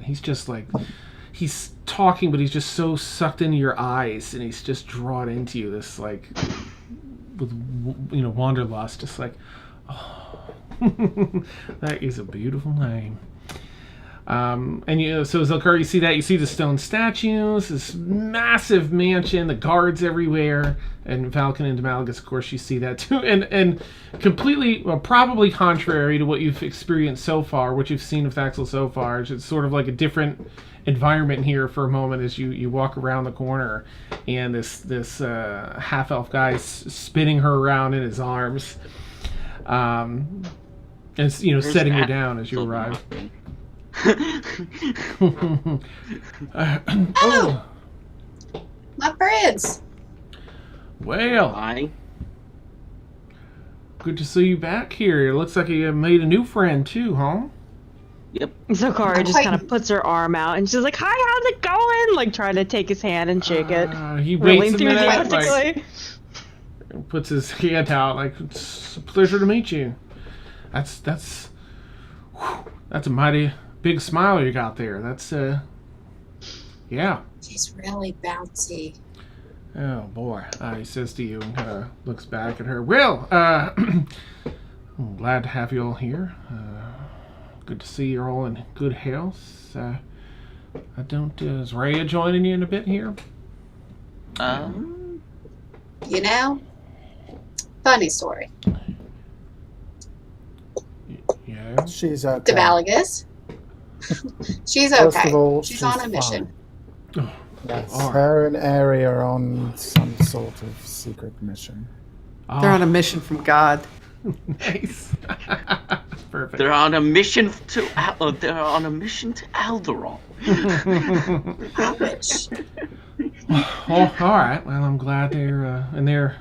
He's just like, he's talking, but he's just so sucked into your eyes, and he's just drawn into you. This like, with wanderlust, just like, oh, that is a beautiful name. And so Zelkar, you see that, you see the stone statues, this massive mansion, the guards everywhere, and Falcon and Demalagus, of course, you see that too. And completely, well, probably contrary to what you've experienced so far, what you've seen of Thaxel so far, it's sort of like a different environment here for a moment as you walk around the corner, and this half-elf guy spinning her around in his arms, and setting her down as you arrive. Oh, my friends. Well, Hi. good to see you back here. It looks like you made a new friend too, huh? Yep. So Kara just kind of puts her arm out and she's like, "Hi, how's it going?" Like trying to take his hand and shake it. He Really waits a minute, enthusiastically. like, puts his hand out, like, "It's a pleasure to meet you." That's a mighty big smile you got there. That's yeah. She's really bouncy. Oh boy, he says to you and kind of looks back at her. Well, I'm glad to have you all here. Good to see you're all in good health. I don't. Is Rhea joining you in a bit here? Funny story. Yeah. She's okay. Demalagus. She's First okay. of all, she's on a mission. fine. Yes, All right. her and Ari are on some sort of secret mission. They're on a mission from God. Nice. Perfect. They're on a mission to Alderaan. Ouch. Oh, all right. Well, I'm glad they're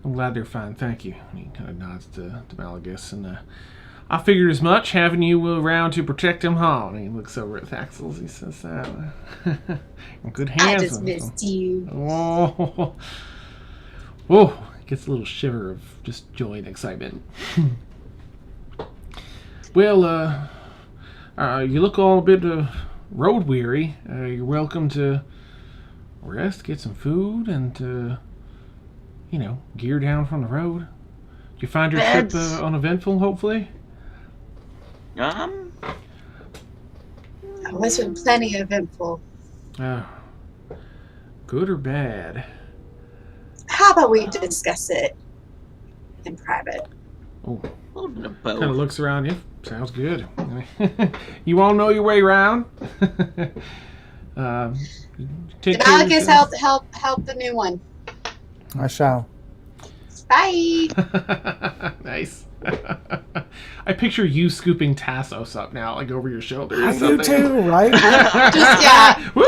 I'm glad they're fine. Thank you. And he kind of nods to Malagus, and I figured as much, having you around to protect him, huh? And he looks over at Thaxel. He says, "In good hands." I just missed you. Oh, whoa! Gets a little shiver of just joy and excitement. Well, you look all a bit road weary. You're welcome to rest, get some food, and gear down from the road. Did you find your trip uneventful? Hopefully. It was plenty eventful. Good or bad? How about we discuss it in private? Oh, A little bit of kind of both. looks around you. Sounds good. You all know your way around. Take care of Demalagus, yourself. help the new one. I shall. Bye. Nice. I picture you scooping Tassos up now, like over your shoulder or I something. do too, right? Just Woo!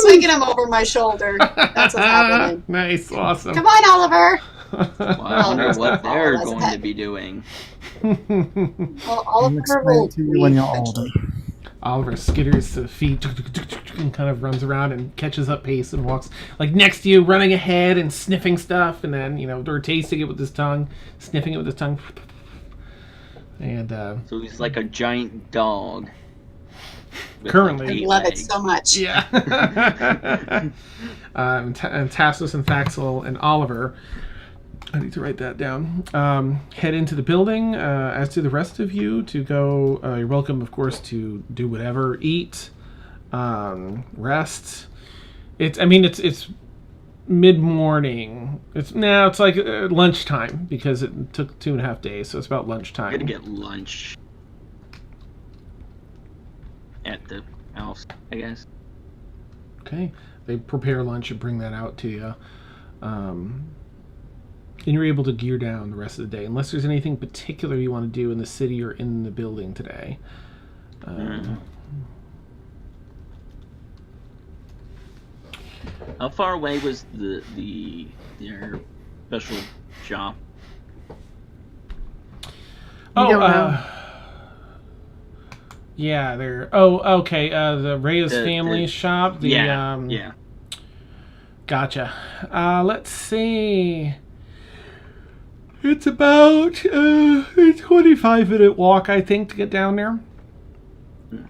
swinging him over my shoulder. That's what's happening. Nice, awesome. Come on, Oliver. Well, I wonder Oliver's what not they're Oliver's going pet. to be doing. Well, I'll Oliver explain will to you when you're leave. older. Oliver skitters to feet and kind of runs around and catches up pace and walks like next to you, running ahead and sniffing stuff, and then or tasting it with his tongue, sniffing it with his tongue. And So he's like a giant dog. with, Currently. like, 8 I love it legs. so much. yeah. And Tassos and Thaxel and Oliver, I need to write that down, head into the building. As to the rest of you, to go, you're welcome, of course, to do whatever, eat, rest. It's mid-morning. It's like lunchtime, because it took 2.5 days, so it's about lunchtime. I'm gonna get lunch at the house, I guess. Okay. They prepare lunch and bring that out to you. And you're able to gear down the rest of the day, unless there's anything particular you want to do in the city or in the building today. How far away was their special shop? Oh, don't know. Yeah, they're... Oh, okay, the Reyes The- family shop. The, Yeah, yeah. Gotcha. Let's see. It's about a 25-minute walk, I think, to get down there. You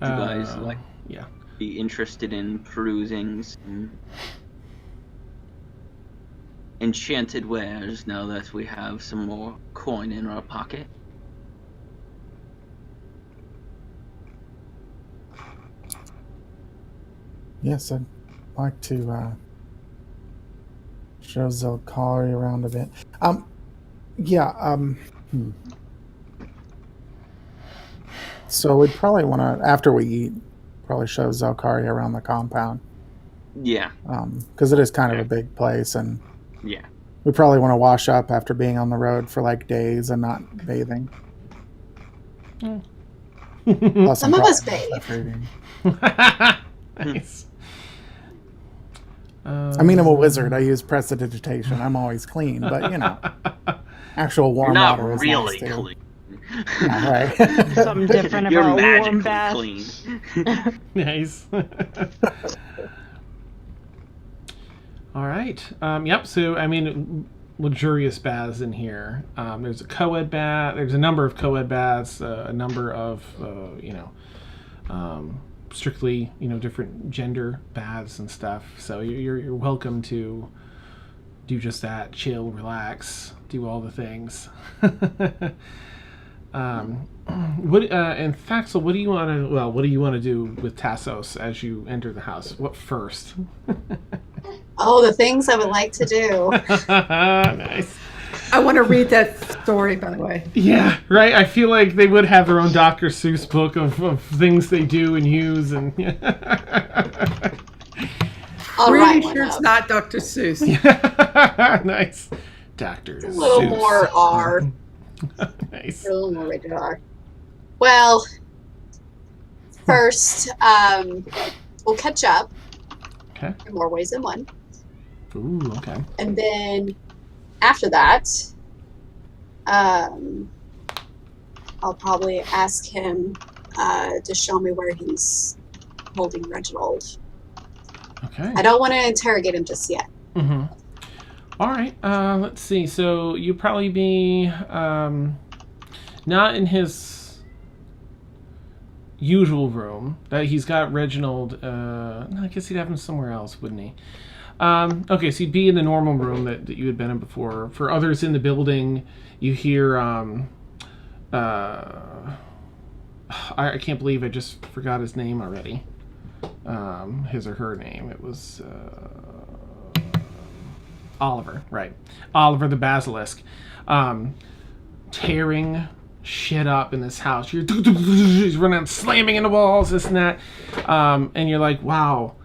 guys yeah. be interested in perusing some enchanted wares now that we have some more coin in our pocket? Yes, I'd like to show Zelkari around a bit. So we'd probably want to, after we eat, probably show Zelkari around the compound. Yeah. Because it is kind of a big place, and Yeah. we probably want to wash up after being on the road for like days and not bathing. Plus, Some I'm of us probably bathe. breastfeeding. Nice. I mean, I'm a wizard. I use prestidigitation. I'm always clean, but actual You're warm not water is really nice too. clean. Yeah, right. Something different You're about magically warm bath. clean. Nice. All right. Yep. So, I mean, luxurious baths in here. There's a co-ed bath. There's a number of co-ed baths. A number of, strictly, different gender baths and stuff. So you're welcome to do just that. Chill, relax, do all the things. And Thaxel, what do you want to do with Tassos as you enter the house? What first? Oh, the things I would like to do. Nice. I want to read that story, by the way. Yeah, right. I feel like they would have their own Dr. Seuss book of things they do and use, and I'll Pretty write one sure it's up. not Dr. Seuss. nice, Dr. A little Seuss. more R. Nice. A little more rated R. Well, first, we'll catch up Okay. in more ways than one. Ooh. Okay. And then after that, I'll probably ask him to show me where he's holding Reginald. Okay. I don't want to interrogate him just yet. Mm-hmm. All right. Let's see. So you probably be not in his usual room. That he's got Reginald. No, I guess he'd have him somewhere else, wouldn't he? Okay, so you'd be in the normal room that you had been in before. For others in the building, you hear. I can't believe I just forgot his name already. His or her name. It was. Oliver, right. Oliver the Basilisk. Tearing shit up in this house. He's running out, slamming into walls, this and that. And you're like, wow,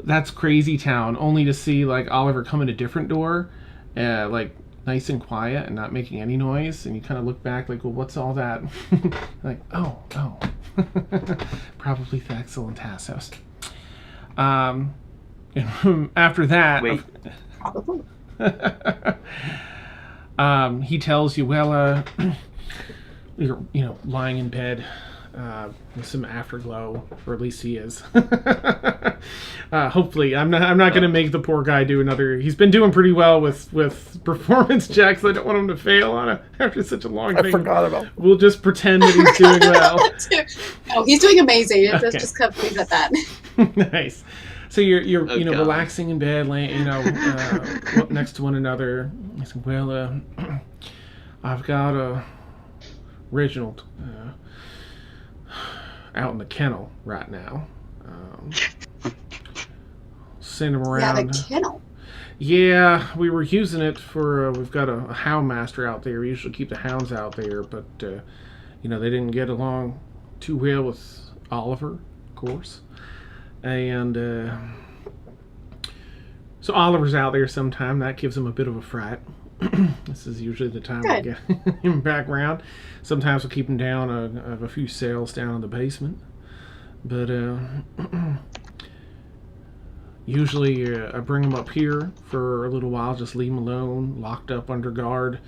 that's crazy town. Only to see like Oliver come in a different door, like nice and quiet and not making any noise. And you kind of look back like, well, what's all that? Like, oh. Probably Thaxel and Tassos. After that... Wait. Probably. He tells you, well, you're lying in bed with some afterglow, or at least he is. Hopefully, I'm not going to make the poor guy do another. He's been doing pretty well with performance checks. I don't want him to fail on it after such a long I thing. forgot about. We'll just pretend that he's doing well. No, he's doing amazing. Okay. Just kind of leave it at that. Nice. So you're Oh, God. relaxing in bed, laying next to one another. I said, well, I've got Reginald out in the kennel right now. Send him around. Yeah, the kennel. Yeah, we were using it for. We've got a hound master out there. We usually keep the hounds out there, but they didn't get along too well with Oliver, of course. And so Oliver's out there sometime. That gives him a bit of a fright. This is usually the time we Good. get him back around. Sometimes we'll keep him down a few cells down in the basement. But usually I bring him up here for a little while, just leave him alone, locked up under guard,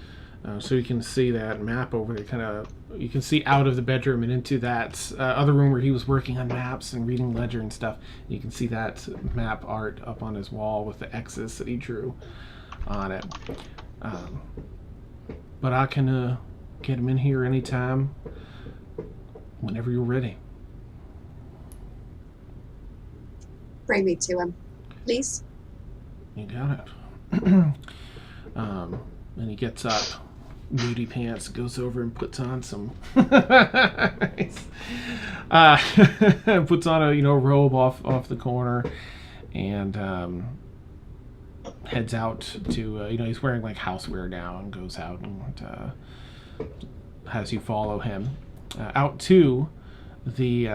so you can see that map over there, kind of you can see out of the bedroom and into that other room where he was working on maps and reading ledger and stuff. You can see that map art up on his wall with the X's that he drew on it. But I can get him in here anytime, whenever you're ready. Bring me to him, please. You got it. And he gets up, nudie pants, goes over and puts on some, puts on a robe off the corner, and heads out to he's wearing like housewear now, and goes out and has you follow him out to the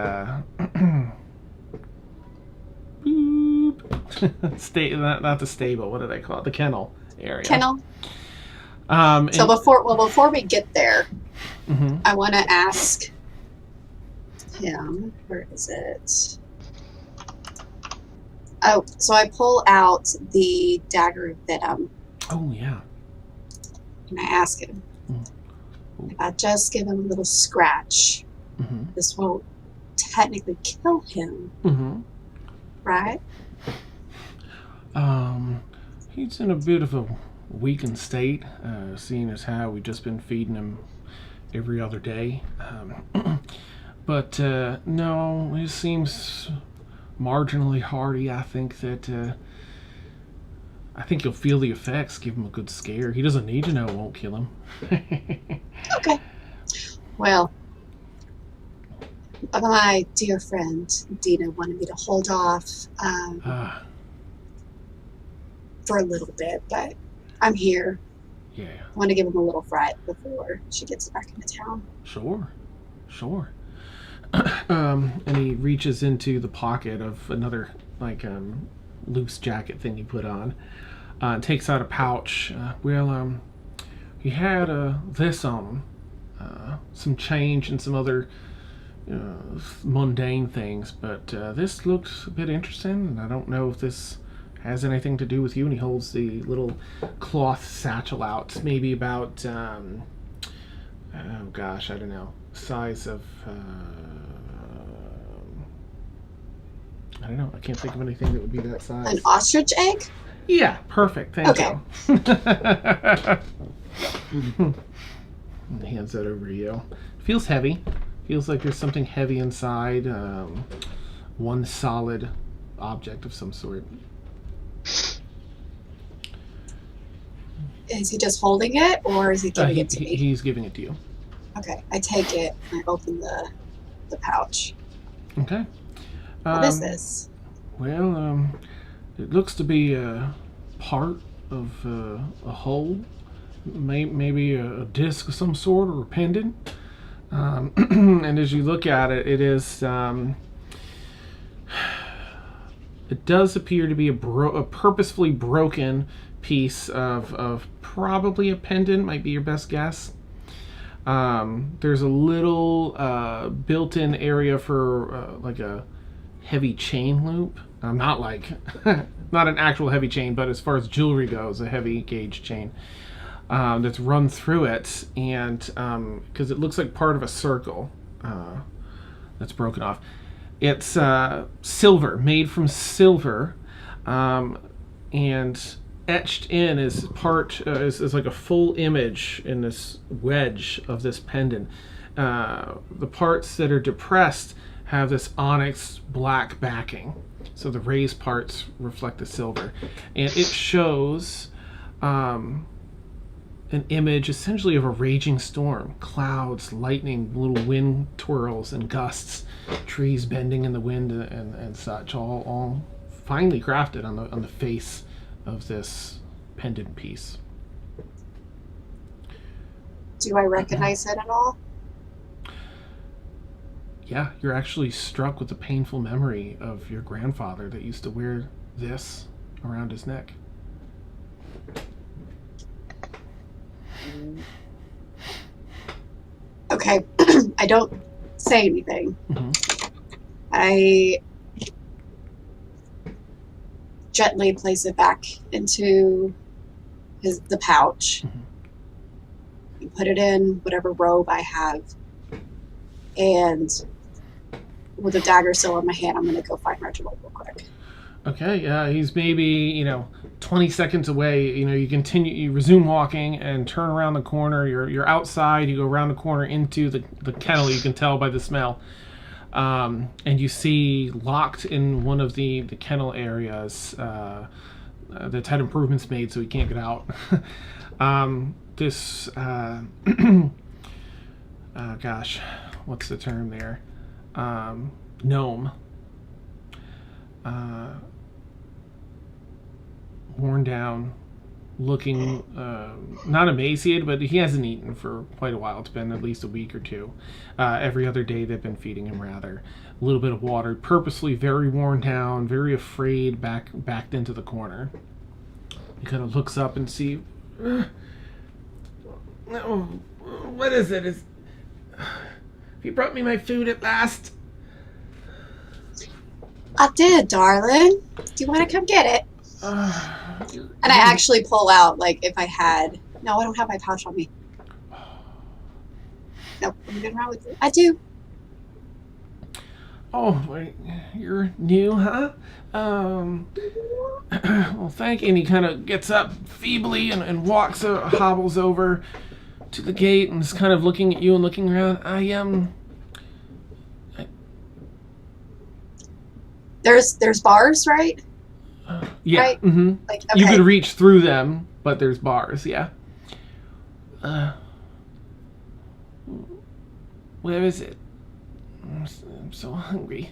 not the stable. What did I call it? The kennel area. Kennel. So before we get there, Mhm. I want to ask him. Where is it? Oh, so I pull out the dagger of venom, Oh yeah. and I ask him if I just give him a little scratch, Mm-hmm. this won't technically kill him, Mm-hmm. right? He's in a bit of a weakened state, seeing as how we've just been feeding him every other day. But no, he seems marginally hardy. I think you'll feel the effects. Give him a good scare. He doesn't need to know. It won't kill him. Okay. Well, my dear friend Deena wanted me to hold off for a little bit, but I'm here. Yeah. I want to give him a little fright before she gets back into town. Sure. And he reaches into the pocket of another loose jacket thing he put on, and takes out a pouch. He had this on him, some change and some other mundane things, but this looks a bit interesting, and I don't know if this has anything to do with you. And he holds the little cloth satchel out, maybe about oh gosh, I don't know, size of I don't know, I can't think of anything that would be that size. An ostrich egg? Yeah, perfect, thank you. And hands that over to you. Feels heavy. Feels like there's something heavy inside. One solid object of some sort. Is he just holding it, or is he giving it to me? He's giving it to you. Okay, I take it and I open the pouch. Okay. What is this? Well, it looks to be a part of a hole, maybe a disc of some sort or a pendant. And as you look at it, it is. It does appear to be a purposefully broken piece of probably a pendant. Might be your best guess. There's a little built-in area for like a heavy chain loop. Not like not an actual heavy chain, but as far as jewelry goes, a heavy gauge chain that's run through it, and because it looks like part of a circle that's broken off. It's silver, made from silver, and etched in is part is like a full image in this wedge of this pendant. The parts that are depressed have this onyx black backing, so the raised parts reflect the silver, and it shows an image essentially of a raging storm, clouds, lightning, little wind twirls and gusts, trees bending in the wind and such, all finely crafted on the face of this pendant piece. Do I recognize it at all? Yeah, you're actually struck with the painful memory of your grandfather that used to wear this around his neck. Okay, I don't say anything. Mm-hmm. I gently place it back into the pouch. Mm-hmm. You put it in whatever robe I have and with a dagger still in my hand, I'm going to go find Reginald real quick. Okay, he's maybe, 20 seconds away. You resume walking and turn around the corner. You're outside. You go around the corner into the kennel. You can tell by the smell. And you see locked in one of the kennel areas that's had improvements made, so he can't get out. This, gosh, what's the term there? Gnome. Worn down, looking not emaciated, but he hasn't eaten for quite a while. It's been at least a week or two. Every other day they've been feeding him, rather. A little bit of water, purposely very worn down, very afraid, backed into the corner. He kind of looks up and see, what is it? Have you brought me my food at last? I did, darling. Do you want to come get it? And I actually pull out, like, if I had... No, I don't have my pouch on me. Nope, I'm good around with it. I do. Oh, wait, you're new, huh? Well, thank you. And he kind of gets up feebly and walks, hobbles over to the gate and is kind of looking at you and looking around. There's bars, right? Yeah. Right? Mm-hmm. Like, okay. You could reach through them, but there's bars. Yeah. Where is it? I'm so hungry.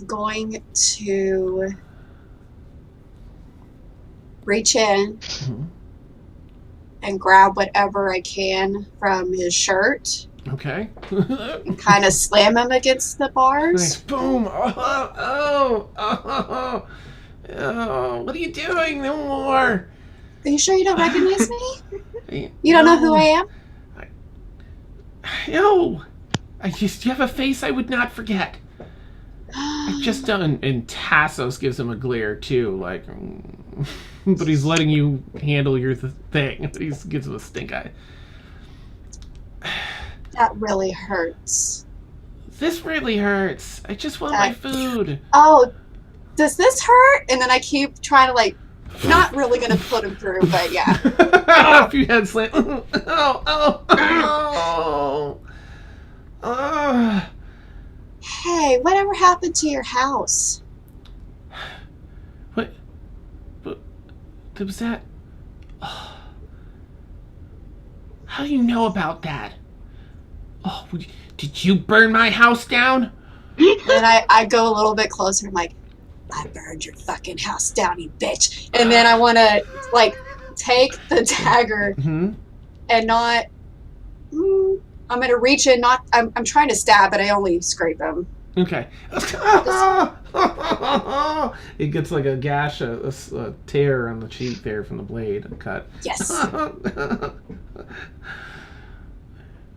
Going to reach in and grab whatever I can from his shirt. Okay. And kind of slam him against the bars. Nice. Boom. Oh. What are you doing? No more. Are you sure you don't recognize me? You don't know who I am? No. You have a face I would not forget. I just don't. And Tassos gives him a glare too, like, but he's letting you handle your thing. He gives him a stink eye. That really hurts. This really hurts. I just want my food. Oh, does this hurt? And then I keep trying to, like, not really gonna put him through, but yeah. A few head slam. Oh. Hey, whatever happened to your house? What was that? Oh. How do you know about that? Oh, did you burn my house down? And I go a little bit closer. I'm like, I burned your fucking house down, you bitch. And then I want to, like, take the dagger and not... I'm going to reach in, I'm trying to stab, but I only scrape him. Okay. It gets like a gash, a tear on the cheek there from the blade, a cut. Yes.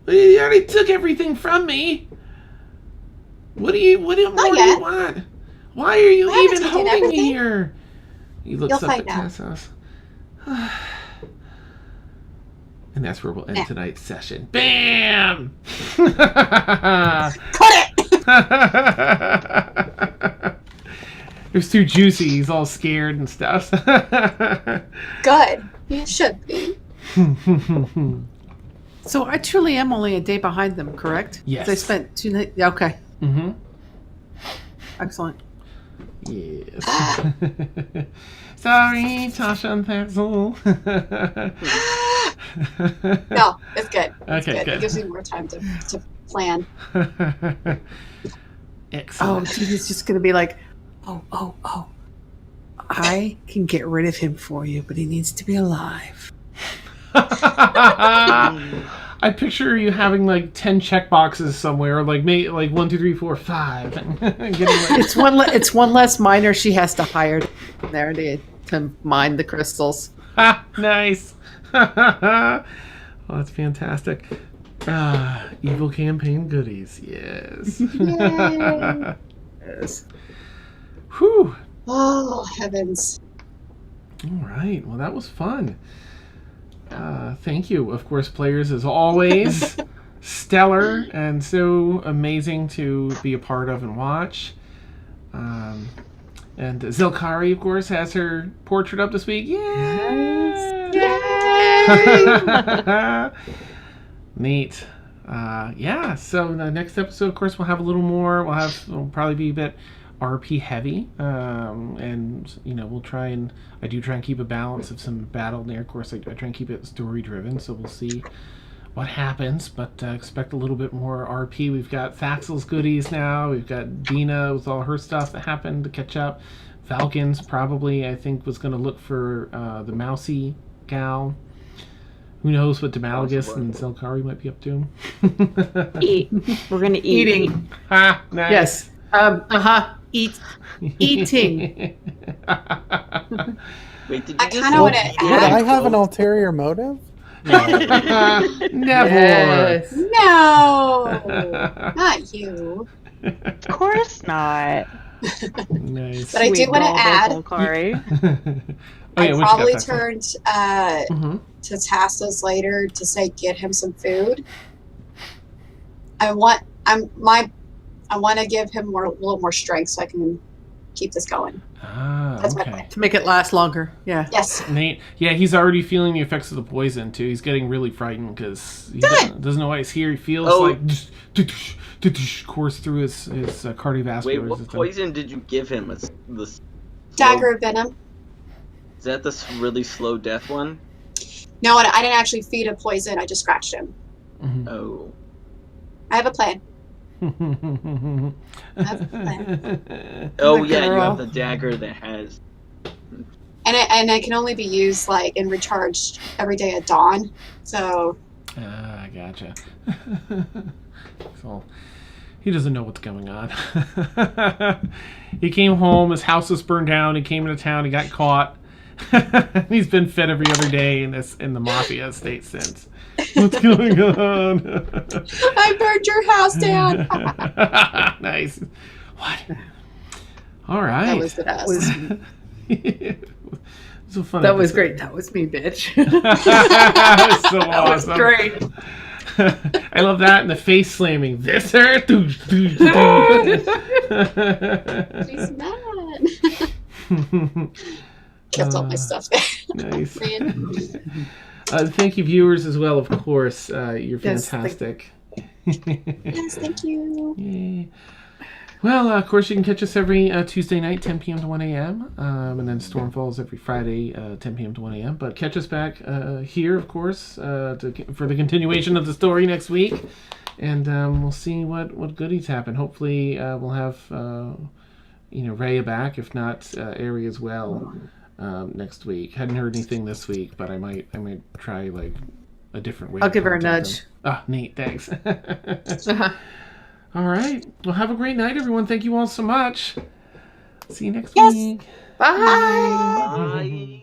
You already took everything from me. What more do you want? Why are you even holding me here? He looks up at Tassos. And that's where we'll end tonight's session. Bam! Cut it! It was too juicy. He's all scared and stuff. Good. You should be. So I truly am only a day behind them, correct? Yes. I spent 2 nights. Yeah, okay. Mm-hmm. Excellent. Yes. Sorry, Tasha and Thaxel. No, it's good. Okay, good. It gives me more time to plan. Excellent. Oh, Deena's just going to be like, oh. I can get rid of him for you, but he needs to be alive. I picture you having like 10 checkboxes somewhere, like 1, 2, 3, 4, 5. It's one less miner she has to hire there to mine the crystals. Nice. Oh, that's fantastic. Evil campaign goodies. Yes. Yes. Oh, heavens. All right. Well, that was fun. Thank you. Of course, players, as always, stellar and so amazing to be a part of and watch. And Zilkari, of course, has her portrait up this week. Yay! Yay! Neat. Yeah, so the next episode, of course, we'll have a little more. We'll probably be a bit RP heavy. And, we'll try and keep a balance of some battle there. Of course, I try and keep it story driven, so we'll see what happens, but expect a little bit more RP. We've got Thaxel's goodies now. We've got Deena with all her stuff that happened to catch up. Falcons probably, I think, was going to look for the mousy gal. Who knows what Demalagus and Zelkari might be up to? Eat. We're going to eat. Eating. Ah, nice. Yes. Eating. Wait, did you I just kind of want to Would I add. have an ulterior motive? Never. Yes. No, not you. Of course not. Nice. But I do want to add. Oh, yeah, I what you got, probably Thaxel? turned to Tassos later to say get him some food. I want to give him a little more strength so I can keep this going. Ah, That's my okay. plan. To make it last longer. Yeah. Yes. Nate, yeah, he's already feeling the effects of the poison too. He's getting really frightened because he doesn't know why he's here. He feels like course through his cardiovascular Wait, what system. poison did you give him? Dagger of venom. Is that the really slow death one? No, I didn't actually feed him poison. I just scratched him. Mhm. Oh. I have a plan. I have a plan. Oh The yeah, you girl. have the dagger that has. And it can only be used and recharged every day at dawn. So Ah, gotcha. So he doesn't know what's going on. He came home, his house was burned down, he came into town, he got caught. He's been fed every other day in the mafia estate since. What's going on? I burned your house down. Nice. What? All right. That was the best. So fun. That was episode. great. That was me, bitch. That was so That was awesome. great. I love that and the face slamming. This her. She's mad. Kept all my stuff there. Nice. Man. Thank you, viewers, as well. Of course, you're Yes, fantastic. Yes, thank you. Yay. Well, of course, you can catch us every Tuesday night, 10 p.m. to 1 a.m. And then Stormfalls every Friday, 10 p.m. to 1 a.m. But catch us back here, of course, for the continuation of the story next week. And we'll see what goodies happen. Hopefully, we'll have Rhea back, if not Ari as well, next week. Hadn't heard anything this week, but I might try a different way. I'll to give her a contact nudge. them. Ah, neat. Thanks. Uh-huh. All right. Well, have a great night, everyone. Thank you all so much. See you next Yes. week. Bye. Bye.